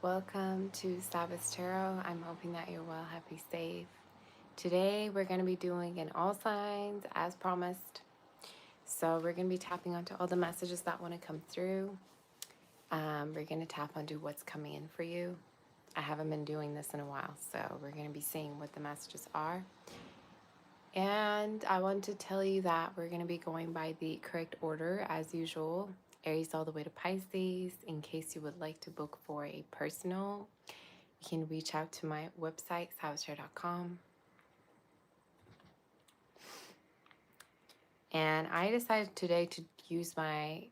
Welcome to Sabbath Tarot. I'm hoping that you're well, happy, safe. Today we're going to be doing an all signs as promised. So we're going to be tapping onto all the messages that want to come through. We're going to tap onto what's coming in for you. I haven't been doing this in a while, so we're going to be seeing what the messages are. And I want to tell you that we're going to be going by the correct order as usual. Aries all the way to Pisces. In case you would like to book for a personal, you can reach out to my website, sagittarius.com. And I decided today to use my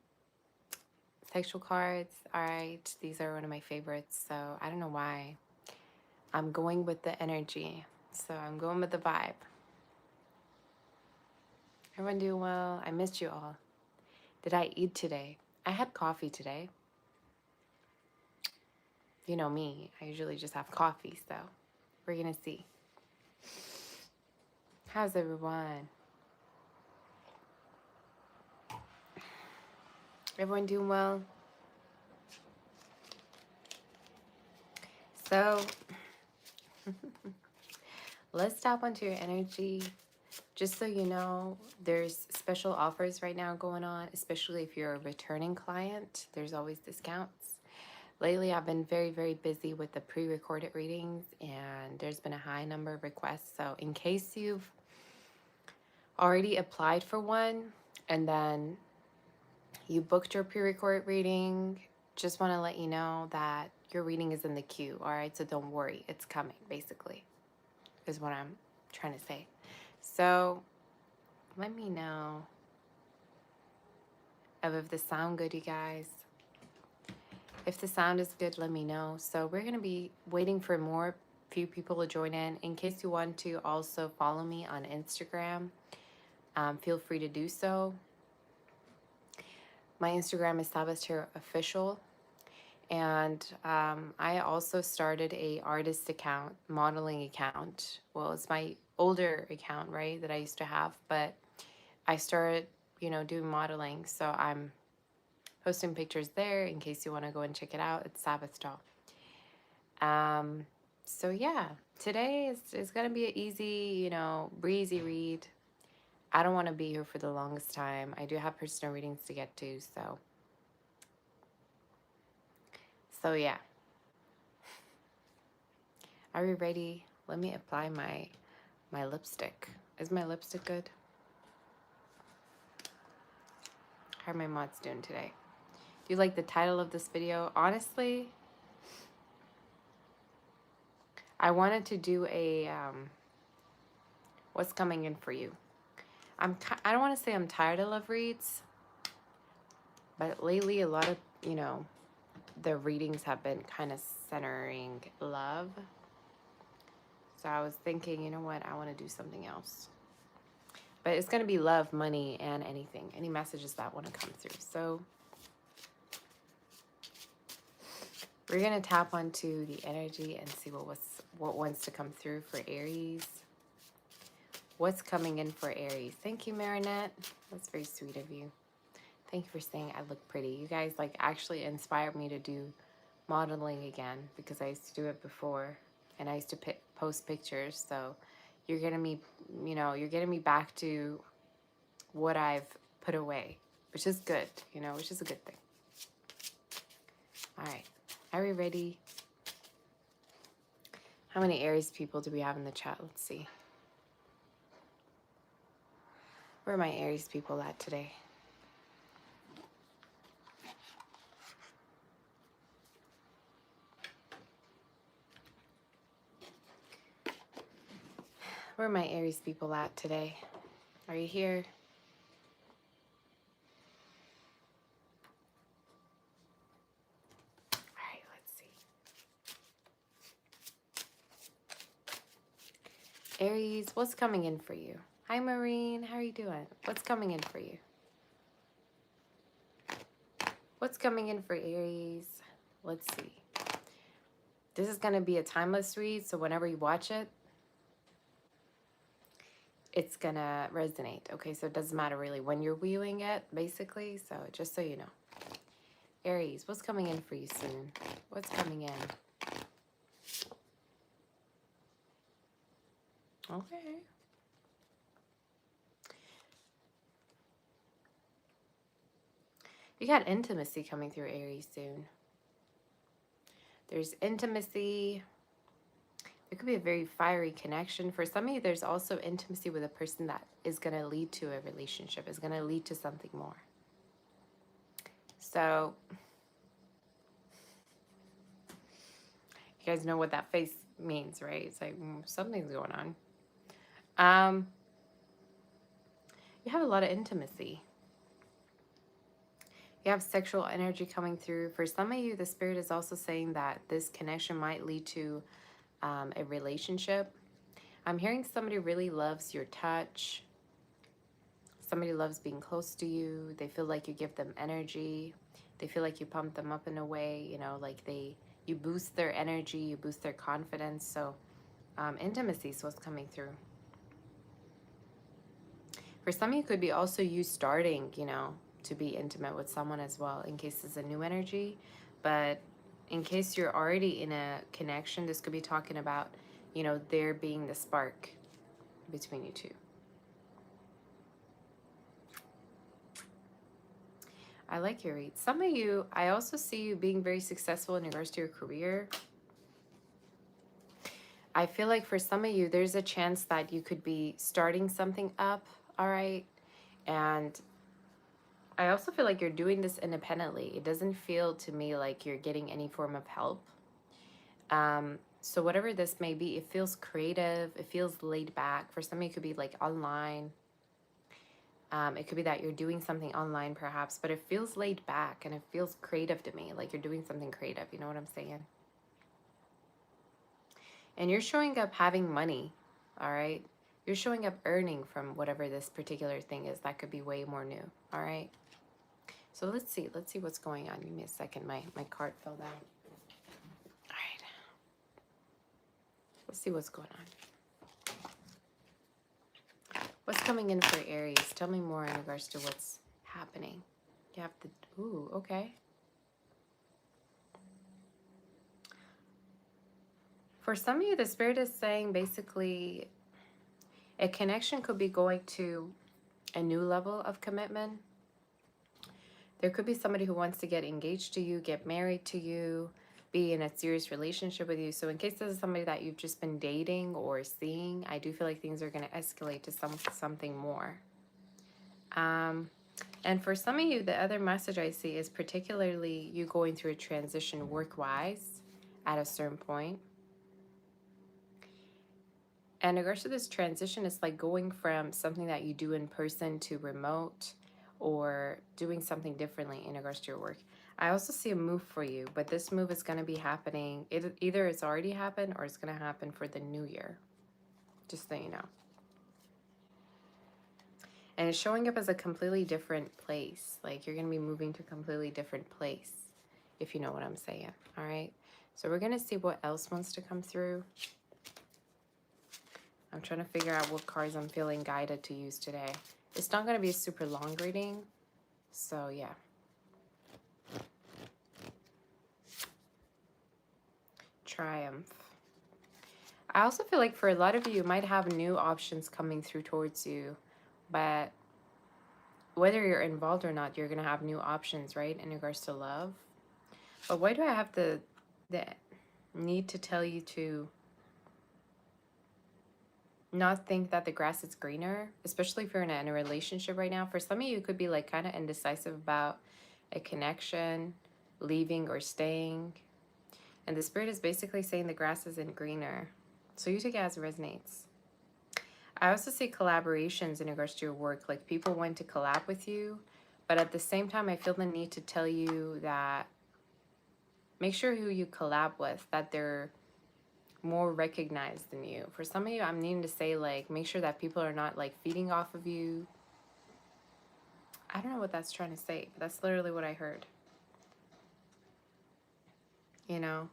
sexual cards. All right, these are one of my favorites, so I don't know why. I'm going with the energy, so I'm going with the vibe. Everyone doing well? I missed you all. Did I eat today? I had coffee today. You know me, I usually just have coffee, so we're gonna see. How's everyone? Everyone doing well? So let's tap onto your energy. Just so you know, there's special offers right now going on, especially if you're a returning client. There's always discounts. Lately, I've been very, very busy with the pre-recorded readings, and there's been a high number of requests. So in case you've already applied for one and then you booked your pre-recorded reading, just want to let you know that your reading is in the queue, all right? So don't worry, it's coming, basically, is what I'm trying to say. So let me know if the sound good, you guys. If the sound is good, let me know. So we're going to be waiting for few people to join in. In case you want to also follow me on Instagram, feel free to do so. My Instagram is Sagittarius Official. And I also started a artist account, modeling account. Well, it's my older account, right, that I used to have, but I started, doing modeling. So I'm posting pictures there in case you want to go and check it out. It's Sabbath Doll. So yeah, today is going to be an easy, breezy read. I don't want to be here for the longest time. I do have personal readings to get to, so yeah. Are we ready? Let me apply my lipstick. Is my lipstick good? How are my mods doing today? Do you like the title of this video? Honestly, I wanted to do a what's coming in for you. I don't want to say I'm tired of love reads, but lately a lot of, the readings have been kind of centering love. So I was thinking, you know what, I want to do something else. But it's going to be love, money, and anything. Any messages that want to come through. So we're going to tap onto the energy and see what wants to come through for Aries. What's coming in for Aries? Thank you, Marinette. That's very sweet of you. Thank you for saying I look pretty. You guys actually inspired me to do modeling again because I used to do it before and I used to post pictures. So you're getting me back to what I've put away, which is good, which is a good thing. All right. Are we ready? How many Aries people do we have in the chat? Let's see. Where are my Aries people at today? Where are my Aries people at today? Are you here? All right, let's see. Aries, what's coming in for you? Hi, Maureen. How are you doing? What's coming in for you? What's coming in for Aries? Let's see. This is going to be a timeless read, so whenever you watch it, it's going to resonate. Okay, so it doesn't matter really when you're viewing it, basically. So just so you know. Aries, what's coming in for you soon? What's coming in? Okay. You got intimacy coming through Aries soon. There's intimacy. It could be a very fiery connection. For some of you, there's also intimacy with a person that is going to lead to a relationship, is going to lead to something more. So, you guys know what that face means, right? It's like, something's going on. You have a lot of intimacy. You have sexual energy coming through. For some of you, the spirit is also saying that this connection might lead to a relationship. I'm hearing somebody really loves your touch. Somebody loves being close to you. They feel like you give them energy. They feel like you pump them up in a way, you know, like you boost their energy, you boost their confidence. So intimacy is what's coming through. For some of you, it could be also you starting, you know, to be intimate with someone as well, in case it's a new energy. But in case you're already in a connection, this could be talking about, you know, there being the spark between you two. I like your read. Some of you, I also see you being very successful in regards to your career. I feel like for some of you, there's a chance that you could be starting something up, all right? And I also feel like you're doing this independently. It doesn't feel to me like you're getting any form of help. So whatever this may be, it feels creative. It feels laid back. For some of you, it could be like online. It could be that you're doing something online perhaps, but it feels laid back and it feels creative to me, like you're doing something creative. You know what I'm saying? And you're showing up having money, all right? You're showing up earning from whatever this particular thing is. That could be way more new, all right? So let's see what's going on. Give me a second. My card fell down. All right. Let's see what's going on. What's coming in for Aries? Tell me more in regards to what's happening. You have the, ooh, okay. For some of you, the spirit is saying basically a connection could be going to a new level of commitment. There could be somebody who wants to get engaged to you, get married to you, be in a serious relationship with you. So in case this is somebody that you've just been dating or seeing, I do feel like things are going to escalate to something more. And for some of you, the other message I see is particularly you going through a transition work-wise at a certain point. And in regards to this transition, it's like going from something that you do in person to remote, or doing something differently in regards to your work. I also see a move for you, but this move is going to be happening. Either it's already happened or it's going to happen for the new year, just so you know. And it's showing up as a completely different place. Like you're going to be moving to a completely different place, if you know what I'm saying. All right. So we're going to see what else wants to come through. I'm trying to figure out what cards I'm feeling guided to use today. It's not going to be a super long reading. So yeah. Triumph. I also feel like for a lot of you, you might have new options coming through towards you. But whether you're involved or not, you're going to have new options, right? In regards to love. But why do I have the need to tell you to not think that the grass is greener, especially if you're in a relationship right now? For some of you, it could be like kind of indecisive about a connection, leaving or staying. And the spirit is basically saying the grass isn't greener. So you take it as it resonates. I also see collaborations in regards to your work. Like people want to collab with you. But at the same time, I feel the need to tell you that make sure who you collab with, that they're more recognized than you. For some of you, I'm needing to say, like, make sure that people are not, like, feeding off of you. I don't know what that's trying to say, but that's literally what I heard. You know?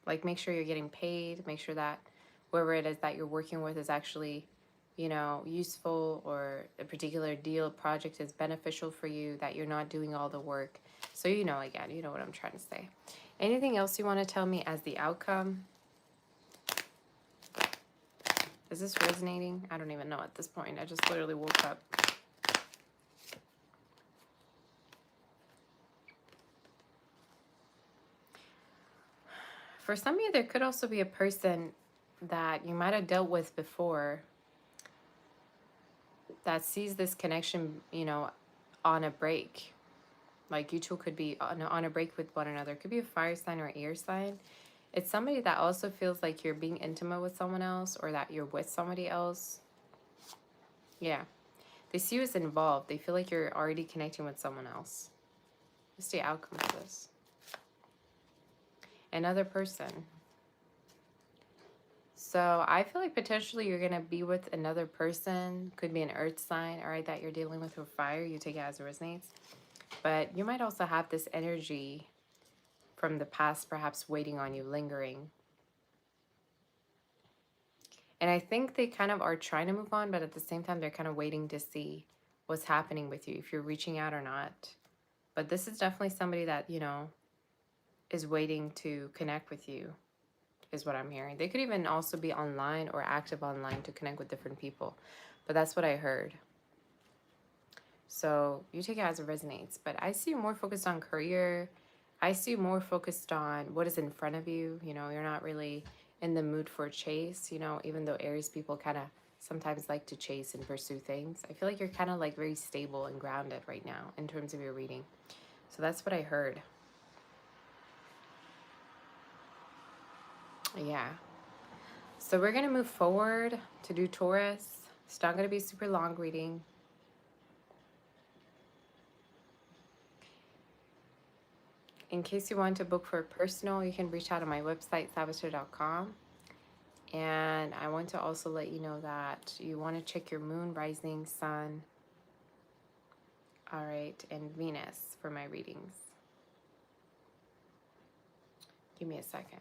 Like, make sure you're getting paid. Make sure that whoever it is that you're working with is actually, you know, useful, or a particular deal project is beneficial for you, that you're not doing all the work. So you know, again, you know what I'm trying to say. Anything else you want to tell me as the outcome? Is this resonating? I don't even know at this point. I just literally woke up. For some of you, there could also be a person that you might have dealt with before that sees this connection, you know, on a break. Like you two could be on a break with one another. It could be a fire sign or air sign. It's somebody that also feels like you're being intimate with someone else or that you're with somebody else. Yeah. They see you as involved. They feel like you're already connecting with someone else. What's the outcome of this? Another person. So I feel like potentially you're going to be with another person. Could be an earth sign, all right, that you're dealing with fire. You take it as it resonates. But you might also have this energy from the past, perhaps waiting on you, lingering. And I think they kind of are trying to move on, but at the same time, they're kind of waiting to see what's happening with you, if you're reaching out or not. But this is definitely somebody that, you know, is waiting to connect with you, is what I'm hearing. They could even also be online or active online to connect with different people. But that's what I heard. So you take it as it resonates. But I see you more focused on career. I see you more focused on what is in front of you. You know, you're not really in the mood for chase, you know, even though Aries people kind of sometimes like to chase and pursue things. I feel like you're kind of like very stable and grounded right now in terms of your reading. So that's what I heard. Yeah. So we're going to move forward to do Taurus. It's not going to be a super long reading. In case you want to book for a personal, you can reach out on my website, saboteur.com. And I want to also let you know that you want to check your moon, rising, sun, all right, and Venus for my readings. Give me a second.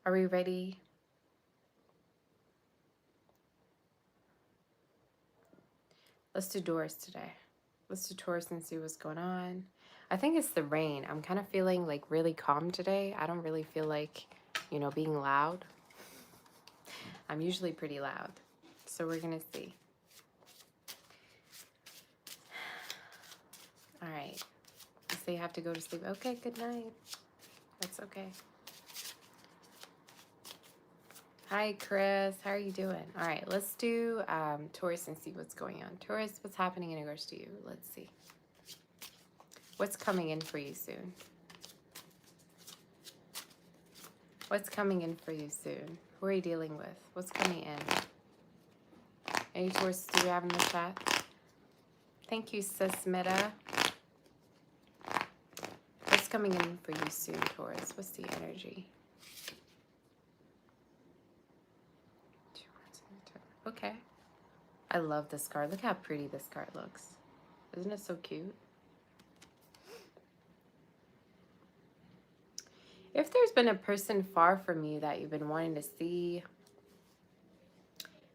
Are we ready? Let's do Taurus today. Let's do Taurus and see what's going on. I think it's the rain. I'm kind of feeling like really calm today. I don't really feel like, you know, being loud. I'm usually pretty loud. So we're going to see. All right. You say you have to go to sleep. Okay, good night. That's okay. Hi, Chris. How are you doing? All right, let's do Taurus and see what's going on. Taurus, what's happening in regards to you? Let's see. What's coming in for you soon? What's coming in for you soon? Who are you dealing with? What's coming in? Any Taurus do we have in the chat? Thank you, Sis Meta. What's coming in for you soon, Taurus? What's the energy? Okay. I love this card. Look how pretty this card looks. Isn't it so cute? If there's been a person far from you that you've been wanting to see,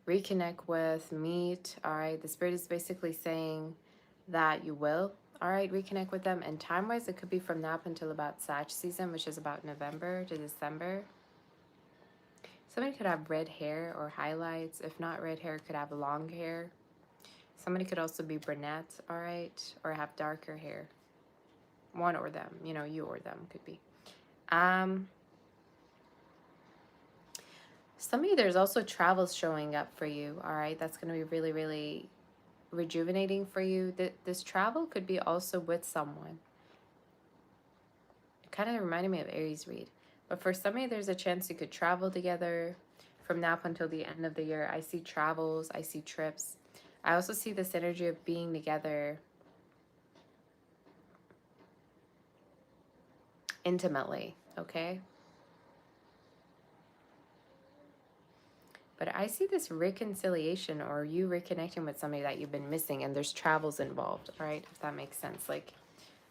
reconnect with, meet, all right, the Spirit is basically saying that you will, all right, reconnect with them. And time-wise, it could be from now up until about Sag season, which is about November to December. Somebody could have red hair or highlights. If not red hair, could have long hair. Somebody could also be brunette, all right, or have darker hair. One or them, you know, you or them could be. Some of you, there's also travels showing up for you, all right? That's going to be really, really rejuvenating for you. This travel could be also with someone. It kind of reminded me of Aries read. But for some of you, there's a chance you could travel together from now up until the end of the year. I see travels. I see trips. I also see this energy of being together intimately, okay? But I see this reconciliation or you reconnecting with somebody that you've been missing, and there's travels involved, all right? If that makes sense. Like,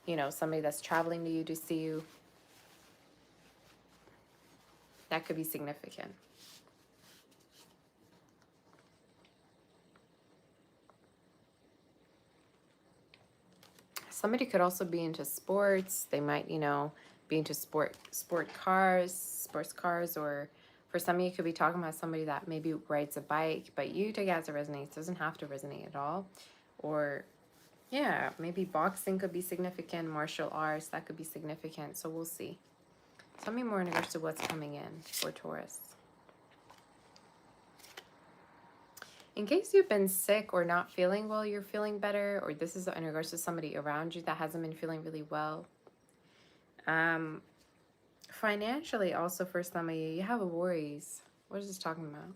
you know, somebody that's traveling to you to see you, that could be significant. Somebody could also be into sports. They might, you know, be into sports cars, or for some of you could be talking about somebody that maybe rides a bike, but you take it as it resonates. It doesn't have to resonate at all. Or yeah, maybe boxing could be significant, martial arts, that could be significant. So we'll see. Tell me more in regards to what's coming in for Taurus. In case you've been sick or not feeling well, you're feeling better, or this is in regards to somebody around you that hasn't been feeling really well. Financially, also for some of you, you have worries. What is this talking about?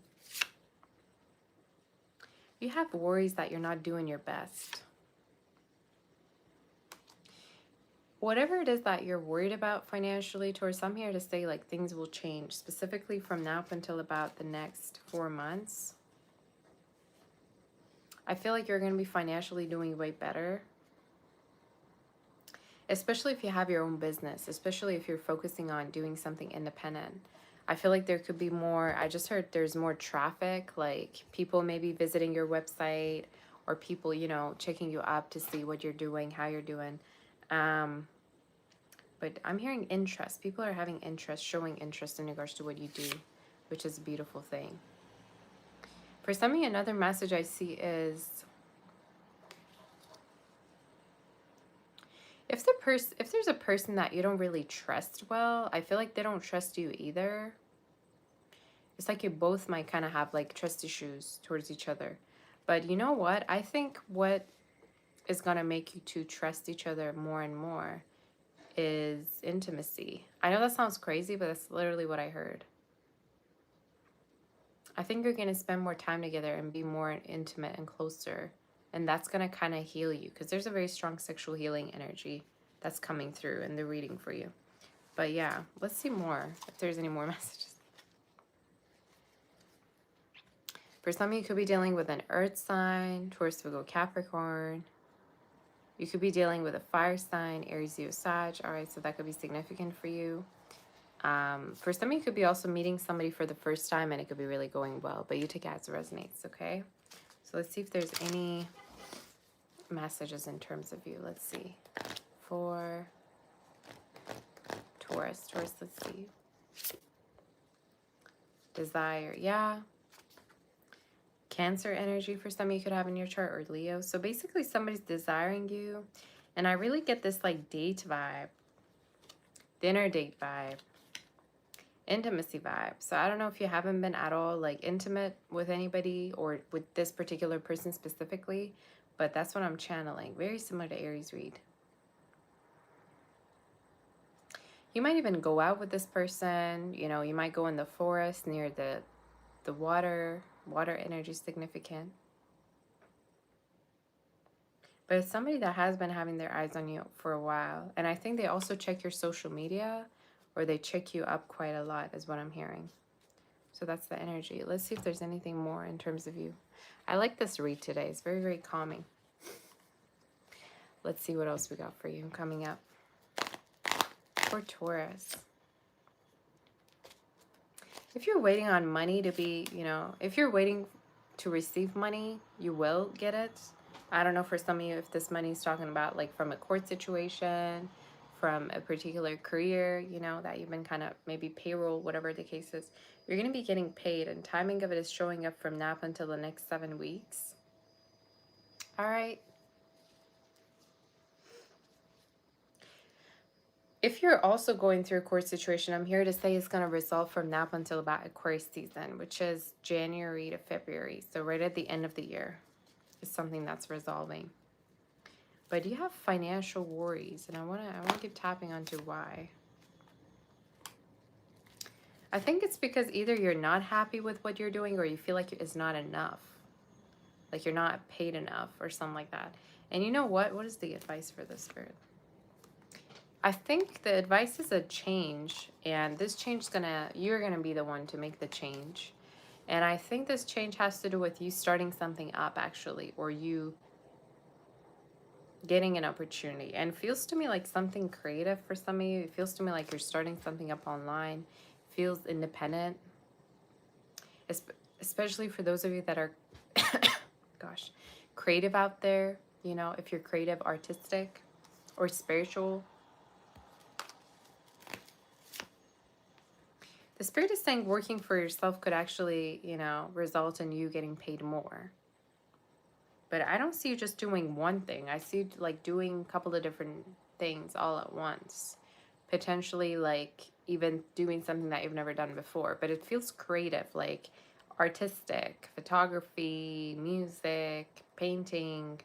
You have worries that you're not doing your best. Whatever it is that you're worried about financially, Taurus, I'm here to say like things will change, specifically from now up until about the next 4 months. I feel like you're going to be financially doing way better. Especially if you have your own business, especially if you're focusing on doing something independent. I feel like there could be more, I just heard there's more traffic, like people maybe visiting your website or people, you know, checking you up to see what you're doing, how you're doing. But I'm hearing interest. People are having interest, showing interest in regards to what you do, which is a beautiful thing. For some of you, another message I see is if there's a person that you don't really trust well, I feel like they don't trust you either. It's like you both might kind of have like trust issues towards each other. But you know what? I think what is going to make you two trust each other more and more is intimacy. I know that sounds crazy, but that's literally what I heard. I think you're going to spend more time together and be more intimate and closer. And that's going to kind of heal you because there's a very strong sexual healing energy that's coming through in the reading for you. But yeah, let's see more if there's any more messages. For some of you, could be dealing with an earth sign, Taurus, Virgo, Capricorn. You could be dealing with a fire sign, Aries, Leo, Sag. All right, so that could be significant for you. For some of you, could be also meeting somebody for the first time and it could be really going well, but you take it as it resonates, okay? So let's see if there's any messages in terms of you. Let's see. For Taurus, let's see. Desire, yeah. Cancer energy for some of you could have in your chart, or Leo. So basically somebody's desiring you. And I really get this like date vibe, dinner date vibe, intimacy vibe. So I don't know if you haven't been at all like intimate with anybody or with this particular person specifically, but that's what I'm channeling. Very similar to Aries read. You might even go out with this person. You know, you might go in the forest near the water. Water energy is significant. But it's somebody that has been having their eyes on you for a while. And I think they also check your social media, or they check you up quite a lot is what I'm hearing. So that's the energy. Let's see if there's anything more in terms of you. I like this read today. It's very, very calming. Let's see what else we got for you coming up. For Taurus. If you're waiting on money to be, you know, if you're waiting to receive money, you will get it. I don't know for some of you if this money is talking about like from a court situation, from a particular career, you know, that you've been kind of maybe payroll, whatever the case is. You're going to be getting paid, and timing of it is showing up from now up until the next 7 weeks. All right. If you're also going through a court situation, I'm here to say it's going to resolve from now up until about Aquarius season, which is January to February. So right at the end of the year is something that's resolving. But you have financial worries, and I want to keep tapping onto why. I think it's because either you're not happy with what you're doing or you feel like it's not enough. Like you're not paid enough or something like that. And you know what? What is the advice for this, Spirit? I think the advice is a change, and this change is you're gonna be the one to make the change. And I think this change has to do with you starting something up, actually, or you getting an opportunity. And it feels to me like something creative for some of you. It feels to me like you're starting something up online. It feels independent, especially for those of you that are, gosh, creative out there. You know, if you're creative, artistic, or spiritual. The spirit is saying working for yourself could actually, you know, result in you getting paid more. But I don't see you just doing one thing. I see you like doing a couple of different things all at once. Potentially like even doing something that you've never done before. But it feels creative, like artistic, photography, music, painting,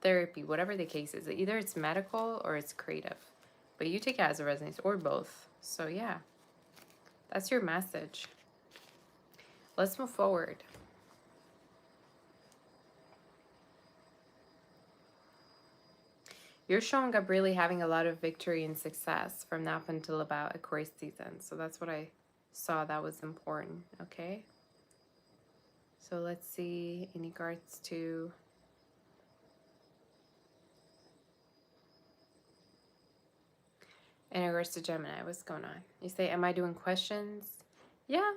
therapy, whatever the case is. Either it's medical or it's creative. But you take it as a resonance, or both. So yeah, that's your message. Let's move forward. You're showing up really having a lot of victory and success from now up until about Aquarius season. So that's what I saw that was important, okay? So let's see in regards to... in regards to Gemini, what's going on? You say, am I doing questions? Yeah,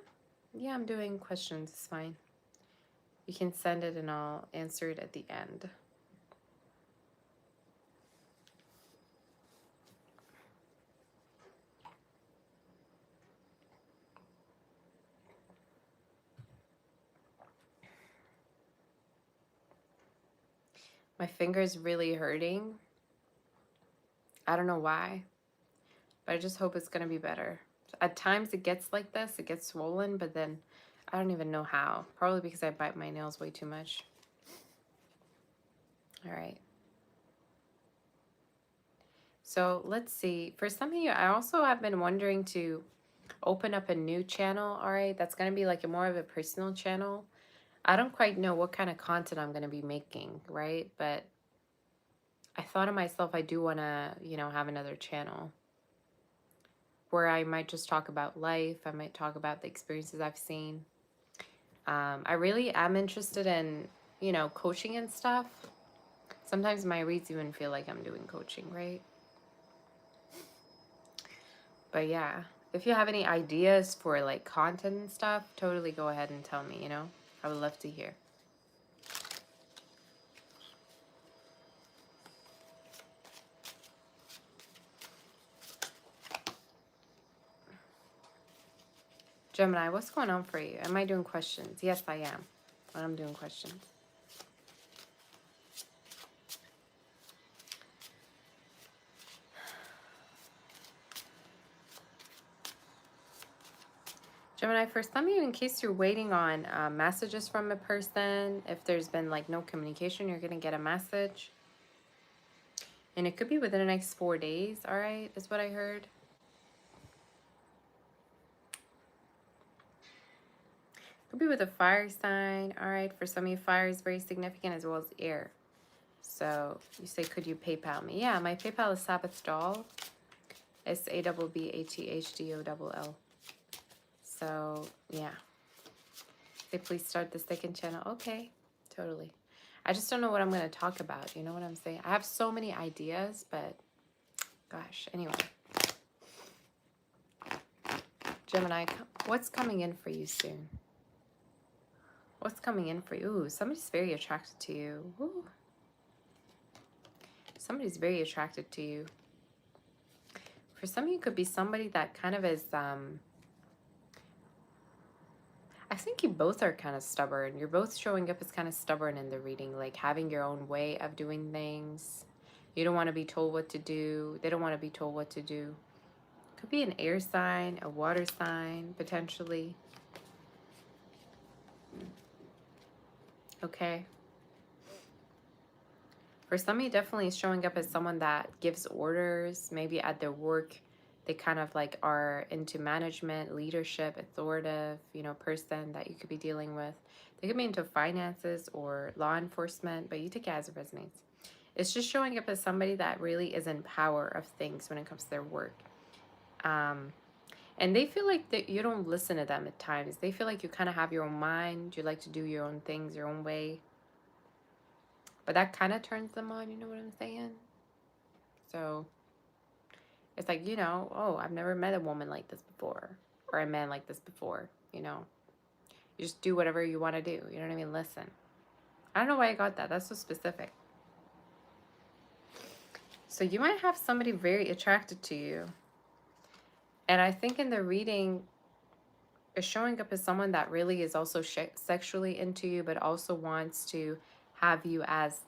I'm doing questions. It's fine. You can send it and I'll answer it at the end. My finger's really hurting. I don't know why, but I just hope it's going to be better. At times it gets like this, it gets swollen, but then I don't even know how. Probably because I bite my nails way too much. All right. So let's see. For some of you, I also have been wondering to open up a new channel, all right? That's going to be like more of a personal channel. I don't quite know what kind of content I'm going to be making, right? But I thought to myself, I do want to, you know, have another channel where I might just talk about life. I might talk about the experiences I've seen. I really am interested in, you know, coaching and stuff. Sometimes my reads even feel like I'm doing coaching, right? But yeah, if you have any ideas for like content and stuff, totally go ahead and tell me, you know? I would love to hear. Gemini, what's going on for you? Am I doing questions? Yes, I am. I'm doing questions. Gemini, for some of you, in case you're waiting on messages from a person, if there's been like no communication, you're going to get a message. And it could be within the next 4 days, all right? Is what I heard. Could be with a fire sign, all right? For some of you, fire is very significant as well as air. So you say, could you PayPal me? Yeah, my PayPal is Sabbath Doll. SABBATHDOLL. So yeah. Say, please start the second channel. Okay, totally. I just don't know what I'm going to talk about. You know what I'm saying? I have so many ideas, but gosh, anyway. Gemini, what's coming in for you soon? What's coming in for you? Ooh, somebody's very attracted to you. Ooh. Somebody's very attracted to you. For some of you, it could be somebody that kind of is, I think you both are kind of stubborn. You're both showing up as kind of stubborn in the reading, like having your own way of doing things. You don't want to be told what to do. They don't want to be told what to do. Could be an air sign, a water sign, potentially. Okay. For some of you, definitely is showing up as someone that gives orders. Maybe at their work, they kind of like are into management, leadership, authoritative, you know, person that you could be dealing with. They could be into finances or law enforcement, but you take it as it resonates. It's just showing up as somebody that really is in power of things when it comes to their work. And they feel like that you don't listen to them at times. They feel like you kind of have your own mind. You like to do your own things your own way. But that kind of turns them on, you know what I'm saying? So it's like, you know, oh, I've never met a woman like this before. Or a man like this before, you know. You just do whatever you want to do. You know what I mean? Listen. I don't know why I got that. That's so specific. So you might have somebody very attracted to you. And I think in the reading, it's showing up as someone that really is also sexually into you, but also wants to have you as,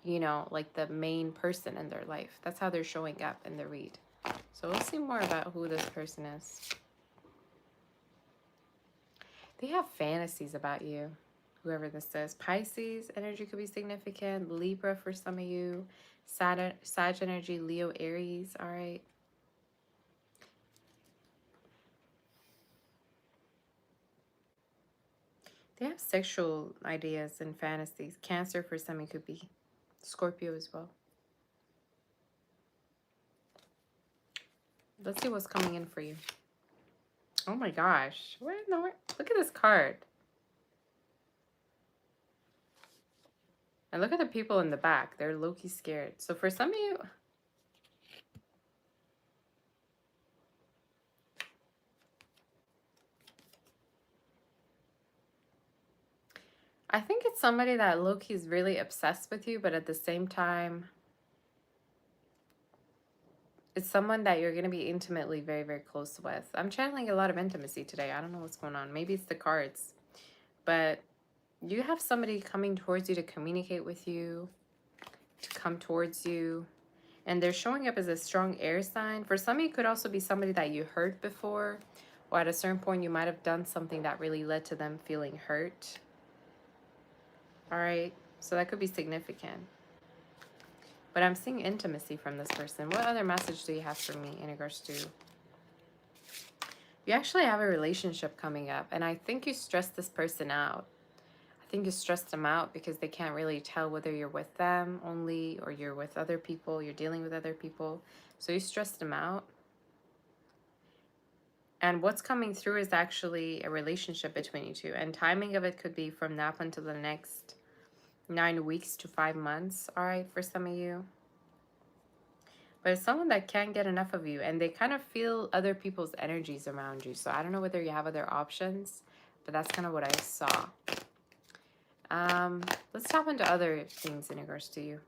you know, like the main person in their life. That's how they're showing up in the read. So we'll see more about who this person is. They have fantasies about you, whoever this is. Pisces energy could be significant. Libra for some of you. Sag energy, Leo, Aries, all right. They have sexual ideas and fantasies. Cancer for some, it could be Scorpio as well. Let's see what's coming in for you. Oh my gosh. What in the world? Look at this card. And look at the people in the back. They're low-key scared. So for some of you, I think it's somebody that low-key is really obsessed with you, but at the same time, it's someone that you're going to be intimately very, very close with. I'm channeling a lot of intimacy today. I don't know what's going on. Maybe it's the cards. But you have somebody coming towards you to communicate with you, to come towards you. And they're showing up as a strong air sign. For some of you, it could also be somebody that you hurt before. Or at a certain point, you might have done something that really led to them feeling hurt. All right? So that could be significant. But I'm seeing intimacy from this person. What other message do you have for me in regards to? You actually have a relationship coming up. And I think you stressed this person out. I think you stressed them out because they can't really tell whether you're with them only or you're with other people. You're dealing with other people. So you stressed them out. And what's coming through is actually a relationship between you two. And timing of it could be from now up until the next 9 weeks to 5 months. All right, for some of you. But it's someone that can't get enough of you. And they kind of feel other people's energies around you. So I don't know whether you have other options. But that's kind of what I saw. Let's tap into other things in regards to you.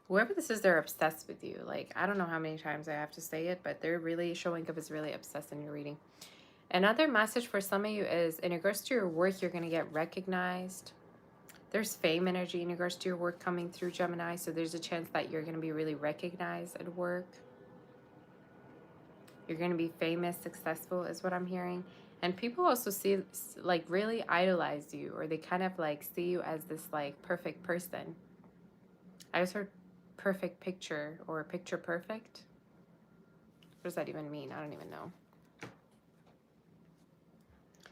Whoever this is, they're obsessed with you. Like, I don't know how many times I have to say it, but they're really showing up as really obsessed in your reading. Another message for some of you is in regards to your work, you're going to get recognized. There's fame energy in regards to your work coming through, Gemini. So there's a chance that you're going to be really recognized at work. You're going to be famous, successful is what I'm hearing. And people also see, like, really idolize you. Or they kind of, like, see you as this, like, perfect person. I just heard perfect picture or picture perfect. What does that even mean? I don't even know.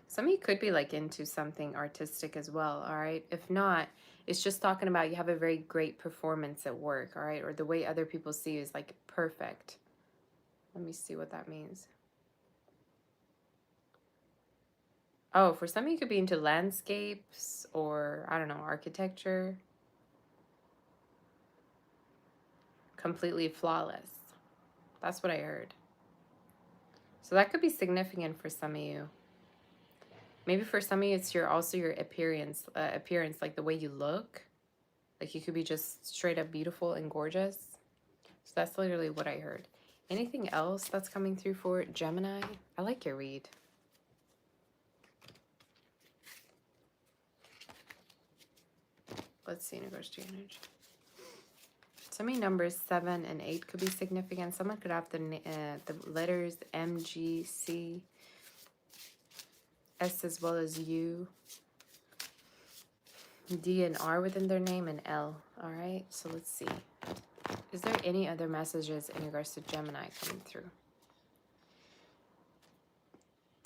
Some of you could be like into something artistic as well, all right? If not, it's just talking about you have a very great performance at work, all right? Or the way other people see you is like perfect. Let me see what that means. Oh, for some of you could be into landscapes or, I don't know, architecture. Completely flawless. That's what I heard. So that could be significant for some of you. Maybe for some of you, it's also your appearance, like the way you look. Like you could be just straight up beautiful and gorgeous. So that's literally what I heard. Anything else that's coming through for Gemini? I like your read. Let's see in regards to your energy. So many numbers 7 and 8 could be significant. Someone could have the letters M, G, C, S as well as U, D and R within their name, and L. All right, so let's see. Is there any other messages in regards to Gemini coming through?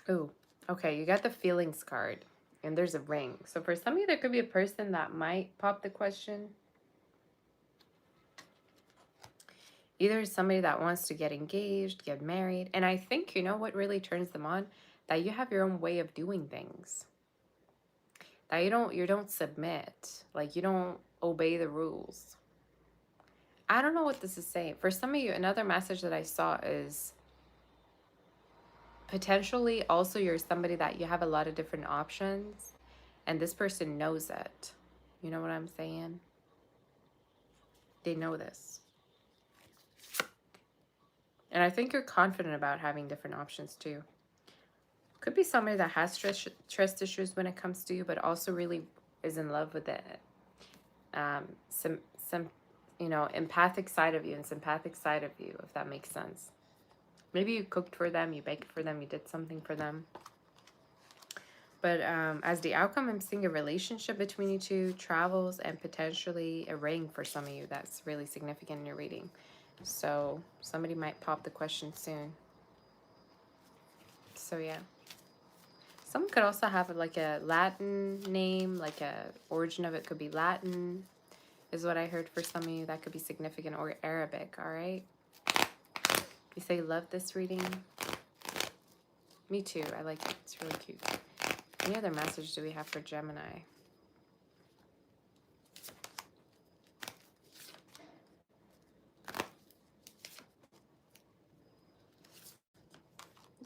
Oh, okay. You got the feelings card. And there's a ring. So for some of you, there could be a person that might pop the question. Either somebody that wants to get engaged, get married. And I think, you know what really turns them on? That you have your own way of doing things. That you don't submit. Like, you don't obey the rules. I don't know what this is saying. For some of you, another message that I saw is potentially also you're somebody that you have a lot of different options and this person knows it. You know what I'm saying? They know this. And I think you're confident about having different options too. Could be somebody that has trust issues when it comes to you, but also really is in love with it. Some empathic side of you and sympathetic side of you, if that makes sense. Maybe you cooked for them, you baked for them, you did something for them. But as the outcome, I'm seeing a relationship between you two, travels, and potentially a ring for some of you. That's really significant in your reading. So somebody might pop the question soon. So yeah. Someone could also have like a Latin name, like a origin of it could be Latin, is what I heard for some of you. That could be significant, or Arabic, all right? You say love this reading? Me too. I like it. It's really cute. Any other message do we have for Gemini?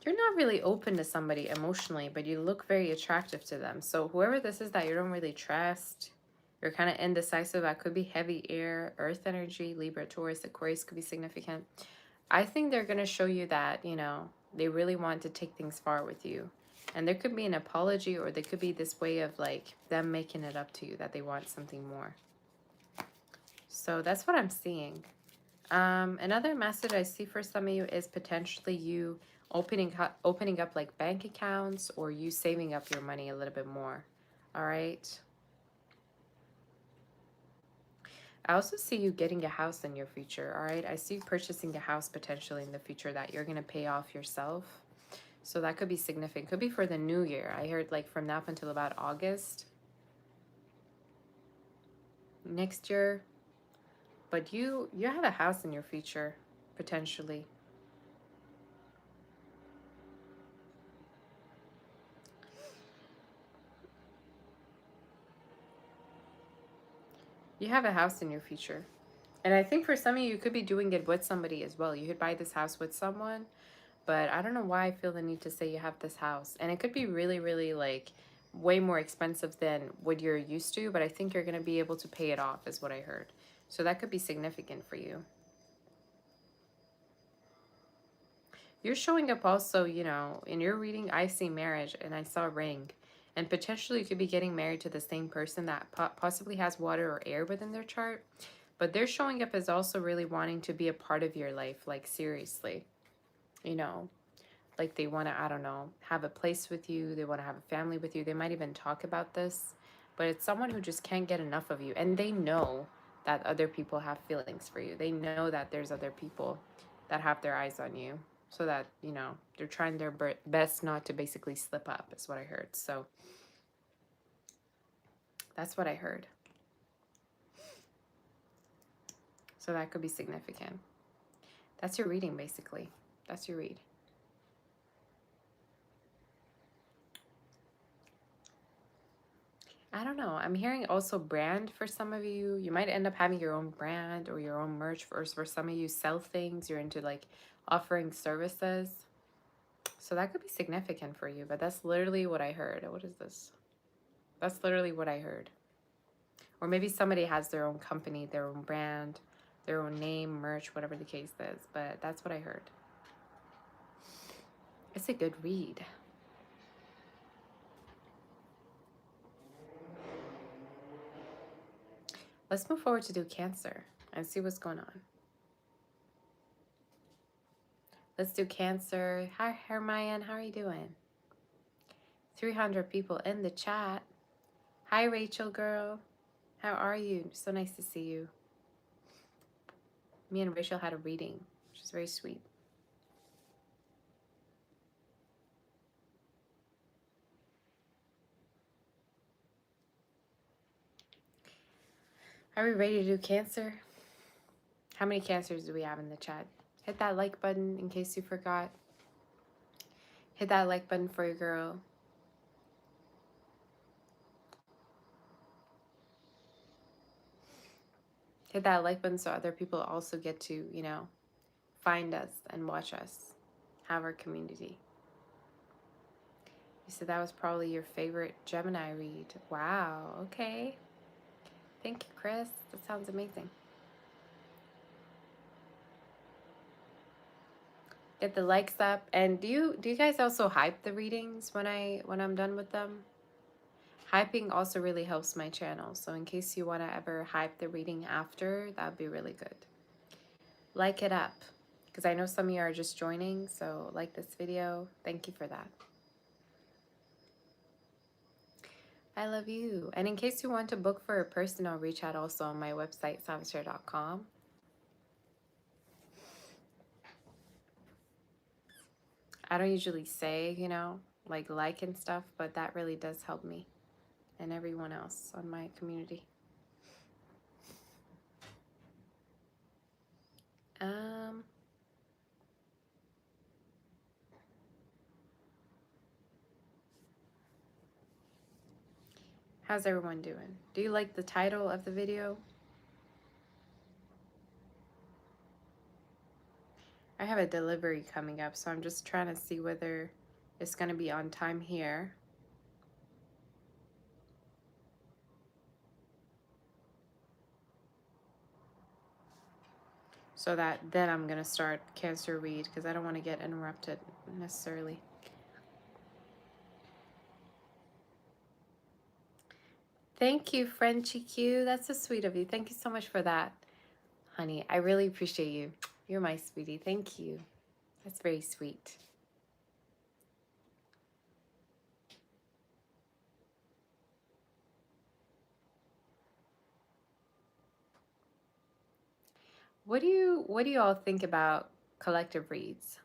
You're not really open to somebody emotionally, but you look very attractive to them. So whoever this is that you don't really trust, you're kind of indecisive. That could be heavy air, earth energy, Libra, Taurus, Aquarius could be significant. I think they're going to show you that, they really want to take things far with you. And there could be an apology, or there could be this way of like them making it up to you that they want something more. So that's what I'm seeing. Another message I see for some of you is potentially you opening up like bank accounts, or you saving up your money a little bit more. All right. I also see you getting a house in your future. All right. I see you purchasing a house potentially in the future that you're going to pay off yourself. So that could be significant. Could be for the new year. I heard like from now up until about August next year. But you have a house in your future potentially. You have a house in your future. And I think for some of you, you could be doing it with somebody as well. You could buy this house with someone, but I don't know why I feel the need to say you have this house. And it could be really, really like way more expensive than what you're used to, but I think you're going to be able to pay it off is what I heard. So that could be significant for you. You're showing up also, in your reading, I see marriage and I saw ring. And potentially you could be getting married to the same person that possibly has water or air within their chart. But they're showing up as also really wanting to be a part of your life, like seriously. Like they want to, I don't know, have a place with you. They want to have a family with you. They might even talk about this. But it's someone who just can't get enough of you. And they know that other people have feelings for you. They know that there's other people that have their eyes on you. So that, they're trying their best not to basically slip up, is what I heard. So that's what I heard. So that could be significant. That's your reading, basically. That's your read. I don't know. I'm hearing also brand for some of you. You might end up having your own brand or your own merch. For some of you, sell things. You're into like offering services. So that could be significant for you. But that's literally what I heard. What is this? That's literally what I heard. Or maybe somebody has their own company, their own brand, their own name, merch, whatever the case is. But that's what I heard. It's a good read. Let's move forward to do Cancer and see what's going on. Let's do Cancer. Hi, Hermione. How are you doing? 300 people in the chat. Hi, Rachel girl. How are you? So nice to see you. Me and Rachel had a reading, which is very sweet. Are we ready to do Cancer? How many Cancers do we have in the chat? Hit that like button in case you forgot. Hit that like button for your girl. Hit that like button so other people also get to, you know, find us and watch us. Have our community. You said that was probably your favorite Gemini read. Wow, okay. Thank you, Chris. That sounds amazing. Get the likes up. And do you guys also hype the readings when I'm done with them? Hyping also really helps my channel. So in case you want to ever hype the reading after, that'd be really good. Like it up. Because I know some of you are just joining, so like this video. Thank you for that. I love you. And in case you want to book for a personal reach out also on my website, savitar.com. I don't usually say, you know, like and stuff, but that really does help me and everyone else on my community. How's everyone doing? Do you like the title of the video? I have a delivery coming up, so I'm just trying to see whether it's going to be on time here. So that then I'm going to start Cancer read because I don't want to get interrupted necessarily. Thank you, Frenchie Q. That's so sweet of you. Thank you so much for that, honey. I really appreciate you. You're my sweetie. Thank you. That's very sweet. What do you all think about collective reads?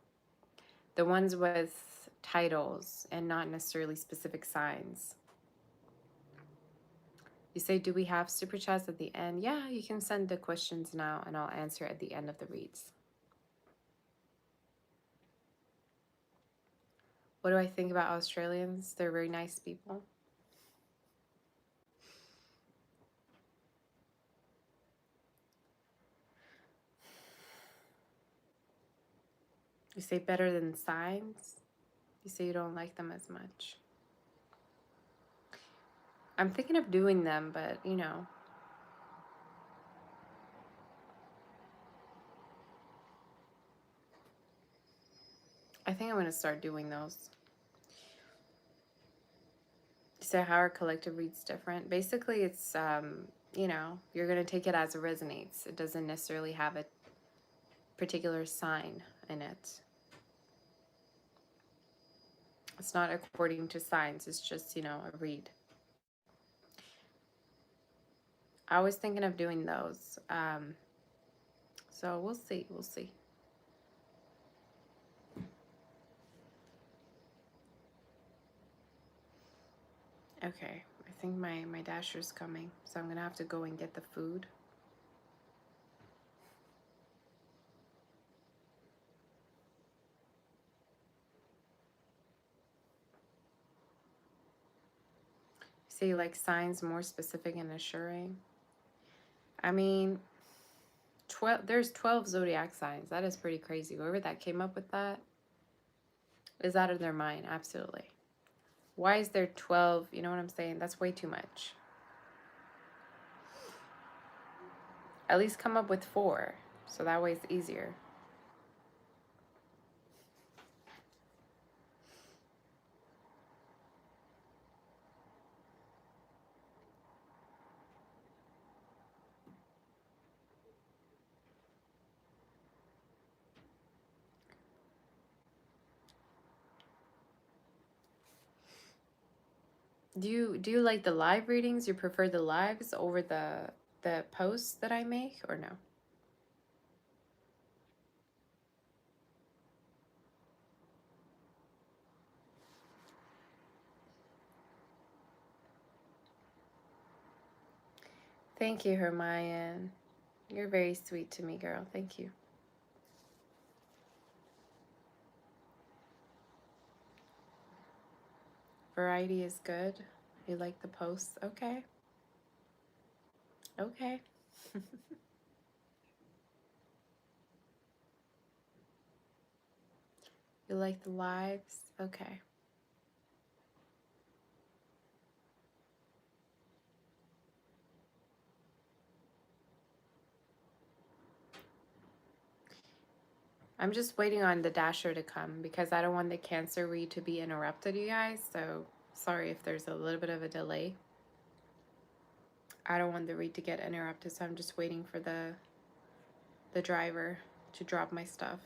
The ones with titles and not necessarily specific signs. You say, do we have super chats at the end? Yeah, you can send the questions now and I'll answer at the end of the reads. What do I think about Australians? They're very nice people. You say better than signs? You say you don't like them as much. I'm thinking of doing them, but you know. I think I'm going to start doing those. So how are collective reads different? Basically, it's, you know, you're going to take it as it resonates. It doesn't necessarily have a particular sign in it. It's not according to signs. It's just, you know, a read. I was thinking of doing those. So we'll see. We'll see. Okay. I think my dasher's coming. So I'm going to have to go and get the food. See, like signs more specific and assuring. I mean, there's 12 zodiac signs. That is pretty crazy. Whoever that came up with that is out of their mind. Absolutely. Why is there 12? You know what I'm saying? That's way too much. At least come up with 4. So that way it's easier. Do you like the live readings? You prefer the lives over the posts that I make or no? Thank you, Hermione. You're very sweet to me, girl. Thank you. Variety is good. You like the posts? Okay. Okay. You like the lives? Okay. I'm just waiting on the dasher to come because I don't want the Cancer read to be interrupted, you guys. So sorry if there's a little bit of a delay. I don't want the read to get interrupted, so I'm just waiting for the driver to drop my stuff.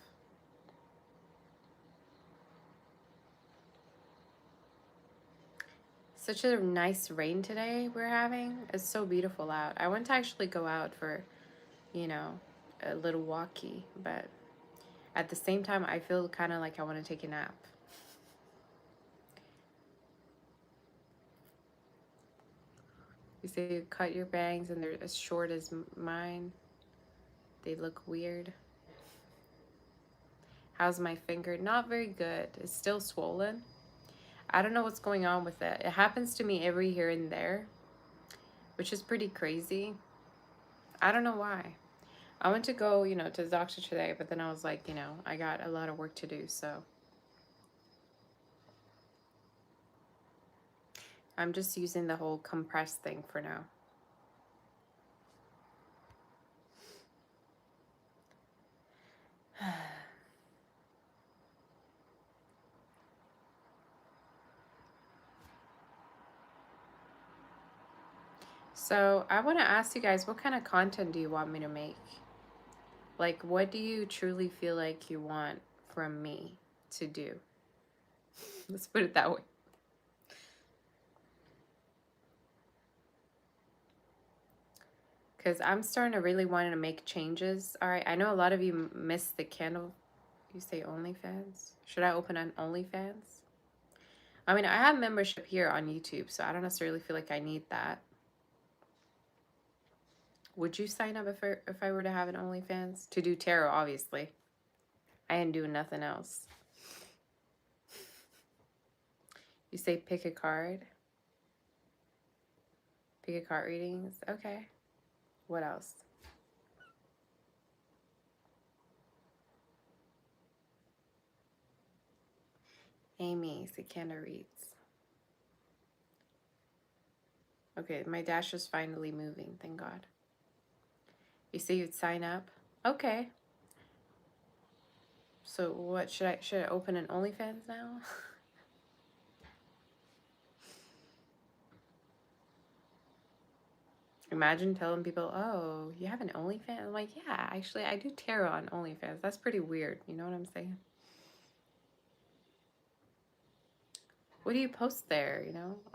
Such a nice rain today we're having. It's so beautiful out. I want to actually go out for, you know, a little walkie, but at the same time, I feel kind of like I want to take a nap. You say you cut your bangs and they're as short as mine. They look weird. How's my finger? Not very good. It's still swollen. I don't know what's going on with it. It happens to me every here and there, which is pretty crazy. I don't know why. I went to go, to the doctor today, but then I was like, I got a lot of work to do, so I'm just using the whole compressed thing for now. So I want to ask you guys, what kind of content do you want me to make? Like, what do you truly feel like you want from me to do? Let's put it that way. Because I'm starting to really want to make changes. All right, I know a lot of you missed the candle. You say OnlyFans? Should I open an OnlyFans? I mean, I have membership here on YouTube, so I don't necessarily feel like I need that. Would you sign up if I were to have an OnlyFans? To do tarot, obviously. I ain't doing nothing else. You say pick a card. Pick a card readings. Okay. What else? Amy, Sikanda reads. Okay, my dash is finally moving, thank God. You say you'd sign up? Okay. So what, should I open an OnlyFans now? Imagine telling people, oh, you have an OnlyFans? I'm like, yeah, actually, I do tarot on OnlyFans. That's pretty weird. You know what I'm saying? What do you post there?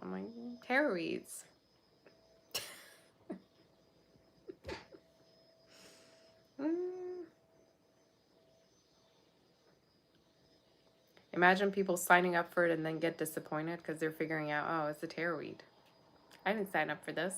I'm like, tarot reads. Imagine people signing up for it and then get disappointed because they're figuring out, oh, it's a tarot read. I didn't sign up for this.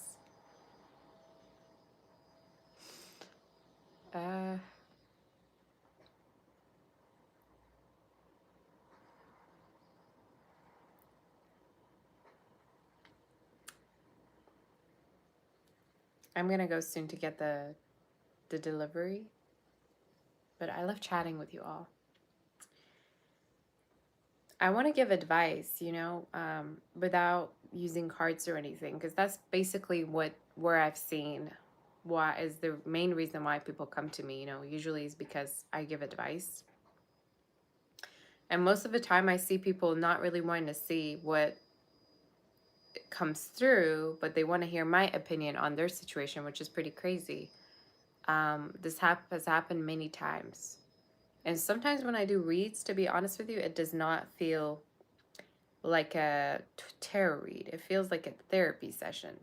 I'm gonna go soon to get the delivery, but I love chatting with you all. I want to give advice, without using cards or anything, because that's basically where I've seen why is the main reason why people come to me, usually is because I give advice. And most of the time I see people not really wanting to see what comes through, but they want to hear my opinion on their situation, which is pretty crazy. This has happened many times. And sometimes when I do reads, to be honest with you, it does not feel like a tarot read. It feels like a therapy session.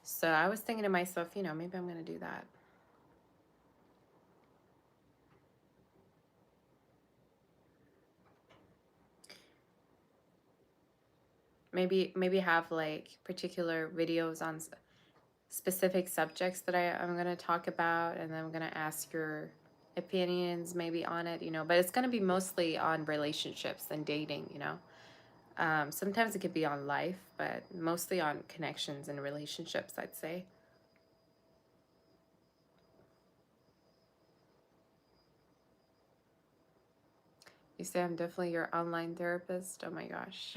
So I was thinking to myself, maybe I'm going to do that. Maybe have like particular videos on specific subjects that I'm going to talk about, and then I'm going to ask your opinions maybe on it, you know, but it's going to be mostly on relationships and dating, you know. Sometimes it could be on life, but mostly on connections and relationships, I'd say. You say I'm definitely your online therapist? Oh my gosh.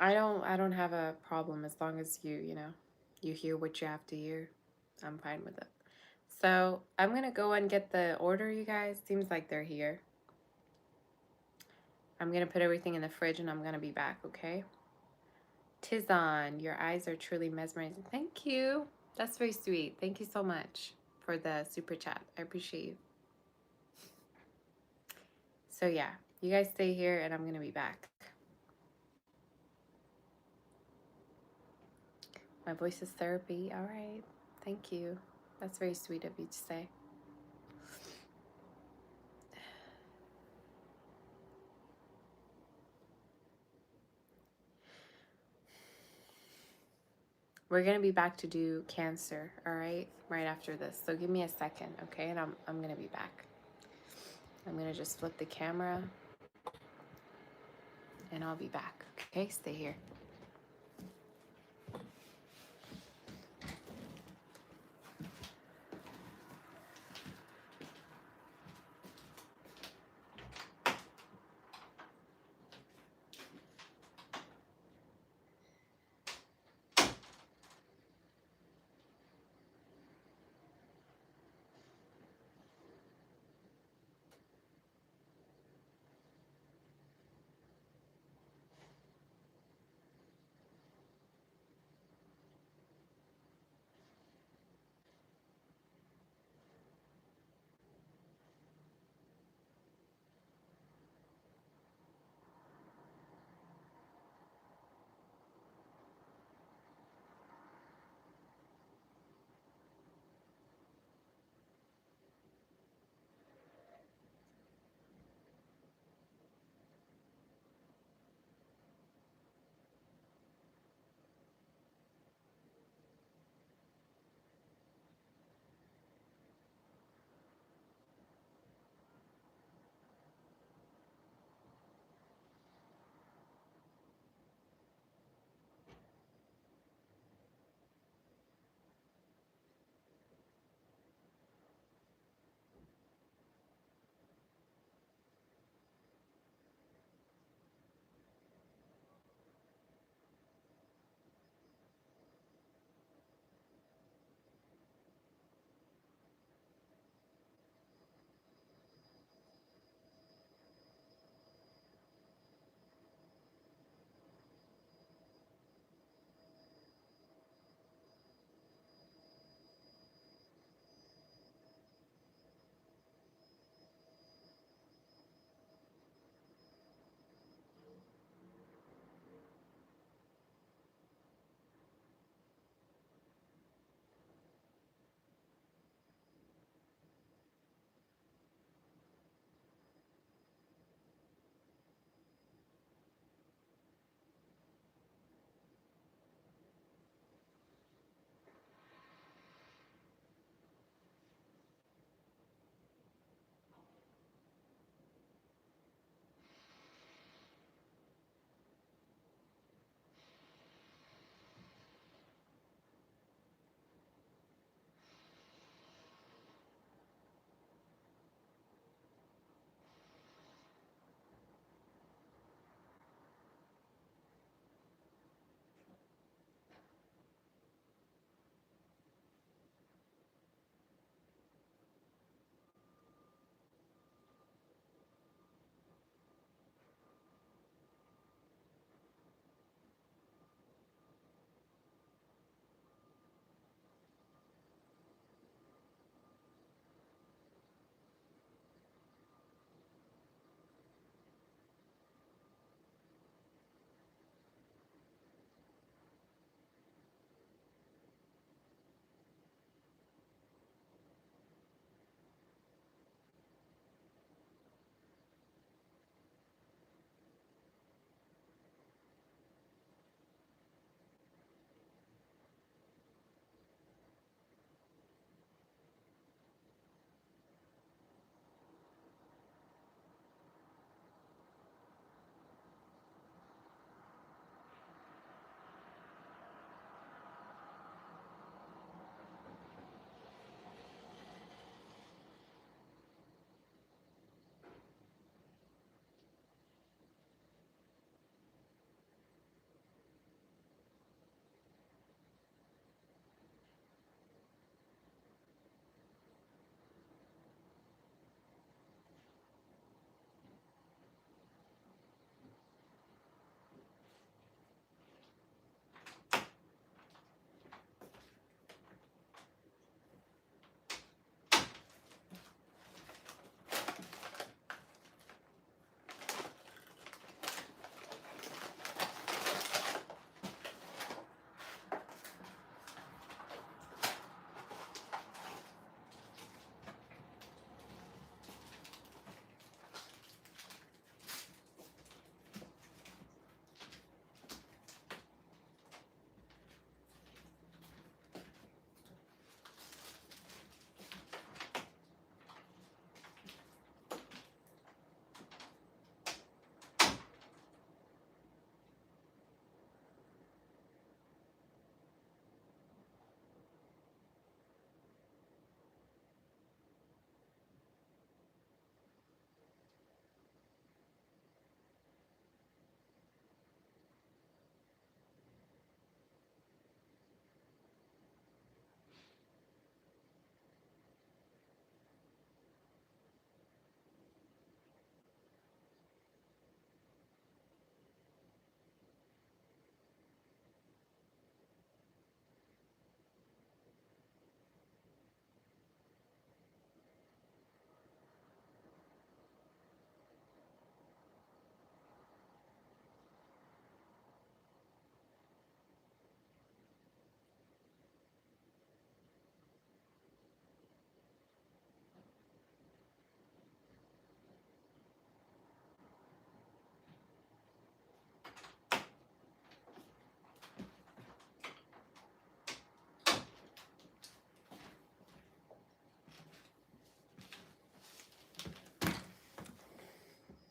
I don't have a problem as long as you know, you hear what you have to hear. I'm fine with it. So I'm gonna go and get the order, you guys. Seems like they're here. I'm gonna put everything in the fridge and I'm gonna be back, okay? Tizon, your eyes are truly mesmerizing. Thank you. That's very sweet. Thank you so much for the super chat. I appreciate you. So yeah, you guys stay here and I'm gonna be back. My voice is therapy. All right. Thank you. That's very sweet of you to say. We're gonna be back to do Cancer, all right? Right after this. So give me a second, okay? And I'm gonna be back. I'm gonna just flip the camera and I'll be back. Okay, stay here.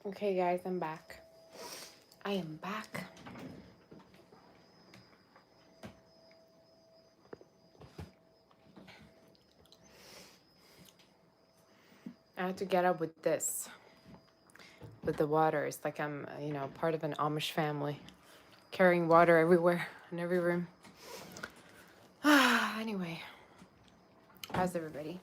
Okay, guys, I'm back. I am back. I had to get up with this, with the water. It's like I'm, you know, part of an Amish family, carrying water everywhere in every room. Anyway, how's everybody?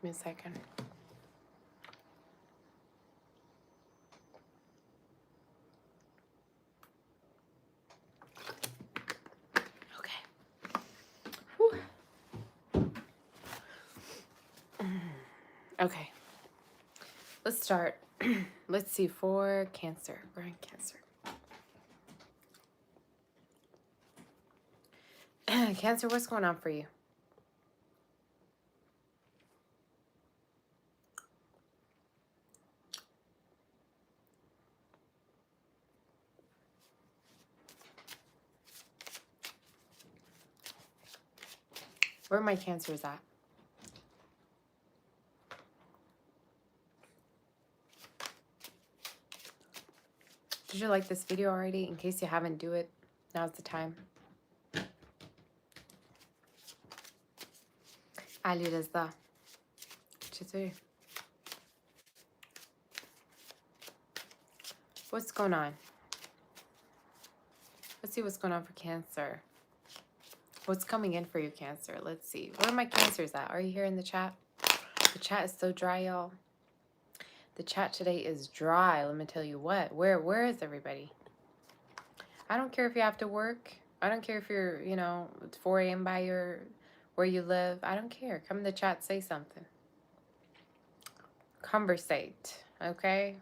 Give me a second. Okay. Whew. Okay. Let's start. Let's see, for Cancer. We're in Cancer. Cancer, what's going on for you? Where are my Cancers at? Did you like this video already? In case you haven't, do it. Now's the time. علیرضا چطوری؟ What's going on? Let's see what's going on for Cancer. What's coming in for you, Cancer? Let's see. Where are my Cancers at? Are you here in the chat? The chat is so dry, y'all. The chat today is dry. Let me tell you what. Where is everybody? I don't care if you have to work. I don't care if you're, you know, it's 4 a.m. by where you live. I don't care. Come in the chat, say something. Conversate, okay?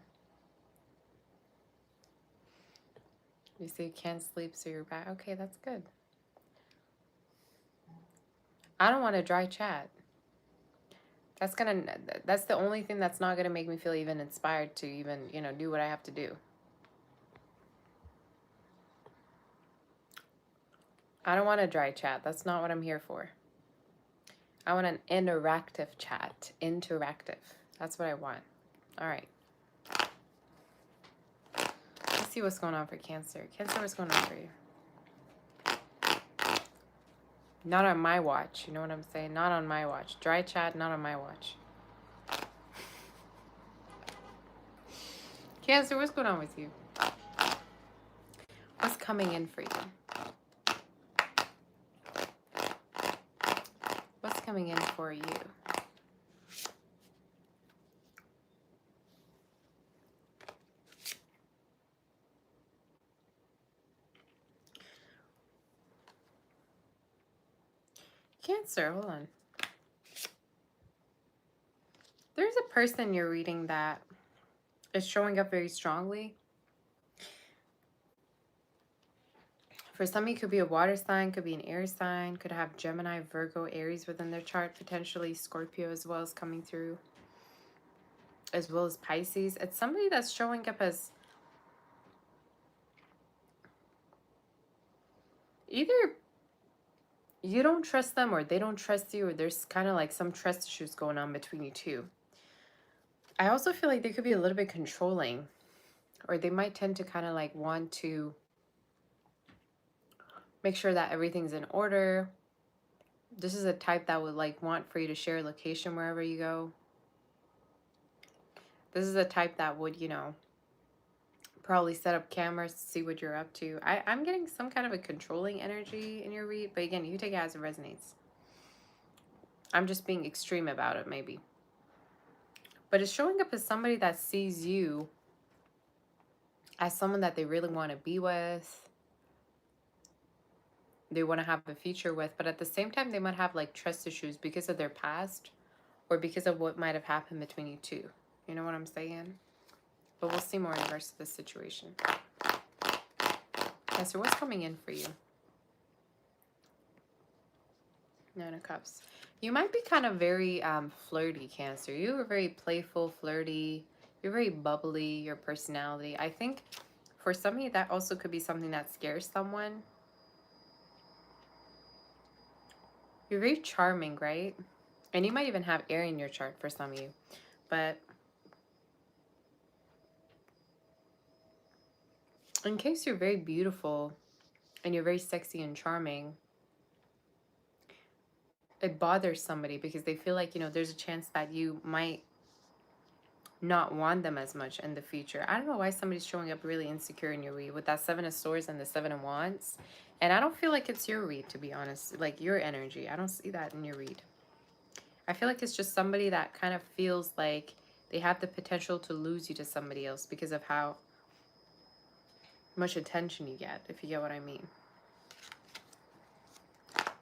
You say you can't sleep, so you're back. Okay, that's good. I don't want a dry chat. That's the only thing that's not gonna make me feel even inspired to even, you know, do what I have to do. I don't want a dry chat. That's not what I'm here for. I want an interactive chat. Interactive. That's what I want. All right. Let's see what's going on for Cancer. Cancer, what's going on for you? Not on my watch. You know what I'm saying? Not on my watch. Dry chat, not on my watch. Cancer, what's going on with you? What's coming in for you? What's coming in for you? Cancer, hold on. There's a person you're reading that is showing up very strongly. For some, it could be a water sign, could be an air sign, could have Gemini, Virgo, Aries within their chart, potentially Scorpio as well as coming through, as well as Pisces. It's somebody that's showing up as either you don't trust them or they don't trust you, or there's kind of like some trust issues going on between you two. I also feel like they could be a little bit controlling, or they might tend to kind of like want to make sure that everything's in order. This is a type that would like want for you to share location wherever you go. This is a type that would, you know, probably set up cameras to see what you're up to. I'm getting some kind of a controlling energy in your read, but again, you take it as it resonates. I'm just being extreme about it, maybe. But it's showing up as somebody that sees you as someone that they really want to be with. They want to have a future with, but at the same time, they might have like trust issues because of their past or because of what might have happened between you two. You know what I'm saying? But we'll see more in regards to this situation. Yeah, so what's coming in for you? Nine of Cups. You might be kind of very flirty, Cancer. You are very playful, flirty. You're very bubbly, your personality. I think for some of you, that also could be something that scares someone. You're very charming, right? And you might even have air in your chart for some of you. But in case you're very beautiful and you're very sexy and charming, it bothers somebody because they feel like, you know, there's a chance that you might not want them as much in the future. I don't know why somebody's showing up really insecure in your read with that Seven of Swords and the Seven of Wands. And I don't feel like it's your read, to be honest. Like your energy. I don't see that in your read. I feel like it's just somebody that kind of feels like they have the potential to lose you to somebody else because of how much attention you get, if you get what I mean.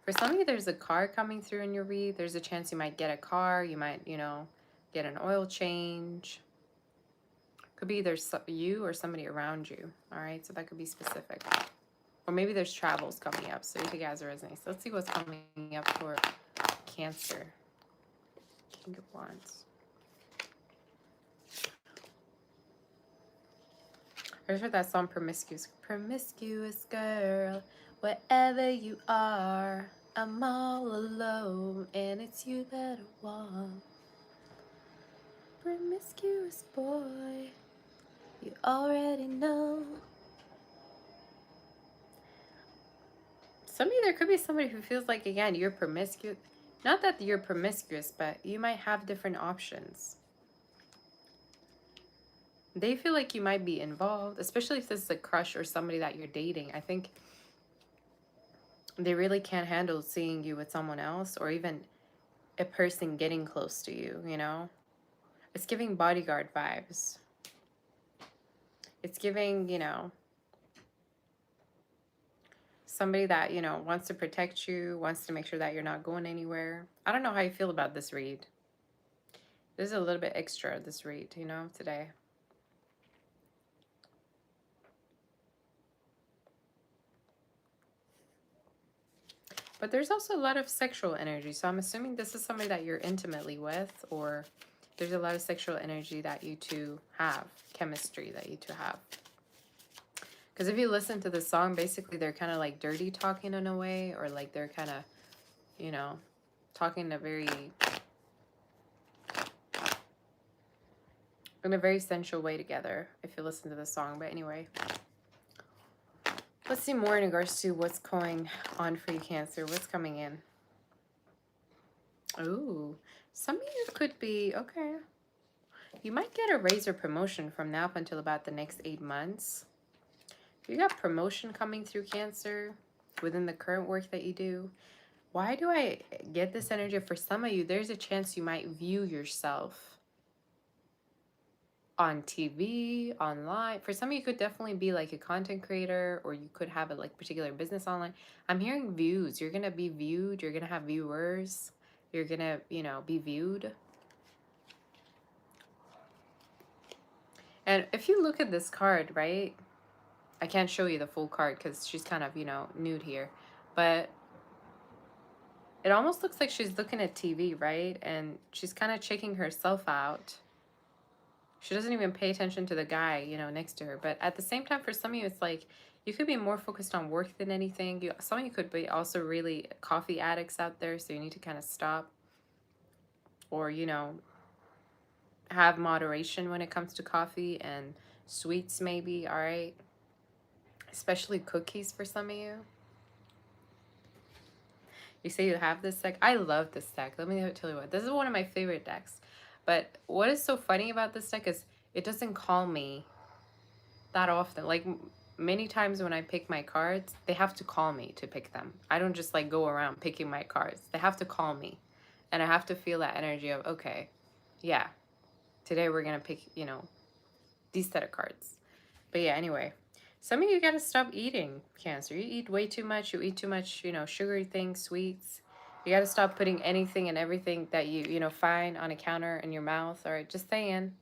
For some of you, there's a car coming through in your read. There's a chance you might get a car. You might, you know, get an oil change. Could be either you or somebody around you. All right, so that could be specific. Or maybe there's travels coming up. So you think as resonates. So let's see what's coming up for Cancer. King of Wands. I just heard that song, Promiscuous. Promiscuous girl, wherever you are, I'm all alone, and it's you that I want. Promiscuous boy, you already know. Some of you, there could be somebody who feels like, again, you're promiscuous. Not that you're promiscuous, but you might have different options. They feel like you might be involved, especially if this is a crush or somebody that you're dating. I think they really can't handle seeing you with someone else or even a person getting close to you, you know? It's giving bodyguard vibes. It's giving, you know, somebody that, you know, wants to protect you, wants to make sure that you're not going anywhere. I don't know how you feel about this read. This is a little bit extra, this read, you know, today. But there's also a lot of sexual energy. So I'm assuming this is somebody that you're intimately with, or there's a lot of sexual energy that you two have, chemistry that you two have. Because if you listen to the song, basically they're kind of like dirty talking in a way, or like they're kind of, you know, talking in a very sensual way together, if you listen to the song. But anyway, let's see more in regards to what's going on for you, Cancer. What's coming in? Ooh, some of you could be, okay. You might get a raise or promotion from now up until about the next 8 months. You got promotion coming through, Cancer, within the current work that you do. Why do I get this energy? For some of you, there's a chance you might view yourself on TV, online. For some of you, could definitely be like a content creator, or you could have a like particular business online. I'm hearing views. You're gonna be viewed. You're gonna have viewers. You're gonna, you know, be viewed. And if you look at this card, right? I can't show you the full card because she's kind of, you know, nude here. But it almost looks like she's looking at TV, right? And she's kind of checking herself out. She doesn't even pay attention to the guy, you know, next to her. But at the same time, for some of you, it's like you could be more focused on work than anything. Some of you could be also really coffee addicts out there, so you need to kind of stop. Or, you know, have moderation when it comes to coffee and sweets maybe, all right? Especially cookies for some of you. You say you have this deck. I love this deck. Let me tell you what. This is one of my favorite decks. But what is so funny about this deck is it doesn't call me that often. Like many times when I pick my cards, they have to call me to pick them. I don't just like go around picking my cards. They have to call me. And I have to feel that energy of, okay, yeah, today we're going to pick, you know, these set of cards. But yeah, anyway. Some of you got to stop eating, Cancer. You eat way too much. You eat too much, you know, sugary things, sweets. You got to stop putting anything and everything that you know, find on a counter in your mouth. All right, just saying.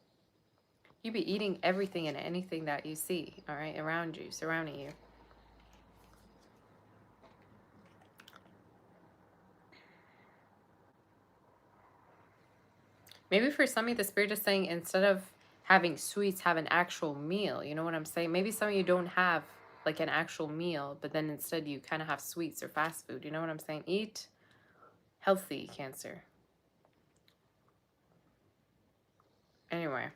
You be eating everything and anything that you see, all right, around you, surrounding you. Maybe for some of you, the Spirit is saying instead of having sweets, have an actual meal. You know what I'm saying? Maybe some of you don't have like an actual meal, but then instead you kind of have sweets or fast food. You know what I'm saying? Eat healthy, Cancer. Anyway,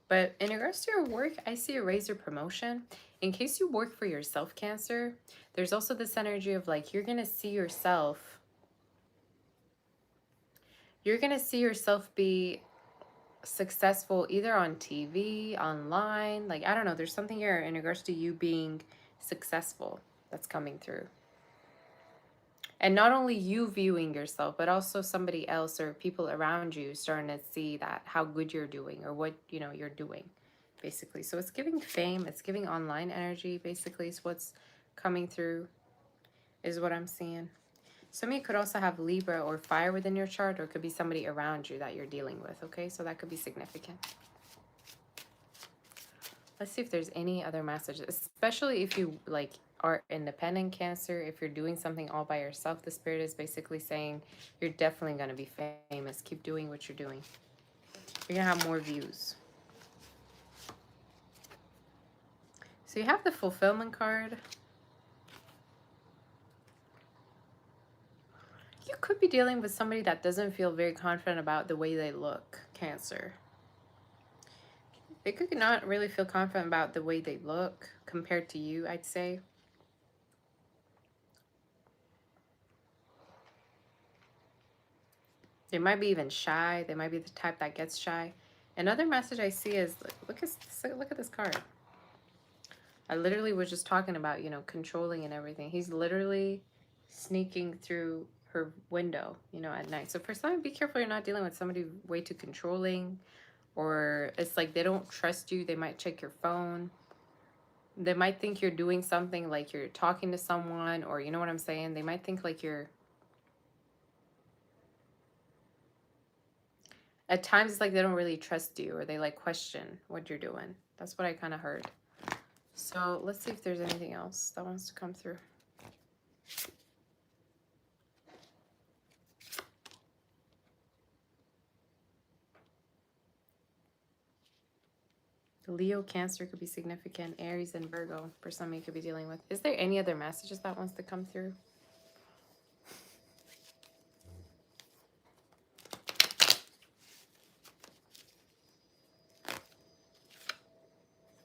but in regards to your work, I see a raise or promotion. In case you work for yourself, Cancer, there's also this energy of like you're going to see yourself. You're going to see yourself be successful either on TV, online. Like, I don't know. There's something here in regards to you being successful that's coming through. And not only you viewing yourself, but also somebody else or people around you starting to see that how good you're doing or what, you know, you're doing, basically. So it's giving fame. It's giving online energy, basically, is what's coming through, is what I'm seeing. Some of you could also have Libra or fire within your chart, or it could be somebody around you that you're dealing with, okay? So that could be significant. Let's see if there's any other messages, especially if you like are independent, Cancer. If you're doing something all by yourself, the Spirit is basically saying you're definitely going to be famous. Keep doing what you're doing. You're going to have more views. So you have the fulfillment card. You could be dealing with somebody that doesn't feel very confident about the way they look, Cancer. They could not really feel confident about the way they look compared to you, I'd say. They might be even shy. They might be the type that gets shy. Another message I see is, look at this card. I literally was just talking about, you know, controlling and everything. He's literally sneaking through her window, you know, at night. So for some, be careful you're not dealing with somebody way too controlling, or it's like they don't trust you. They might check your phone. They might think you're doing something, like you're talking to someone, or you know what I'm saying? They might think like you're... At times, it's like they don't really trust you, or they like question what you're doing. That's what I kind of heard. So let's see if there's anything else that wants to come through. Leo, Cancer could be significant. Aries and Virgo, for some you could be dealing with. Is there any other messages that wants to come through?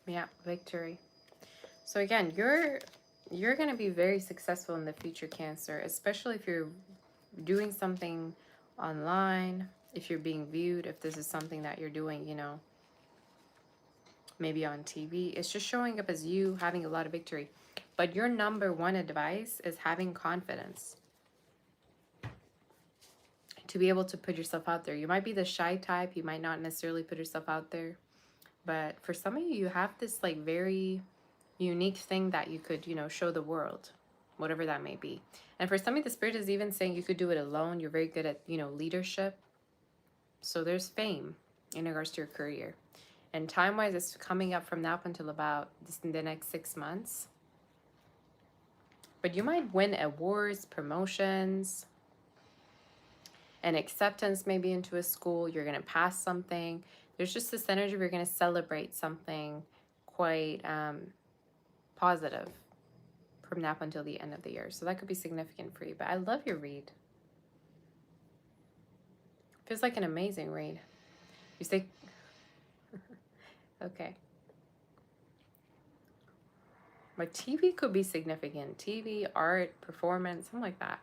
Yeah, victory. So again, you're going to be very successful in the future, Cancer, especially if you're doing something online, if you're being viewed, if this is something that you're doing, you know, maybe on TV. It's just showing up as you having a lot of victory. But your number one advice is having confidence to be able to put yourself out there. You might be the shy type. You might not necessarily put yourself out there. But for some of you, you have this like very unique thing that you could, you know, show the world, whatever that may be. And for some of you, the Spirit is even saying you could do it alone. You're very good at, you know, leadership. So there's fame in regards to your career. And time-wise, it's coming up from now up until about the next 6 months. But you might win awards, promotions, and acceptance maybe into a school. You're going to pass something. There's just this energy where you're going to celebrate something quite positive from now up until the end of the year. So that could be significant for you. But I love your read. Feels like an amazing read. You say... Okay. But TV could be significant. TV, art, performance, something like that.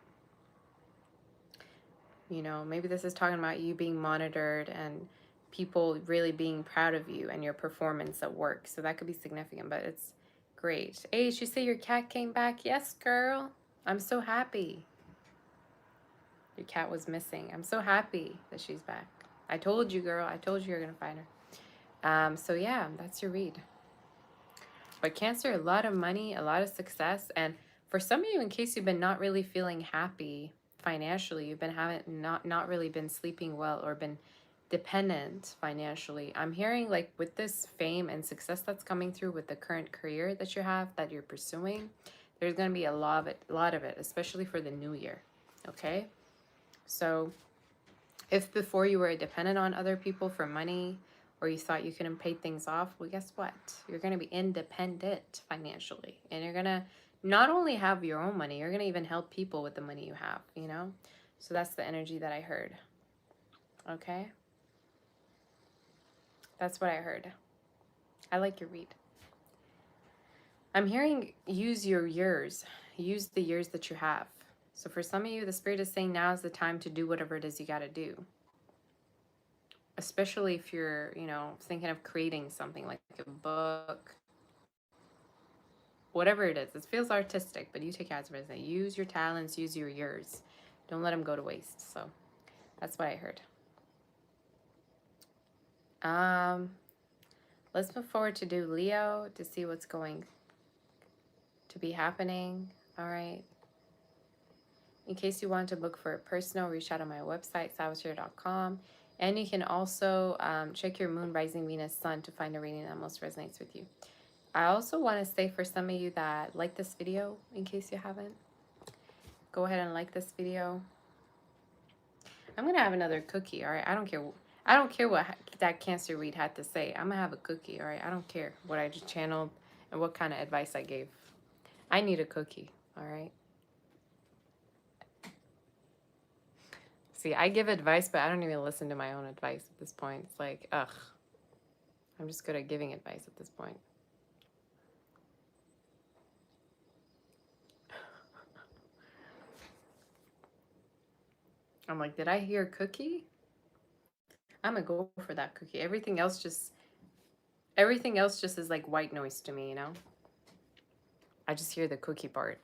You know, maybe this is talking about you being monitored and people really being proud of you and your performance at work. So that could be significant, but it's great. Ace, you say your cat came back? Yes, girl. I'm so happy. Your cat was missing. I'm so happy that she's back. I told you, girl. I told you you're going to find her. So yeah, that's your read. But Cancer, a lot of money, a lot of success. And for some of you, in case you've been not really feeling happy financially, you've been having not really been sleeping well or been dependent financially. I'm hearing like with this fame and success that's coming through with the current career that you have, that you're pursuing, there's going to be a lot of it, especially for the new year. Okay. So if before you were dependent on other people for money, or you thought you couldn't pay things off, well, guess what? You're going to be independent financially. And you're going to not only have your own money, you're going to even help people with the money you have, you know? So that's the energy that I heard. Okay? That's what I heard. I like your read. I'm hearing use your years. Use the years that you have. So for some of you, the Spirit is saying now is the time to do whatever it is you got to do. Especially if you're, you know, thinking of creating something like a book. Whatever it is. It feels artistic, but you take it as a use your talents, use your years. Don't let them go to waste. So that's what I heard. Let's move forward to do Leo to see what's going to be happening. All right. In case you want to book for a personal, reach out on my website, saboteur.com. And you can also check your moon, rising, Venus, sun to find a reading that most resonates with you. I also want to say for some of you that like this video, in case you haven't, go ahead and like this video. I'm going to have another cookie, all right? I don't care. I don't care what that Cancer read had to say. I'm going to have a cookie, all right? I don't care what I just channeled and what kind of advice I gave. I need a cookie, all right? See, I give advice, but I don't even listen to my own advice at this point. It's like, ugh. I'm just good at giving advice at this point. I'm like, did I hear cookie? I'm gonna go for that cookie. Everything else just is like white noise to me, you know? I just hear the cookie part.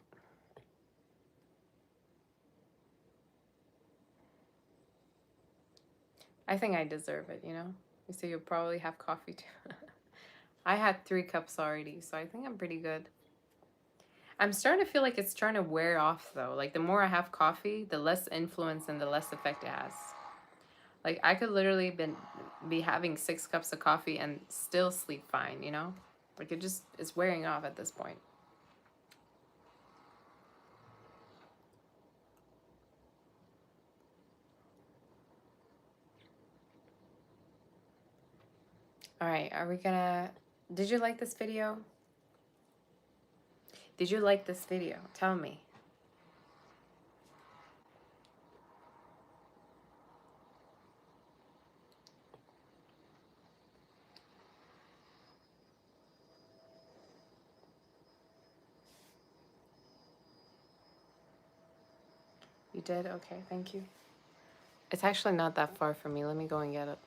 I think I deserve it, you know? You say you'll probably have coffee too. I had 3 cups already, so I think I'm pretty good. I'm starting to feel like it's trying to wear off though. Like the more I have coffee, the less influence and the less effect it has. Like I could literally be having 6 cups of coffee and still sleep fine, you know? Like it's wearing off at this point. All right, are we gonna, did you like this video? Did you like this video? Tell me. You did? Okay, thank you. It's actually not that far from me. Let me go and get it.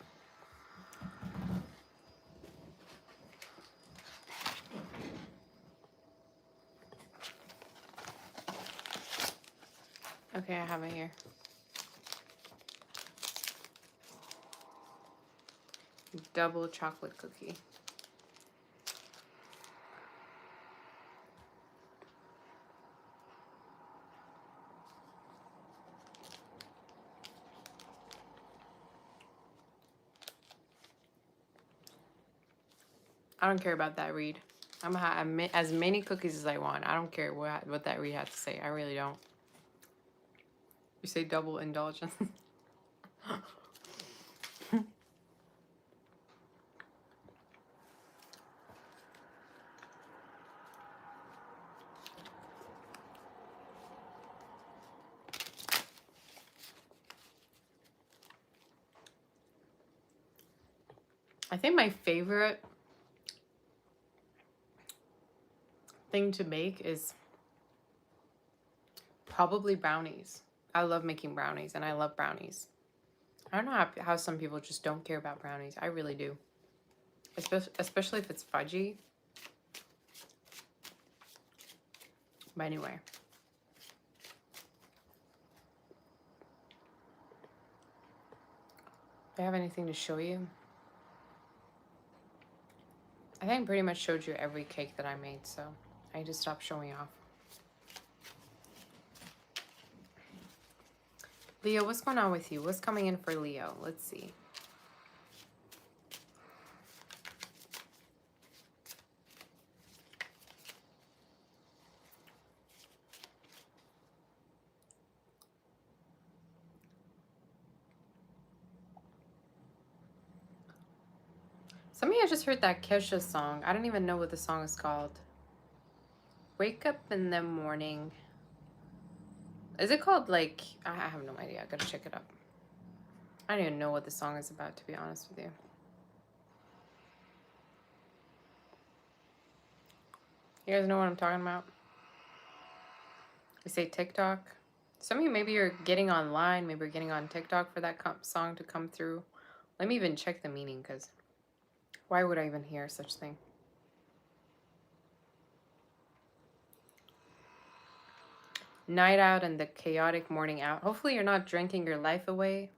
Okay, I have it here. Double chocolate cookie. I don't care about that read. I'm gonna have as many cookies as I want. I don't care what that read has to say. I really don't. You say double indulgence. I think my favorite thing to make is probably brownies. I love making brownies and I love brownies. I don't know how some people just don't care about brownies. I really do. Especially if it's fudgy. But anyway. Do I have anything to show you? I think I pretty much showed you every cake that I made, so I need to stop showing off. Leo, what's going on with you? What's coming in for Leo? Let's see. Some of you just heard that Kesha song. I don't even know what the song is called. Wake up in the morning. Is it called like, I have no idea. I gotta check it up. I don't even know what the song is about, to be honest with you. You guys know what I'm talking about? I say TikTok. Some of you, maybe you're getting online, maybe you're getting on TikTok for that song to come through. Let me even check the meaning, because why would I even hear such thing? Night out and the chaotic morning out. Hopefully you're not drinking your life away.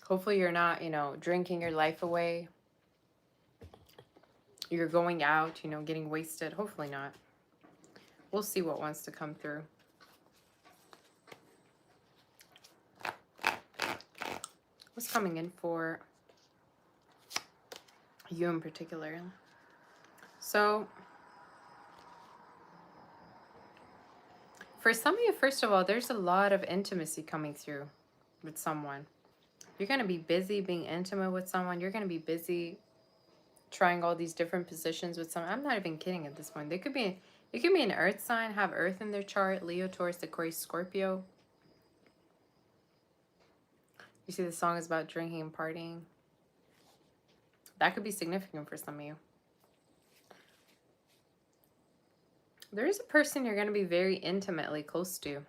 Hopefully you're not, you know, drinking your life away. You're going out, you know, getting wasted. Hopefully not. We'll see what wants to come through. What's coming in for you in particular? So, for some of you, first of all, there's a lot of intimacy coming through with someone. You're going to be busy being intimate with someone. You're going to be busy trying all these different positions with someone. I'm not even kidding at this point. It could be an earth sign, have earth in their chart, Leo, Taurus, Aquarius, Scorpio. You see the song is about drinking and partying. That could be significant for some of you. There is a person you're going to be very intimately close to.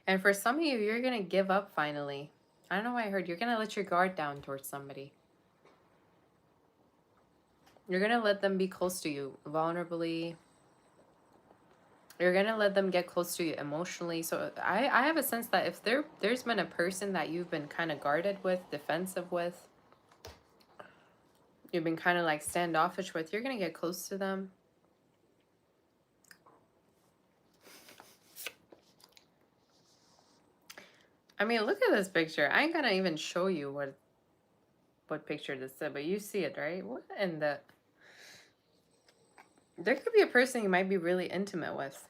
And for some of you, you're going to give up finally. I don't know why I heard you're going to let your guard down towards somebody. You're going to let them be close to you vulnerably. You're going to let them get close to you emotionally. So I have a sense that if there's been a person that you've been kind of guarded with, defensive with, you've been kind of like standoffish with, you're going to get close to them. I mean, look at this picture. I ain't gonna even show you what picture this is, but you see it, right? What in the... There could be a person you might be really intimate with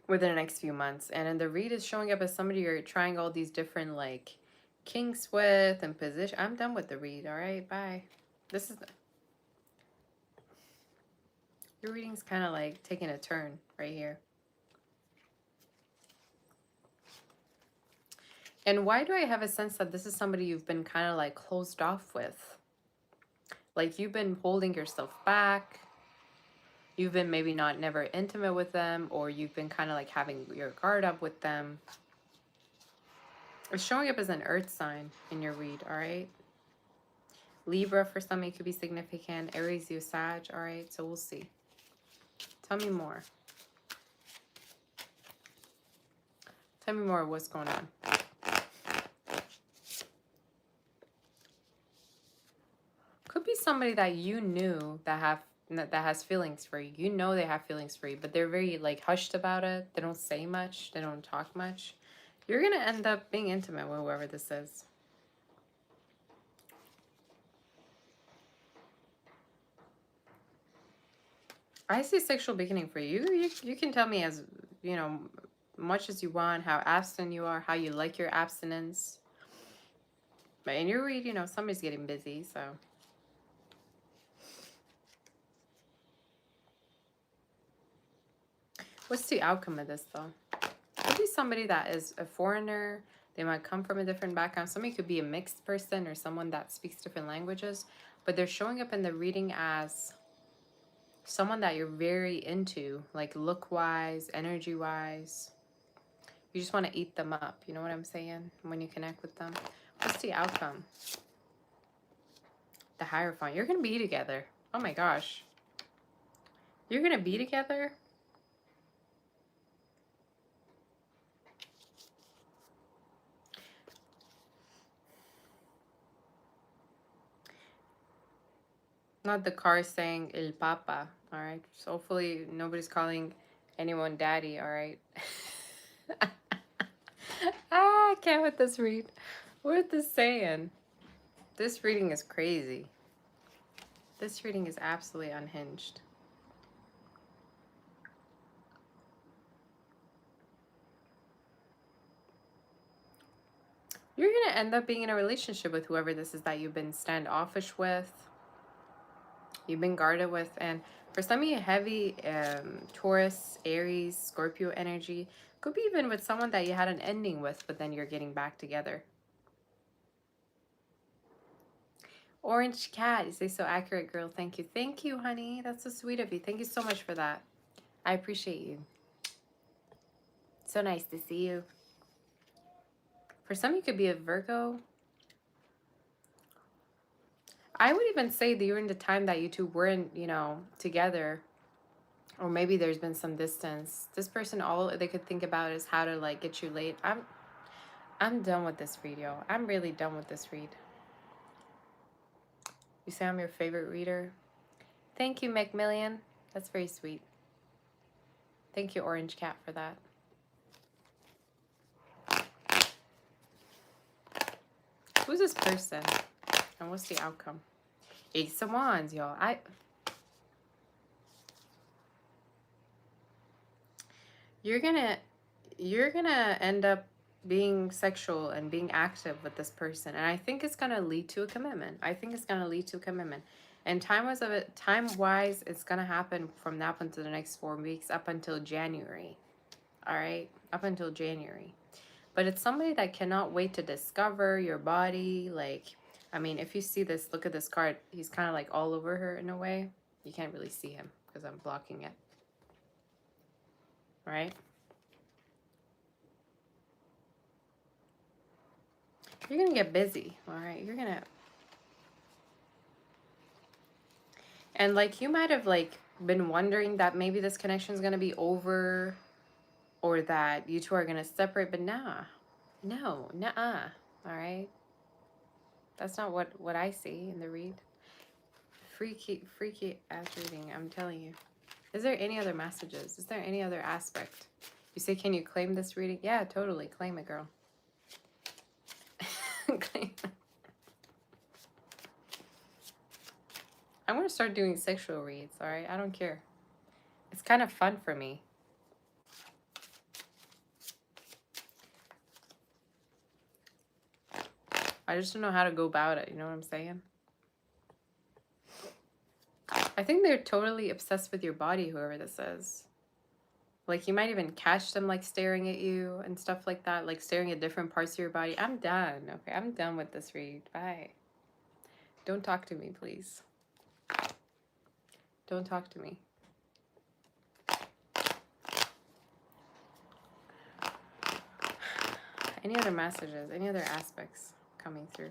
within the next few months. And then the read is showing up as somebody you're trying all these different, like, kinks with and position. I'm done with the read, all right? Bye. This is... Your reading's kind of, like, taking a turn right here. And why do I have a sense that this is somebody you've been kind of, like, closed off with? Like, you've been holding yourself back. You've been maybe never intimate with them, or you've been kind of like having your guard up with them. It's showing up as an earth sign in your read, all right? Libra for some, it could be significant. Aries, you Sag, all right? So we'll see. Tell me more. Tell me more of what's going on. Could be somebody that you knew that has feelings for you. You know they have feelings for you, but they're very like hushed about it. They don't say much. They don't talk much. You're going to end up being intimate with whoever this is. I see sexual beginning for you. You can tell me as, you know, much as you want, how abstinent you are, how you like your abstinence. But in your read, you know, somebody's getting busy, so... What's the outcome of this, though? Could be somebody that is a foreigner. They might come from a different background. Somebody could be a mixed person or someone that speaks different languages. But they're showing up in the reading as someone that you're very into, like look-wise, energy-wise. You just want to eat them up. You know what I'm saying? When you connect with them. What's the outcome? The Hierophant. You're going to be together. Oh my gosh. You're going to be together? Not the car saying El Papa, all right? So hopefully nobody's calling anyone daddy, all right? I can't with this read. What is this saying? This reading is crazy. This reading is absolutely unhinged. You're going to end up being in a relationship with whoever this is that you've been standoffish with. You've been guarded with. And for some of you, heavy Taurus, Aries, Scorpio energy. Could be even with someone that you had an ending with, but then you're getting back together. Orange cat. You say so accurate, girl. Thank you. Thank you, honey. That's so sweet of you. Thank you so much for that. I appreciate you. So nice to see you. For some, you could be a Virgo. I would even say during the time that you two weren't, you know, together, or maybe there's been some distance. This person, all they could think about is how to like get you laid. I'm done with this read, yo. I'm really done with this read. You say I'm your favorite reader. Thank you, Macmillian. That's very sweet. Thank you, Orange Cat, for that. Who's this person? And what's the outcome? Ace of Wands, y'all. You're gonna end up being sexual and being active with this person, and I think it's gonna lead to a commitment. I think it's gonna lead to a commitment. And time-wise, it's gonna happen from now until the next 4 weeks, up until January. All right, up until January. But it's somebody that cannot wait to discover your body. Like, I mean, if you see this, look at this card. He's kind of like all over her in a way. You can't really see him because I'm blocking it. Right? You're going to get busy. All right? You're going to... And like, you might have like been wondering that maybe this connection is going to be over, or that you two are going to separate, but nah. No, nuh-uh. All right? That's not what I see in the read. Freaky ass reading, I'm telling you. Is there any other messages? Is there any other aspect? You say, can you claim this reading? Yeah, totally. Claim it, girl. Claim it. I'm going to start doing sexual reads, all right? I don't care. It's kind of fun for me. I just don't know how to go about it. You know what I'm saying? I think they're totally obsessed with your body, whoever this is. Like, you might even catch them, like, staring at you and stuff like that. Like, staring at different parts of your body. I'm done. Okay, I'm done with this read. Bye. Don't talk to me, please. Don't talk to me. Any other messages? Any other aspects coming through?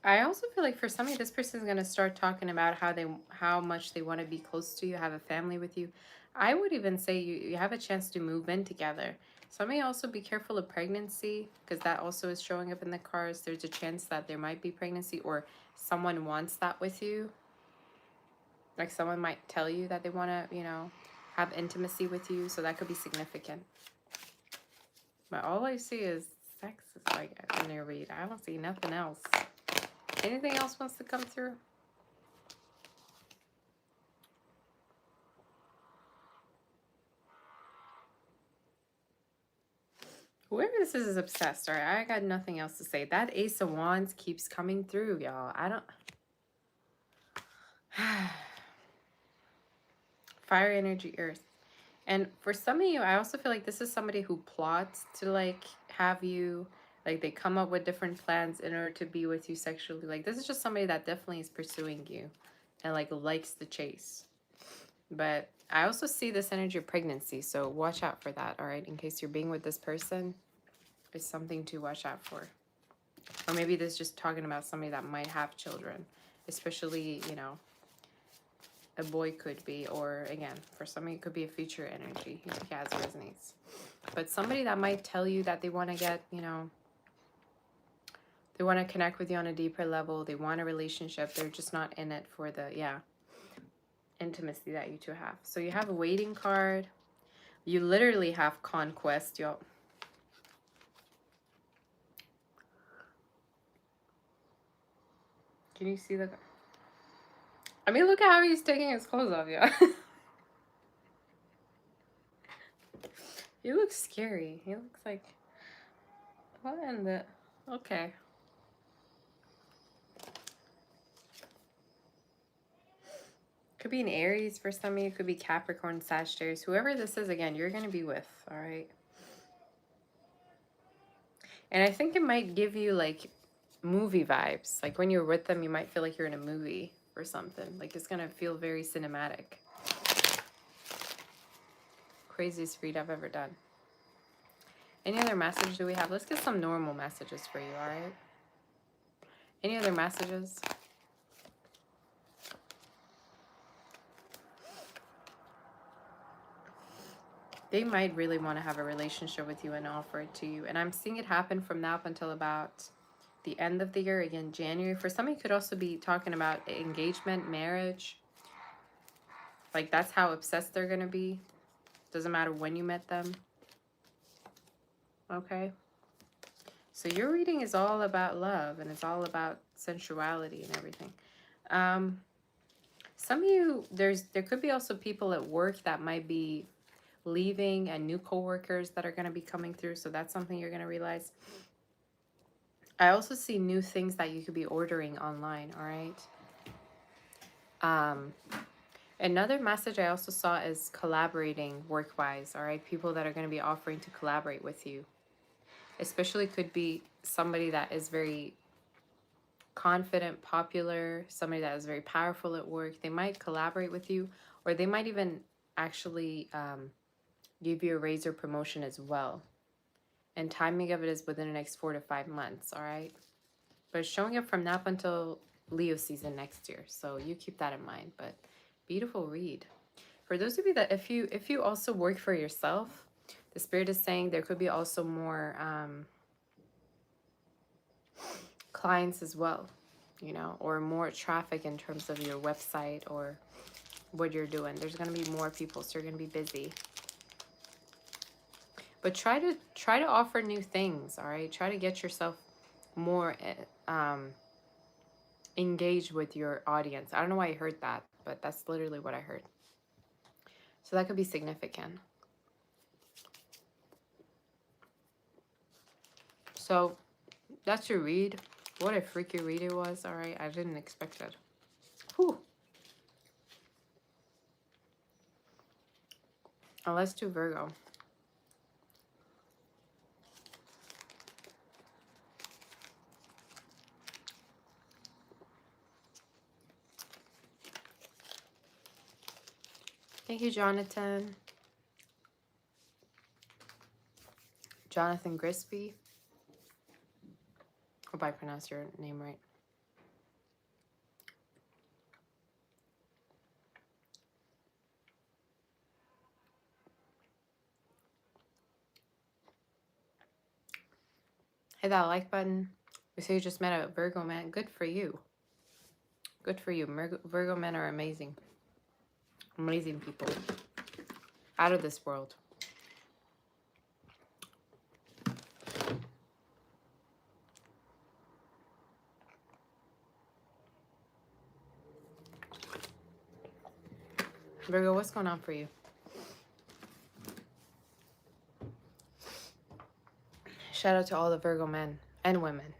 I also feel like for somebody, this person is going to start talking about how much they want to be close to you, have a family with you. I would even say you have a chance to move in together. Somebody also be careful of pregnancy, because that also is showing up in the cards. There's a chance that there might be pregnancy, or someone wants that with you. Like, someone might tell you that they want to, you know, have intimacy with you. So that could be significant. But all I see is sex is like in your read. I don't see nothing else. Anything else wants to come through? Whoever this is obsessed. All right, I got nothing else to say. That Ace of Wands keeps coming through, y'all. I don't... Fire energy, earth. And for some of you, I also feel like this is somebody who plots to, like, have you... Like, they come up with different plans in order to be with you sexually. Like, this is just somebody that definitely is pursuing you and, like, likes the chase. But I also see this energy of pregnancy, so watch out for that, all right? In case you're being with this person, it's something to watch out for. Or maybe this is just talking about somebody that might have children, especially, you know, a boy could be, or again, for somebody it could be a future energy. Yeah, it resonates. But somebody that might tell you that they want to get, you know, they want to connect with you on a deeper level. They want a relationship. They're just not in it for the, intimacy that you two have. So you have a waiting card. You literally have conquest, y'all. Can you see the... I mean, look at how he's taking his clothes off, y'all. He looks scary. He looks like... What in the... Okay. Could be an Aries for some of you. Could be Capricorn, Sagittarius. Whoever this is, again, you're going to be with, all right? And I think it might give you like movie vibes. Like when you're with them, you might feel like you're in a movie or something. Like it's going to feel very cinematic. Craziest read I've ever done. Any other message do we have? Let's get some normal messages for you, all right? Any other messages? They might really want to have a relationship with you and offer it to you. And I'm seeing it happen from now up until about the end of the year, again, January. For some, you could also be talking about engagement, marriage. Like that's how obsessed they're going to be. Doesn't matter when you met them. Okay. So your reading is all about love and it's all about sensuality and everything. Some of you, there could be also people at work that might be leaving and new coworkers that are going to be coming through. So that's something you're going to realize. I also see new things that you could be ordering online. All right. Another message I also saw is collaborating work-wise. All right. People that are going to be offering to collaborate with you. Especially could be somebody that is very confident, popular, somebody that is very powerful at work. They might collaborate with you, or they might even actually give you a raise or promotion as well. And timing of it is within the next 4 to 5 months, all right? But it's showing up from now up until Leo season next year. So you keep that in mind. But beautiful read. For those of you that if you also work for yourself, the Spirit is saying there could be also more clients as well, you know, or more traffic in terms of your website or what you're doing. There's going to be more people, so you're going to be busy. But try to offer new things, all right? Try to get yourself more engaged with your audience. I don't know why I heard that, but that's literally what I heard. So that could be significant. So that's your read. What a freaky read it was, all right? I didn't expect it. Whew. Oh, let's do Virgo. Thank you, Jonathan. Jonathan Grisby. Hope I pronounced your name right. Hit that like button. We say you just met a Virgo man. Good for you. Good for you. Virgo men are amazing. Amazing people. Out of this world. Virgo, what's going on for you? Shout out to all the Virgo men and women.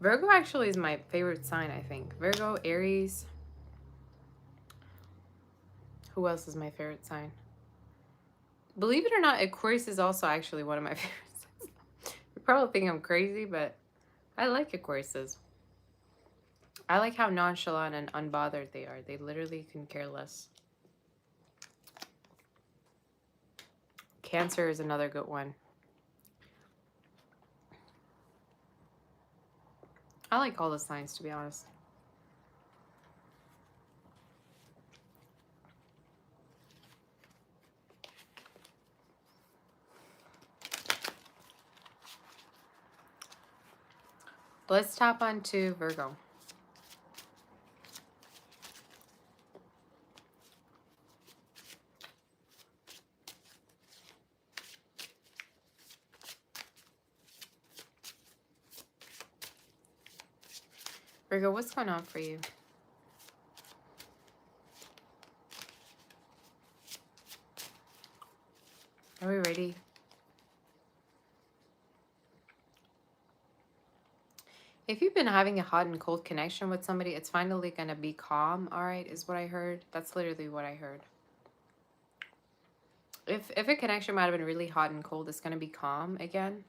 Virgo actually is my favorite sign, I think. Virgo, Aries. Who else is my favorite sign? Believe it or not, Aquarius is also actually one of my favorite signs. You probably think I'm crazy, but I like Aquariuses. I like how nonchalant and unbothered they are. They literally can care less. Cancer is another good one. I like all the signs, to be honest. Let's tap on to Virgo. Virgo, what's going on for you? Are we ready? If you've been having a hot and cold connection with somebody, it's finally going to be calm, all right, is what I heard. That's literally what I heard. If a connection might have been really hot and cold, it's going to be calm again.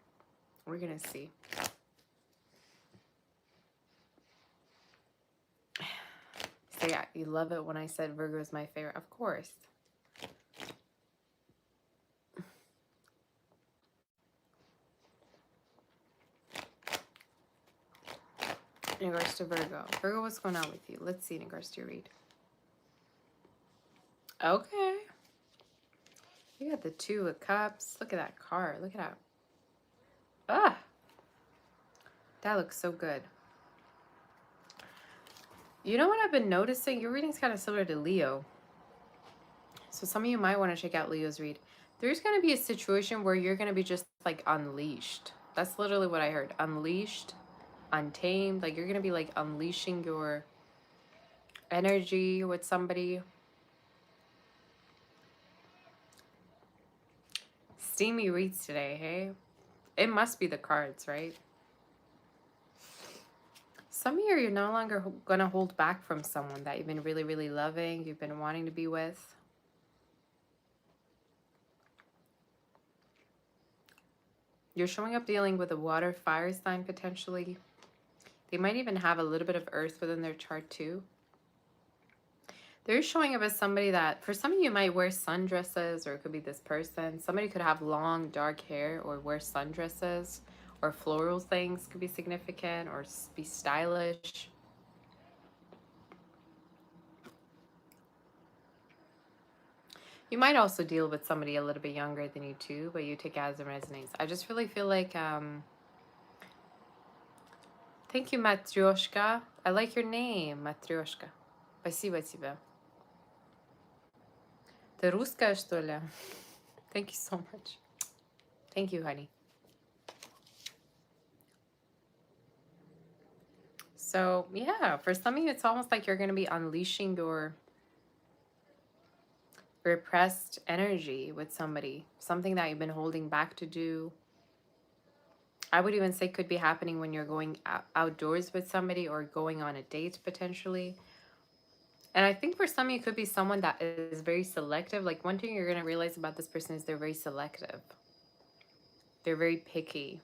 We're going to see. So yeah, you love it when I said Virgo is my favorite. Of course. In regards to Virgo. Virgo, what's going on with you? Let's see in regards to your read. Okay. You got the Two of Cups. Look at that card. Look at that. Ah! That looks so good. You know what I've been noticing? Your reading's kind of similar to Leo. So some of you might want to check out Leo's read. There's going to be a situation where you're going to be just like unleashed. That's literally what I heard. Unleashed, untamed. Like you're going to be like unleashing your energy with somebody. Steamy reads today, hey? It must be the cards, right? Some of you, you're no longer going to hold back from someone that you've been really, really loving, you've been wanting to be with. You're showing up dealing with a water fire sign potentially. They might even have a little bit of earth within their chart too. They're showing up as somebody that, for some of you, might wear sundresses, or it could be this person. Somebody could have long, dark hair or wear sundresses, or floral things could be significant, or be stylish. You might also deal with somebody a little bit younger than you too, but you take it as it resonates. I just really feel like, thank you, Matryoshka. I like your name, Matryoshka. Спасибо тебе. Ты русская, что ли? Thank you so much. Thank you, honey. So, yeah, for some of you, it's almost like you're going to be unleashing your repressed energy with somebody. Something that you've been holding back to do. I would even say could be happening when you're going outdoors with somebody or going on a date potentially. And I think for some of you, could be someone that is very selective. Like one thing you're going to realize about this person is they're very selective. They're very picky.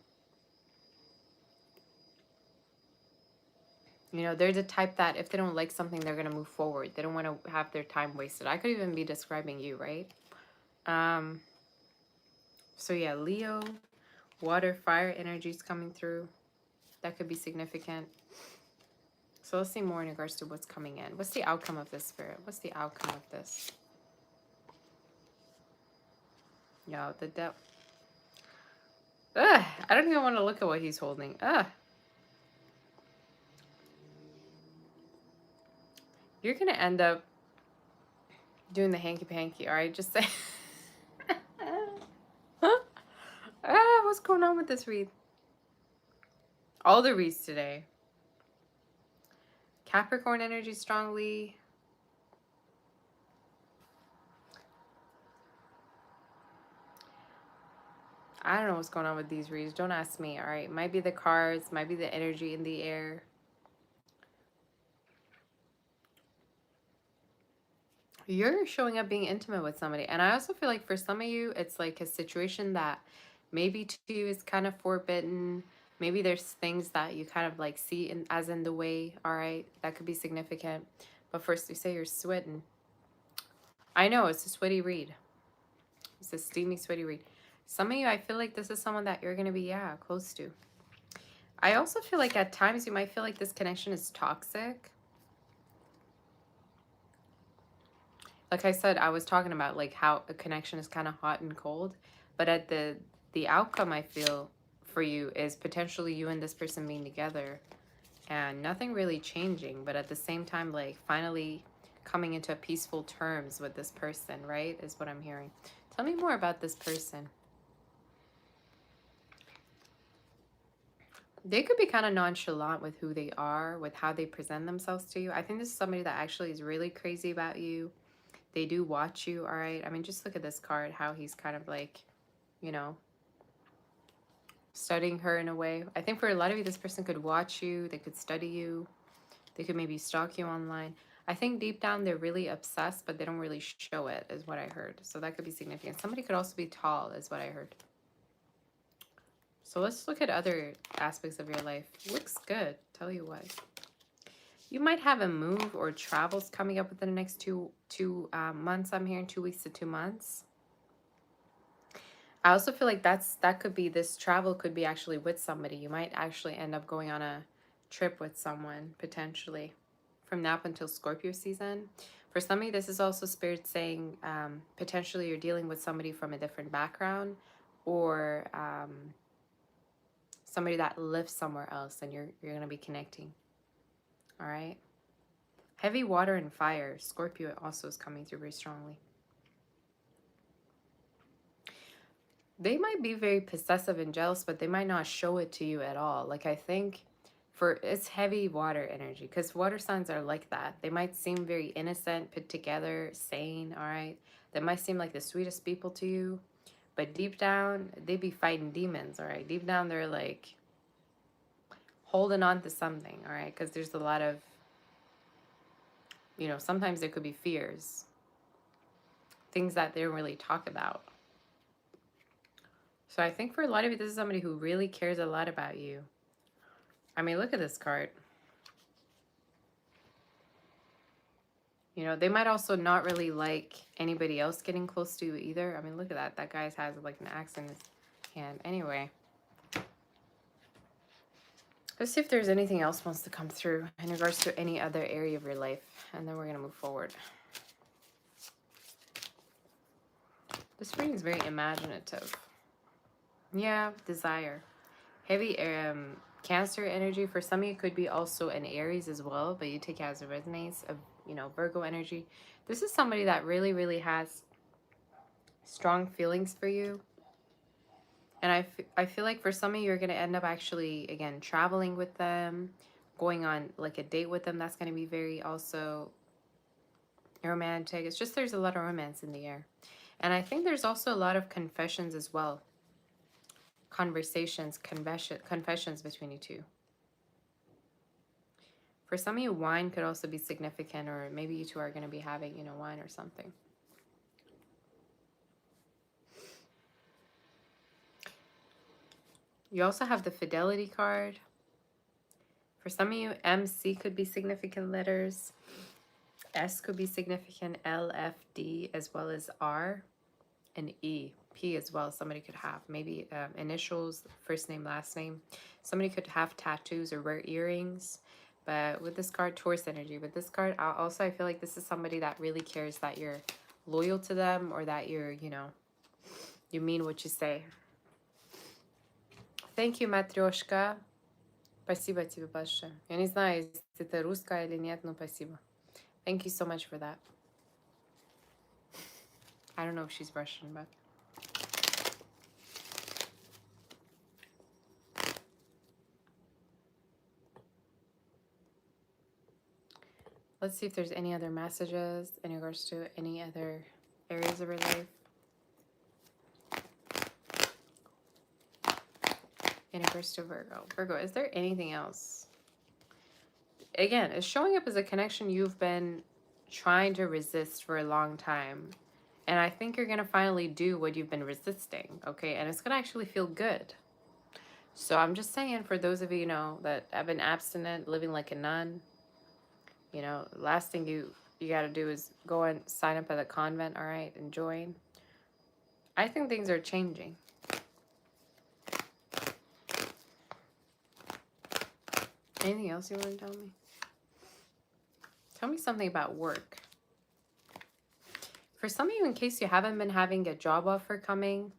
You know, they're the type that if they don't like something, they're going to move forward. They don't want to have their time wasted. I could even be describing you, right? So yeah, Leo, water, fire energies coming through. That could be significant. So let's see more in regards to what's coming in. What's the outcome of this, Spirit? What's the outcome of this? Yo, the devil. Ugh, I don't even want to look at what he's holding. Ugh. You're going to end up doing the hanky-panky, all right? Just say... what's going on with this read? All the reads today. Capricorn energy strongly. I don't know what's going on with these reads. Don't ask me, all right? Might be the cards, might be the energy in the air. You're showing up being intimate with somebody. And I also feel like for some of you, it's like a situation that maybe to you is kind of forbidden. Maybe there's things that you kind of like see as in the way, all right? That could be significant. But first, you say you're sweating. I know, it's a sweaty read. It's a steamy, sweaty read. Some of you, I feel like this is someone that you're going to be, yeah, close to. I also feel like at times you might feel like this connection is toxic. Like I said, I was talking about like how a connection is kind of hot and cold. But at the outcome, I feel, for you is potentially you and this person being together and nothing really changing. But at the same time, like finally coming into peaceful terms with this person, right? Is what I'm hearing. Tell me more about this person. They could be kind of nonchalant with who they are, with how they present themselves to you. I think this is somebody that actually is really crazy about you. They do watch you, all right? I mean, just look at this card, how he's kind of like, you know, studying her in a way. I think for a lot of you, this person could watch you. They could study you. They could maybe stalk you online. I think deep down they're really obsessed, but they don't really show it, is what I heard. So that could be significant. Somebody could also be tall, is what I heard. So let's look at other aspects of your life. Looks good, tell you what. You might have a move or travels coming up within the next two months. I'm hearing 2 weeks to 2 months. I also feel like that could be, this travel could be actually with somebody. You might actually end up going on a trip with someone, potentially, from now up until Scorpio season. For some of you, this is also Spirit saying potentially you're dealing with somebody from a different background, or somebody that lives somewhere else, and you're going to be connecting. All right. Heavy water and fire. Scorpio also is coming through very strongly. They might be very possessive and jealous, but they might not show it to you at all. Like, I think it's heavy water energy, because water signs are like that. They might seem very innocent, put together, sane, all right? They might seem like the sweetest people to you, but deep down, they be fighting demons, all right? Deep down, they're like holding on to something, all right? Because there's a lot of, you know, sometimes there could be fears, things that they don't really talk about. So I think for a lot of you, this is somebody who really cares a lot about you. I mean, look at this card. You know, they might also not really like anybody else getting close to you either. I mean, look at that. That guy has like an axe in his hand. Anyway. Let's see if there's anything else wants to come through in regards to any other area of your life. And then we're going to move forward. This reading is very imaginative. Yeah, desire. Heavy Cancer energy. For some of you, it could be also an Aries as well, but you take it as a resonance of, you know, Virgo energy. This is somebody that really, really has strong feelings for you. And I feel like for some of you, you're going to end up actually, again, traveling with them, going on like a date with them. That's going to be very also romantic. It's just there's a lot of romance in the air. And I think there's also a lot of confessions as well. Conversations, confessions between you two. For some of you, wine could also be significant, or maybe you two are going to be having, you know, wine or something. You also have the Fidelity card. For some of you, MC could be significant letters. S could be significant, L, F, D, as well as R and E. P as well, somebody could have. Maybe initials, first name, last name. Somebody could have tattoos or wear earrings. But with this card, Taurus energy. With this card, also I feel like this is somebody that really cares that you're loyal to them, or that you're, you know, you mean what you say. Thank you, Matryoshka. Спасибо тебе большое. Я не знаю, если это русская или нет, но спасибо. Thank you so much for that. I don't know if she's Russian, but... Let's see if there's any other messages in regards to any other areas of her life. In regards to Virgo. Virgo, is there anything else? Again, it's showing up as a connection you've been trying to resist for a long time. And I think you're going to finally do what you've been resisting, okay? And it's going to actually feel good. So I'm just saying, for those of you, you know, that have been abstinent, living like a nun, you know, last thing you got to do is go and sign up at a convent, all right, and join. I think things are changing. Anything else you want to tell me? Tell me something about work. For some of you, in case you haven't been having a job offer coming,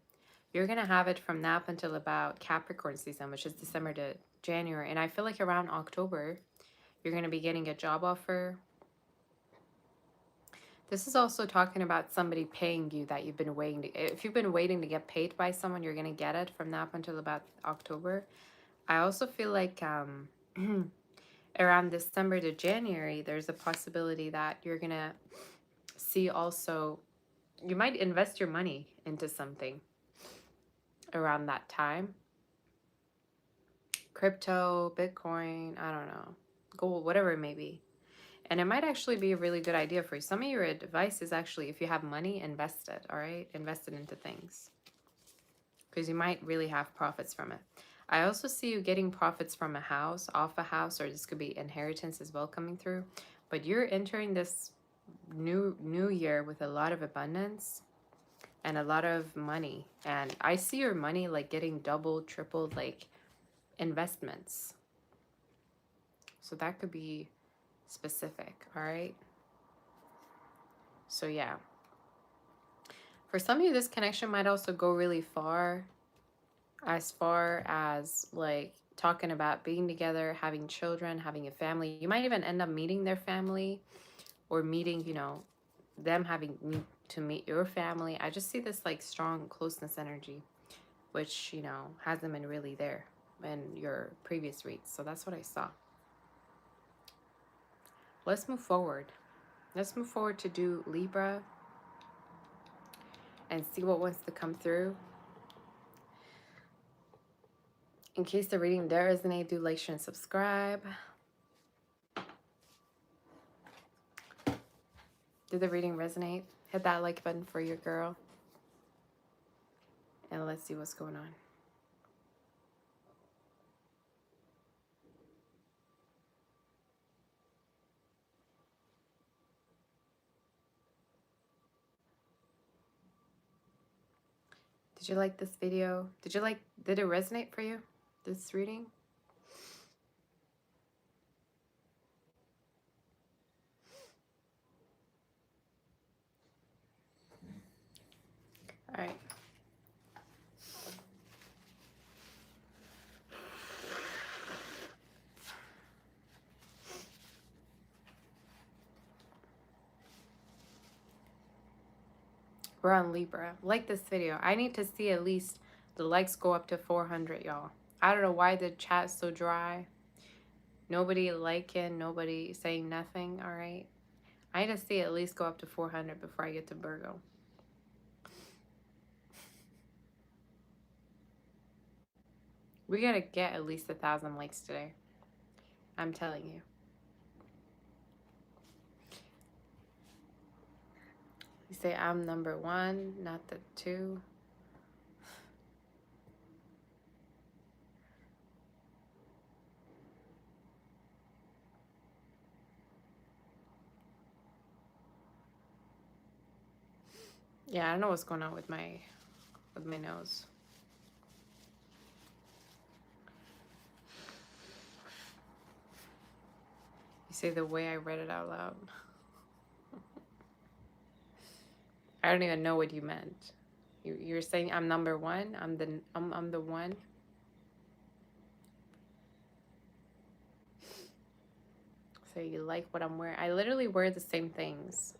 you're going to have it from now up until about Capricorn season, which is December to January. And I feel like around October, you're going to be getting a job offer. This is also talking about somebody paying you that you've been waiting to... If you've been waiting to get paid by someone, you're going to get it from now up until about October. I also feel like around December to January, there's a possibility that you're going to see also... You might invest your money into something around that time. Crypto, Bitcoin, I don't know, gold, whatever it may be. And it might actually be a really good idea for you. Some of your advice is actually, if you have money, invest it, all right? Invest it into things. Because you might really have profits from it. I also see you getting profits from a house, off a house, or this could be inheritance as well coming through. But you're entering this new year with a lot of abundance and a lot of money. And I see your money like getting doubled, tripled, like investments. So that could be specific, all right? So yeah. For some of you, this connection might also go really far as like talking about being together, having children, having a family. You might even end up meeting their family or meeting, you know, them having to meet your family. I just see this like strong closeness energy, which, you know, hasn't been really there in your previous reads. So that's what I saw. Let's move forward. Let's move forward to do Libra and see what wants to come through. In case the reading does resonate, do like, share, and subscribe. Did the reading resonate? Hit that like button for your girl. And let's see what's going on. Did you like this video? Did it resonate for you, this reading? All right. We're on Libra. Like this video. I need to see at least the likes go up to 400, y'all. I don't know why the chat's so dry. Nobody liking, nobody saying nothing, all right? I need to see at least go up to 400 before I get to Virgo. We gotta get at least 1,000 likes today. I'm telling you. You say I'm number 1, not the 2. Yeah, I don't know what's going on with my nose. You say the way I read it out loud. I don't even know what you meant. You're saying I'm number 1. I'm the one. So you like what I'm wearing? I literally wear the same things.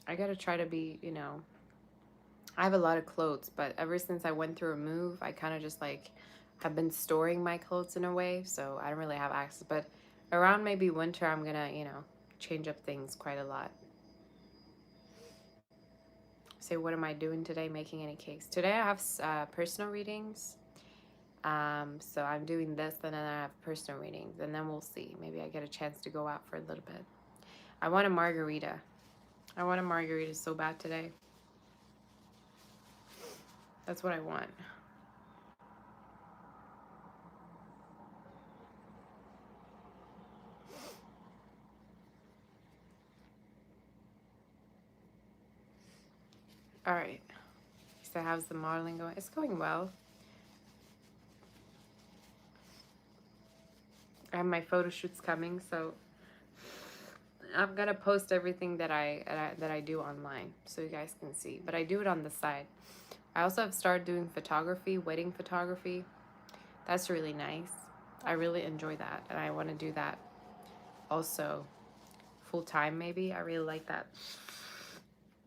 I gotta try to be, you know. I have a lot of clothes, but ever since I went through a move, I kind of just like have been storing my clothes in a way, so I don't really have access. But around maybe winter, I'm gonna, you know, change up things quite a lot. Say, what am I doing today? Making any cakes? Today I have personal readings. So I'm doing this, and then I have personal readings, and then we'll see. Maybe I get a chance to go out for a little bit. I want a margarita. I want a margarita so bad today. That's what I want. All right. So how's the modeling going? It's going well. I have my photo shoots coming, so I'm gonna post everything that I do online so you guys can see. But I do it on the side. I also have started doing photography, wedding photography. That's really nice. I really enjoy that, and I want to do that also full time maybe. I really like that.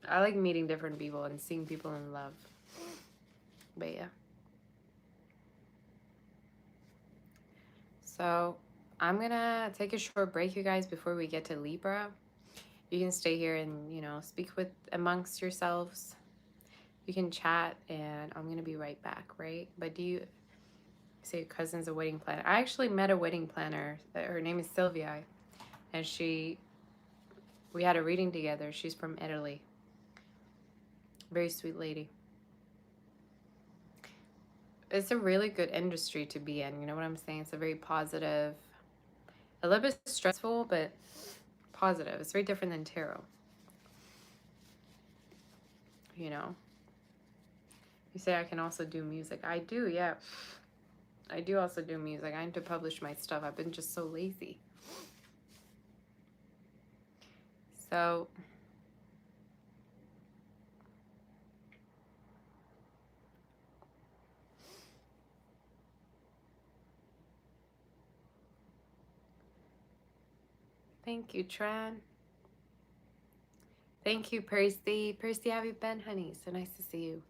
I like meeting different people and seeing people in love. But yeah. So I'm gonna take a short break, you guys, before we get to Libra. You can stay here and, you know, speak with amongst yourselves. You can chat, and I'm gonna be right back, right? But do you say your cousin's a wedding planner? I actually met a wedding planner. Her name is Sylvia. And we had a reading together. She's from Italy. Very sweet lady. It's a really good industry to be in. You know what I'm saying? It's a very positive, a little bit stressful, but positive. It's very different than tarot. You know, you say I can also do music. I do, yeah. I do also do music. I need to publish my stuff. I've been just so lazy. So, thank you, Tran. Thank you, Percy. Percy, how have you been, honey? So nice to see you.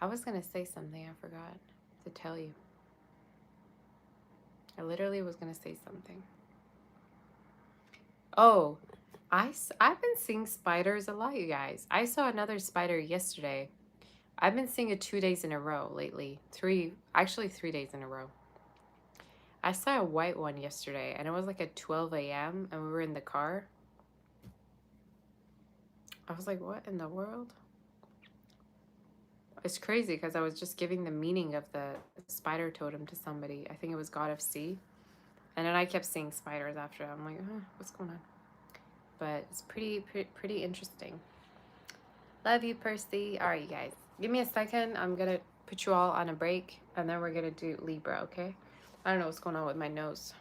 I was going to say something. I forgot to tell you. I literally was going to say something. Oh, I've been seeing spiders a lot, you guys. I saw another spider yesterday. I've been seeing it 2 days in a row lately. Actually 3 days in a row. I saw a white one yesterday, and it was like at 12 a.m. and we were in the car. I was like, what in the world? It's crazy because I was just giving the meaning of the spider totem to somebody. I think it was God of Sea. And then I kept seeing spiders after. I'm like, what's going on? But it's pretty interesting. Love you, Percy. All right, you guys. Give me a second. I'm going to put you all on a break, and then we're going to do Libra, okay? I don't know what's going on with my nose.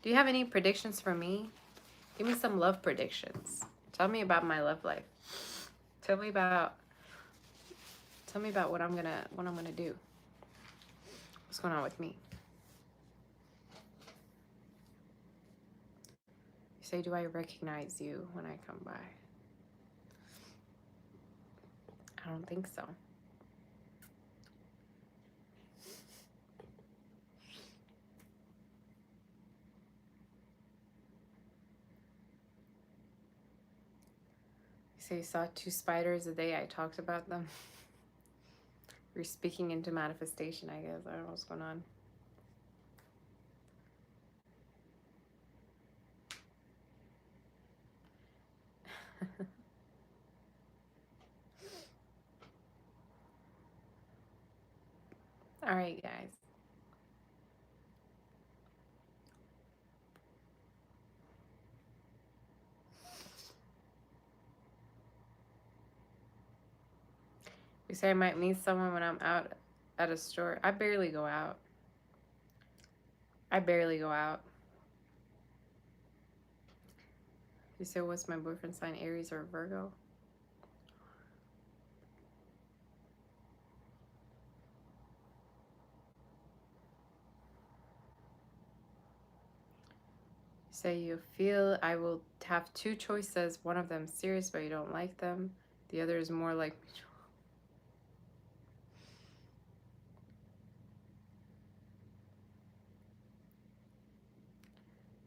Do you have any predictions for me? Give me some love predictions. Tell me about my love life. Tell me about what I'm gonna do. What's going on with me? You say, do I recognize you when I come by? I don't think so. You say you saw 2 spiders the day I talked about them. You're speaking into manifestation, I guess. I don't know what's going on. All right, guys. You say I might meet someone when I'm out at a store. I barely go out. I barely go out. You say, what's my boyfriend sign, Aries or Virgo? You say you feel I will have 2 choices. One of them serious, but you don't like them. The other is more like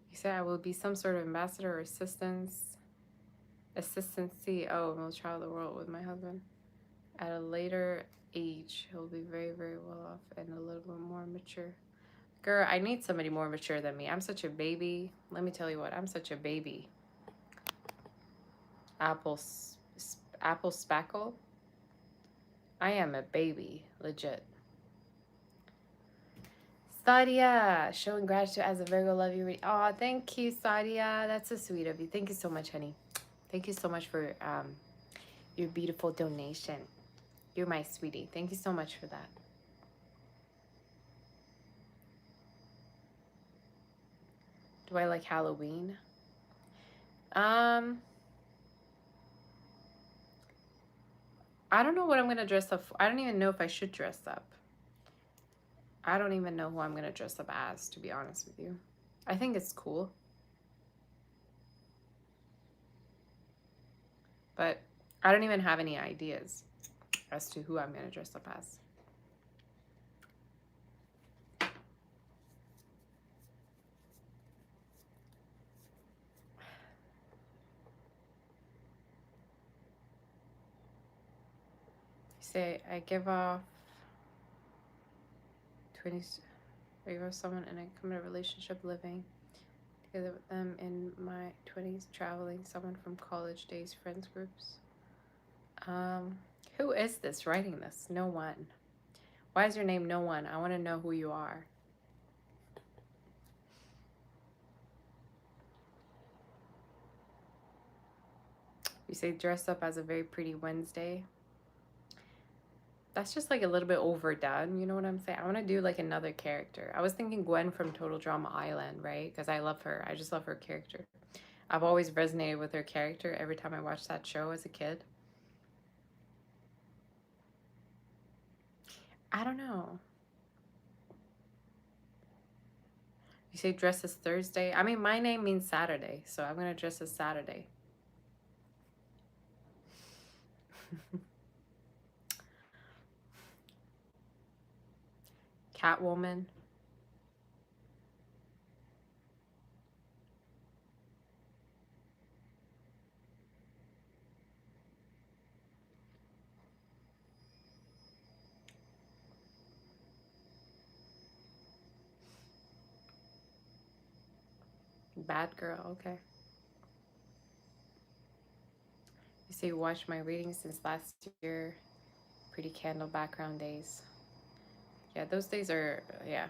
you say I will be some sort of ambassador or assistant CEO and will travel the world with my husband. At a later age, he'll be very, very well off and a little bit more mature. Girl, I need somebody more mature than me. I'm such a baby. Let me tell you what, I'm such a baby. Apple spackle. I am a baby, legit. Sadia, showing gratitude as a Virgo. Love you. Oh, thank you, Sadia. That's so sweet of you. Thank you so much, honey. Thank you so much for your beautiful donation. You're my sweetie. Thank you so much for that. Do I like Halloween? I don't know what I'm gonna dress up for. I don't even know if I should dress up. I don't even know who I'm gonna dress up as, to be honest with you. I think it's cool. But I don't even have any ideas as to who I'm gonna dress up as. You say I give off 20. Or you have someone in a committed relationship living together with them in my 20s, traveling, someone from college days, friends groups. Who is this writing this? No one. Why is your name No One? I want to know who you are. You say dress up as a very pretty Wednesday. That's just like a little bit overdone, you know what I'm saying? I want to do like another character. I was thinking Gwen from Total Drama Island, right? Because I love her. I just love her character. I've always resonated with her character every time I watched that show as a kid. I don't know. You say dress as Thursday. I mean, my name means Saturday, so I'm going to dress as Saturday. Catwoman. Bad girl, okay. You say watch my readings since last year. Pretty candle background days. Yeah, those days are, yeah.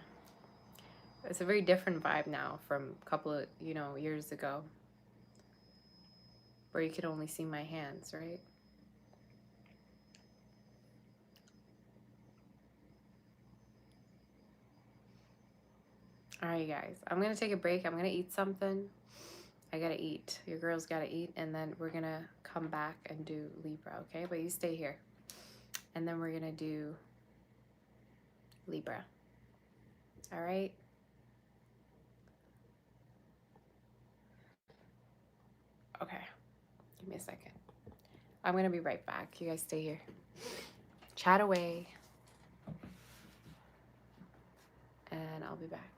It's a very different vibe now from a couple of, years ago. Where you could only see my hands, right? All right, guys. I'm going to take a break. I'm going to eat something. I got to eat. Your girls got to eat. And then we're going to come back and do Libra, okay? But you stay here. And then we're going to do Libra. All right? Okay. Give me a second. I'm going to be right back. You guys stay here. Chat away. And I'll be back.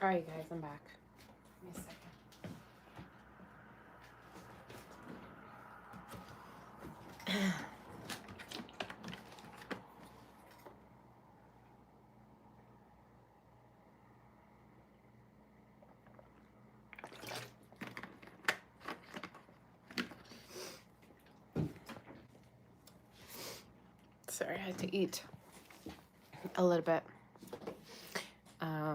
Alright guys, I'm back. Give me a second. Sorry, I had to eat a little bit. Okay.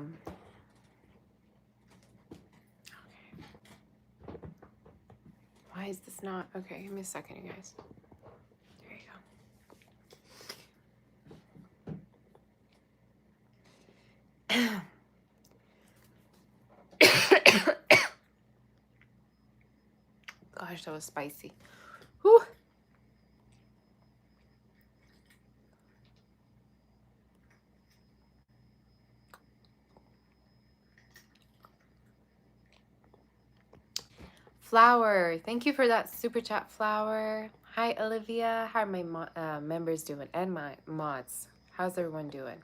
Why is this not? Okay, give me a second, you guys. There you go. Gosh, that was spicy. Whew. Flower, thank you for that super chat, Flower. Hi, Olivia. How are my members doing? And my mods. How's everyone doing?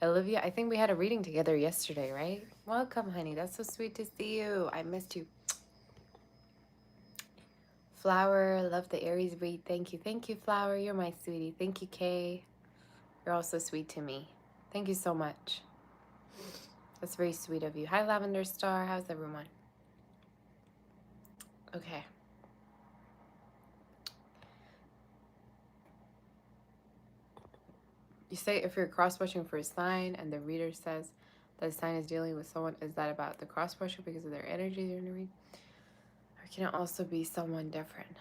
Olivia, I think we had a reading together yesterday, right? Welcome, honey. That's so sweet to see you. I missed you. Flower, love the Aries read. Thank you. Thank you, Flower. You're my sweetie. Thank you, Kay. You're also sweet to me. Thank you so much. That's very sweet of you. Hi, Lavender Star. How's everyone? Okay. You say if you're cross-watching for a sign and the reader says that the sign is dealing with someone, is that about the cross-watcher because of their energy they're going to read? Or can it also be someone different?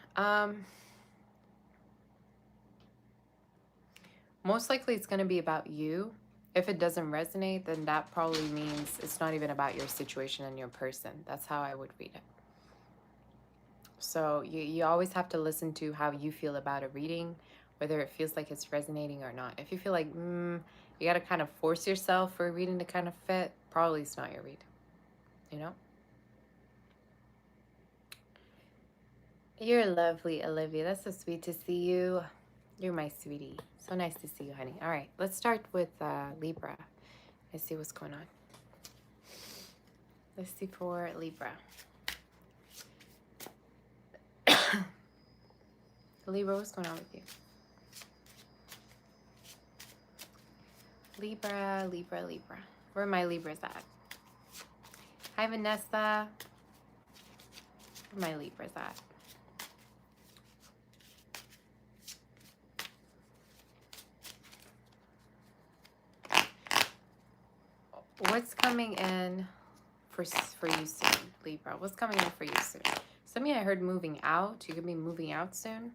Most likely it's going to be about you. If it doesn't resonate, then that probably means it's not even about your situation and your person. That's how I would read it. So you always have to listen to how you feel about a reading, whether it feels like it's resonating or not. If you feel like, you got to kind of force yourself for a reading to kind of fit, probably it's not your read, you know? You're lovely, Olivia. That's so sweet to see you. You're my sweetie. So nice to see you, honey. All right, let's start with Libra. Let's see what's going on. Let's see for Libra. Libra, what's going on with you? Libra, Libra, Libra. Where are my Libras at? Hi, Vanessa. Where are my Libras at? What's coming in for you soon, Libra? What's coming in for you soon? Some of you I heard moving out. You could be moving out soon.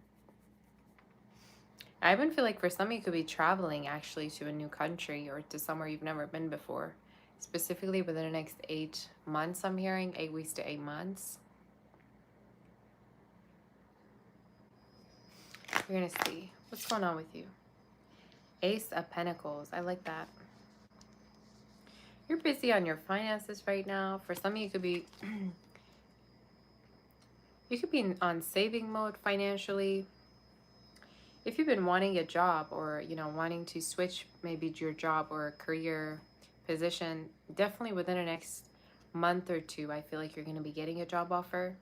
I even feel like for some of you could be traveling actually to a new country or to somewhere you've never been before. Specifically within the next 8 months, I'm hearing 8 weeks to 8 months. You're gonna see what's going on with you. Ace of Pentacles. I like that. You're busy on your finances right now. For some of you, could be you could be on saving mode financially. If you've been wanting a job or, you know, wanting to switch maybe your job or career position, definitely within the next month or two, I feel like you're going to be getting a job offer.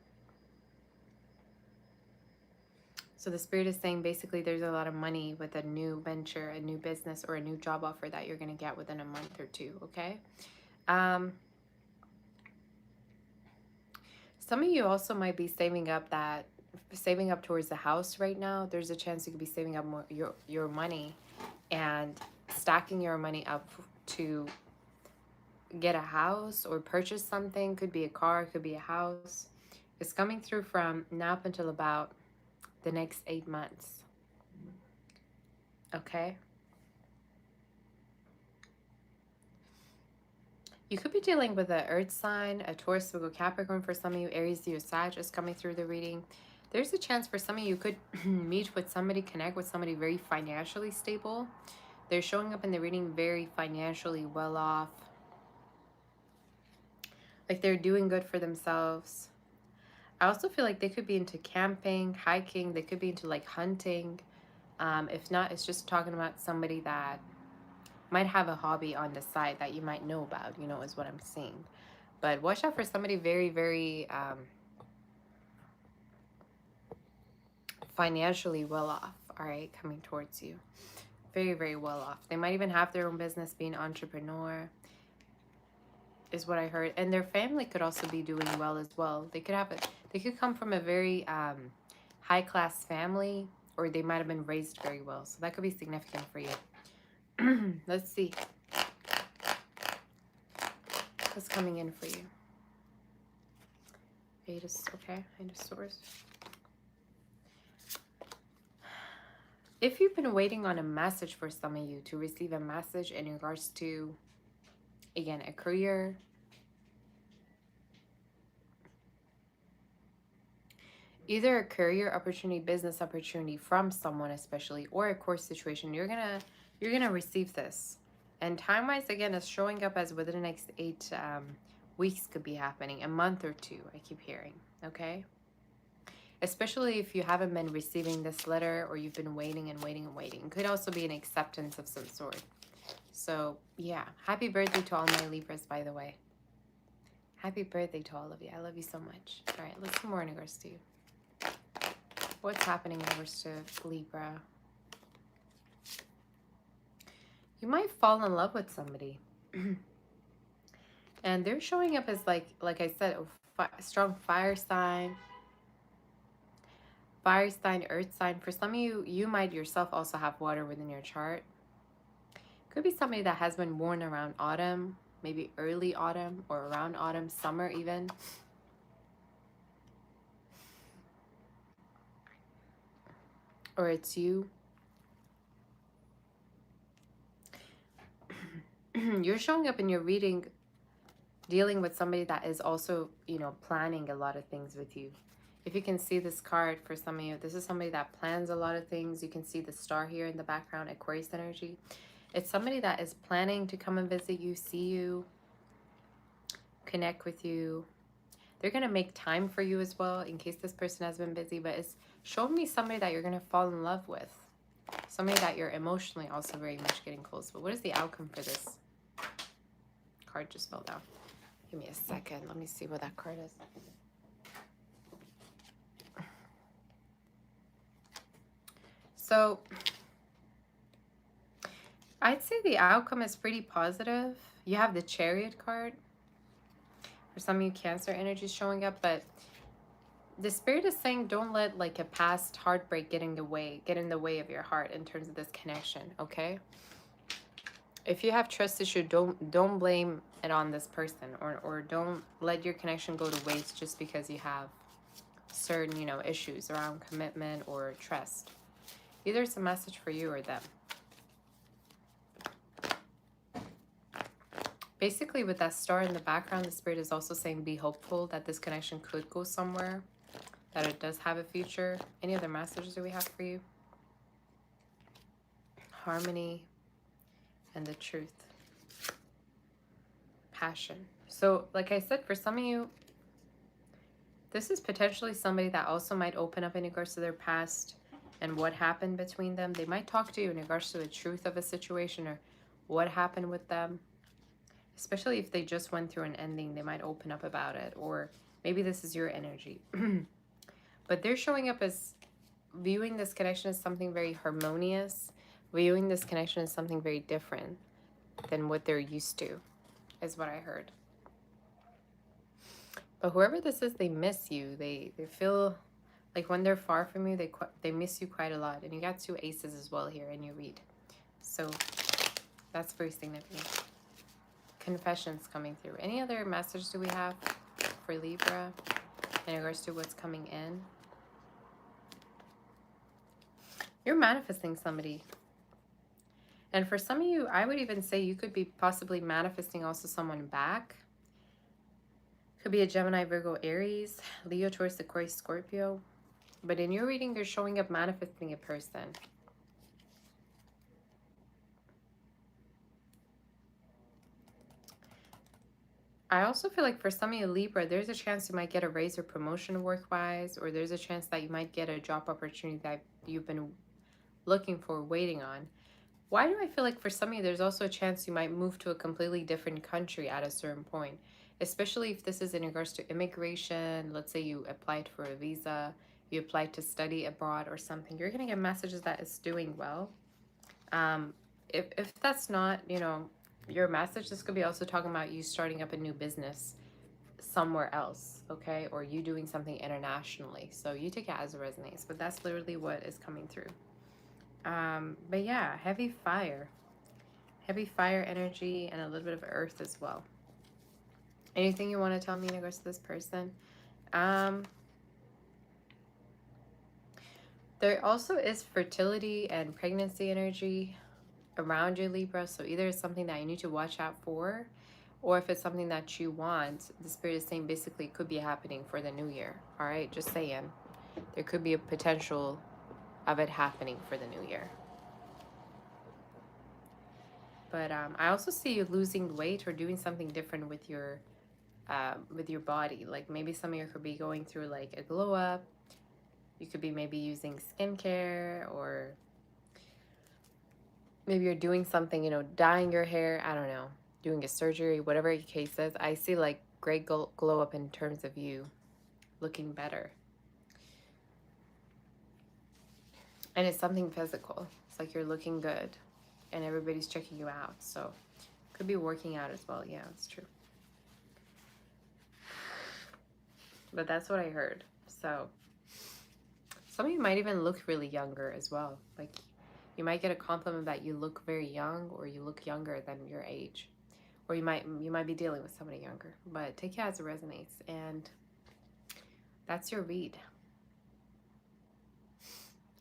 So the Spirit is saying basically there's a lot of money with a new venture, a new business, or a new job offer that you're going to get within a month or two, okay? Some of you also might be saving up towards the house right now. There's a chance you could be saving up more your money and stacking your money up to get a house or purchase something. Could be a car, could be a house. It's coming through from now up until about the next 8 months. Okay? You could be dealing with an earth sign, a Taurus, Virgo, Capricorn for some of you. Aries, Leo, Sag is coming through the reading. There's a chance for some of you could meet with somebody, connect with somebody very financially stable. They're showing up in the reading very financially well off. Like they're doing good for themselves. I also feel like they could be into camping, hiking. They could be into like hunting. If not, it's just talking about somebody that might have a hobby on the side that you might know about, you know, is what I'm seeing. But watch out for somebody very, very financially well off, all right, coming towards you. Very, very well off. They might even have their own business, being an entrepreneur, is what I heard. And their family could also be doing well as well. They could have they could come from a very high class family, or they might have been raised very well. So that could be significant for you. Let's see what's coming in for you. Eight of, okay, Eight of Swords. If you've been waiting on a message for some of you to receive a message in regards to, again, a career, either a career opportunity, business opportunity from someone especially, or a course situation, you're gonna receive this. And time-wise, again, is showing up as within the next 8 weeks could be happening, a month or 2, I keep hearing, okay? Especially if you haven't been receiving this letter, or you've been waiting and waiting and waiting. It could also be an acceptance of some sort. So, yeah. Happy birthday to all my Libras, by the way. Happy birthday to all of you. I love you so much. All right, let's see more in regards to you. What's happening in regards to Libra? You might fall in love with somebody. And they're showing up as, like I said, a strong fire sign. Fire sign, earth sign. For some of you, you might yourself also have water within your chart. Could be somebody that has been born around autumn, maybe early autumn, or around autumn, summer even. Or it's you. You're showing up in your reading dealing with somebody that is also, you know, planning a lot of things with you. If you can see this card for some of you, this is somebody that plans a lot of things. You can see the star here in the background, Aquarius energy. It's somebody that is planning to come and visit you, see you, connect with you. They're going to make time for you as well, in case this person has been busy. But it's showing me somebody that you're going to fall in love with. Somebody that you're emotionally also very much getting close. But what is the outcome for this? Card just fell down. Give me a second. Let me see what that card is. So I'd say the outcome is pretty positive. You have the Chariot card. For some of you, Cancer energy is showing up, but the Spirit is saying don't let like a past heartbreak get in the way of your heart in terms of this connection, okay? If you have trust issue, don't blame it on this person, or don't let your connection go to waste just because you have certain, you know, issues around commitment or trust. Either it's a message for you or them. Basically, with that star in the background, the Spirit is also saying be hopeful that this connection could go somewhere, that it does have a future. Any other messages do we have for you? Harmony and the truth. Passion. So, like I said, for some of you, this is potentially somebody that also might open up in regards to their past and what happened between them. They might talk to you in regards to the truth of a situation or what happened with them. Especially if they just went through an ending, they might open up about it. Or maybe this is your energy. But they're showing up as viewing this connection as something very harmonious. Viewing this connection as something very different than what they're used to, is what I heard. But whoever this is, they miss you. They feel like when they're far from you, they miss you quite a lot. And you got 2 aces as well here in your read. So that's very significant. Confessions coming through. Any other message do we have for Libra in regards to what's coming in? You're manifesting somebody. And for some of you, I would even say you could be possibly manifesting also someone back. Could be a Gemini, Virgo, Aries, Leo, Taurus, Aquarius, Scorpio. But in your reading, you're showing up manifesting a person. I also feel like for some of you, Libra, there's a chance you might get a raise or promotion work-wise, or there's a chance that you might get a job opportunity that you've been looking for, waiting on. Why do I feel like for some of you, there's also a chance you might move to a completely different country at a certain point, especially if this is in regards to immigration. Let's say you applied for a visa, you applied to study abroad or something. You're going to get messages that it's doing well. Um, if that's not, you know, your message, this could be also talking about you starting up a new business somewhere else, okay? Or you doing something internationally. So you take it as it resonates, but that's literally what is coming through. But yeah, heavy fire energy, and a little bit of earth as well. Anything you want to tell me in regards to this person? There also is fertility and pregnancy energy around you, Libra. So either it's something that you need to watch out for, or if it's something that you want, the spirit is saying basically it could be happening for the new year. All right, just saying. There could be a potential of it happening for the new year. But I also see you losing weight or doing something different with your body. Like maybe some of you could be going through like a glow up. You could be maybe using skincare, or maybe you're doing something, you know, dyeing your hair. I don't know, doing a surgery, whatever your case is. I see like great glow up in terms of you looking better. And it's something physical. It's like you're looking good and everybody's checking you out. So could be working out as well. Yeah, it's true. But that's what I heard. So some of you might even look really younger as well. Like you might get a compliment that you look very young, or you look younger than your age. Or you might be dealing with somebody younger. But take it as it resonates. And that's your read.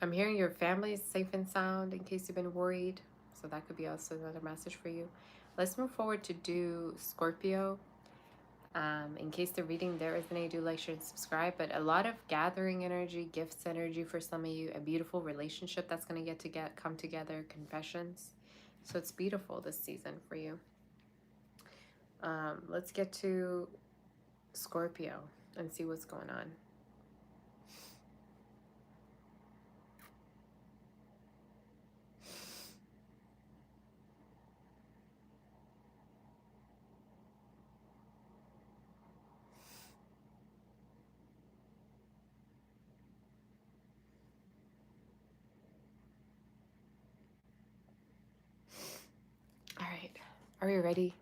I'm hearing your family is safe and sound in case you've been worried. So that could be also another message for you. Let's move forward to do Scorpio. In case the reading there resonated, do like, share, and subscribe. But a lot of gathering energy, gifts energy for some of you. A beautiful relationship that's going to come together. Confessions. So it's beautiful this season for you. Let's get to Scorpio and see what's going on. All right, are we ready?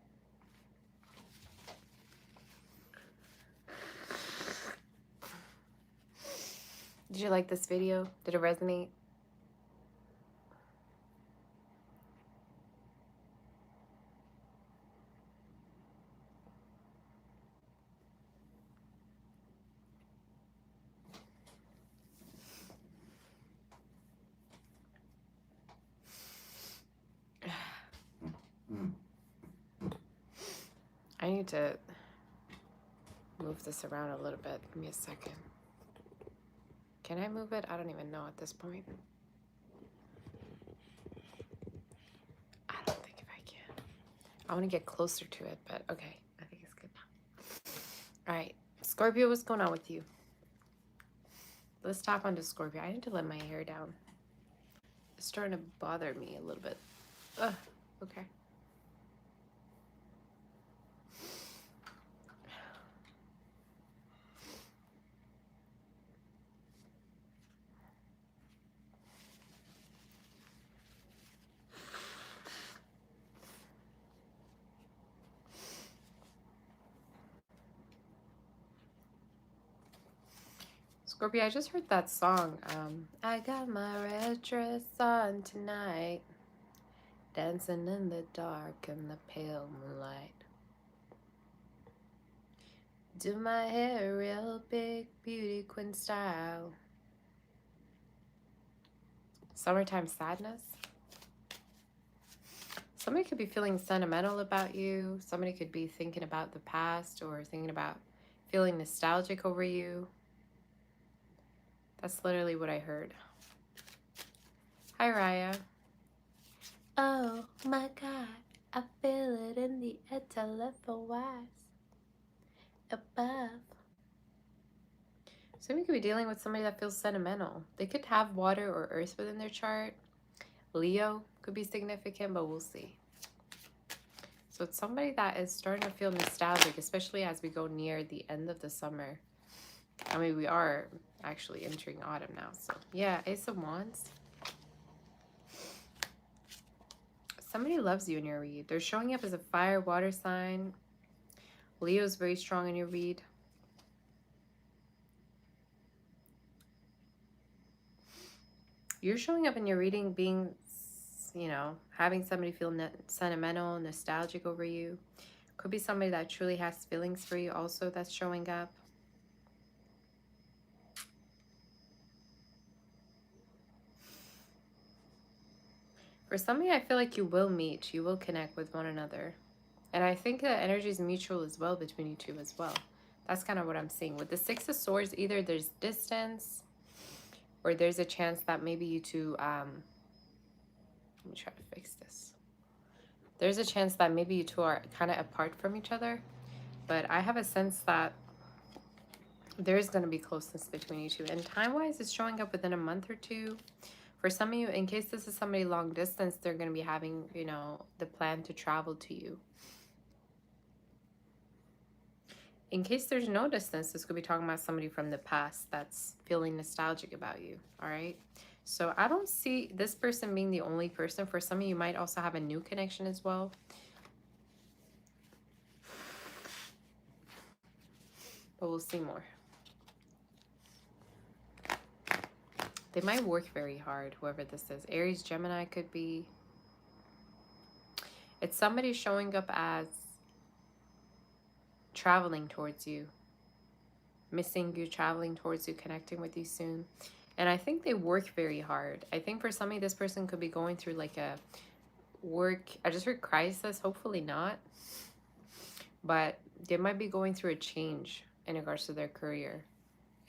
Did you like this video? Did it resonate? I need to move this around a little bit. Give me a second. Can I move it? I don't even know at this point. I don't think if I can. I want to get closer to it, but okay. I think it's good now. All right. Scorpio, what's going on with you? Let's tap onto Scorpio. I need to let my hair down. It's starting to bother me a little bit. Ugh. Okay. Scorpio, I just heard that song. I got my red dress on tonight, dancing in the dark and the pale moonlight. Do my hair real big, beauty queen style. Summertime sadness. Somebody could be feeling sentimental about you. Somebody could be thinking about the past, or thinking about feeling nostalgic over you. That's literally what I heard. Hi, Raya. Oh my God, I feel it in the air, telephone-wise above. Somebody could be dealing with somebody that feels sentimental. They could have water or earth within their chart. Leo could be significant, but we'll see. So it's somebody that is starting to feel nostalgic, especially as we go near the end of the summer. I mean, we are actually entering autumn now. So yeah, Ace of Wands. Somebody loves you in your read. They're showing up as a fire, water sign. Leo's very strong in your read. You're showing up in your reading being, you know, having somebody feel sentimental, nostalgic over you. Could be somebody that truly has feelings for you also that's showing up. For somebody, I feel like you will meet, you will connect with one another. And I think the energy is mutual as well between you two as well. That's kind of what I'm seeing. With the Six of Swords, either there's distance or there's a chance that maybe you two, let me try to fix this. There's a chance that maybe you two are kind of apart from each other. But I have a sense that there is going to be closeness between you two. And time-wise, it's showing up within a month or two. For some of you, in case this is somebody long distance, they're going to be having, you know, the plan to travel to you. In case there's no distance, this could be talking about somebody from the past that's feeling nostalgic about you, all right? So I don't see this person being the only person. For some of you, might also have a new connection as well. But we'll see more. They might work very hard, whoever this is. Aries, Gemini could be. It's somebody showing up as traveling towards you. Missing you, traveling towards you, connecting with you soon. And I think they work very hard. I think for somebody, this person could be going through like a work, I just heard crisis, hopefully not. But they might be going through a change in regards to their career.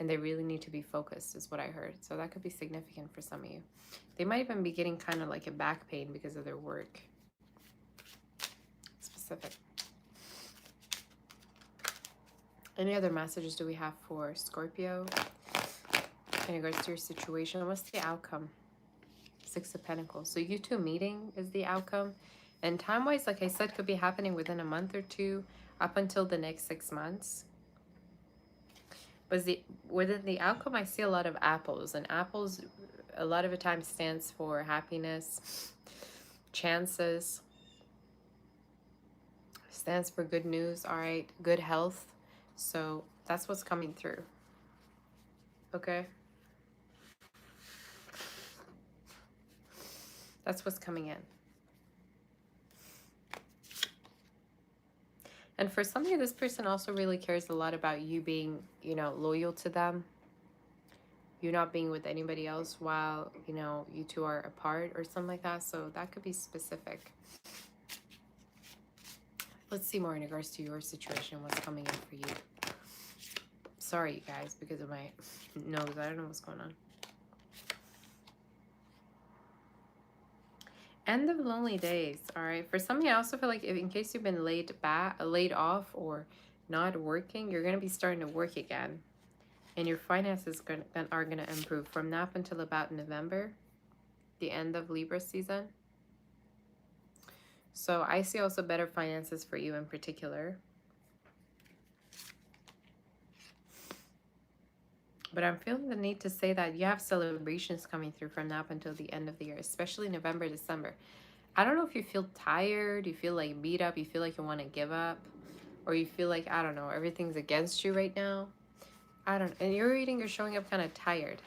And they really need to be focused is what I heard. So that could be significant for some of you. They might even be getting kind of like a back pain because of their work. Specific. Any other messages do we have for Scorpio in regards to your situation? What's the outcome? Six of Pentacles. So you two meeting is the outcome. And time-wise, like I said, could be happening within a month or two up until the next 6 months. But within the outcome, I see a lot of apples. And apples, a lot of the time, stands for happiness, chances, stands for good news, all right, good health. So that's what's coming through. Okay? That's what's coming in. And for some of you, this person also really cares a lot about you being, you know, loyal to them. You not being with anybody else while, you know, you two are apart or something like that. So that could be specific. Let's see more in regards to your situation. What's coming in for you. Sorry, you guys, because of my nose. I don't know what's going on. End of lonely days. All right. For some of you, I also feel like in case you've been laid off or not working, you're going to be starting to work again. And your finances are going to improve from now up until about November, the end of Libra season. So I see also better finances for you in particular. But I'm feeling the need to say that you have celebrations coming through from now up until the end of the year, especially November, December. I don't know if you feel tired, you feel like beat up, you feel like you want to give up, or you feel like, I don't know, everything's against you right now. I don't know. And you're reading, you're showing up kind of tired.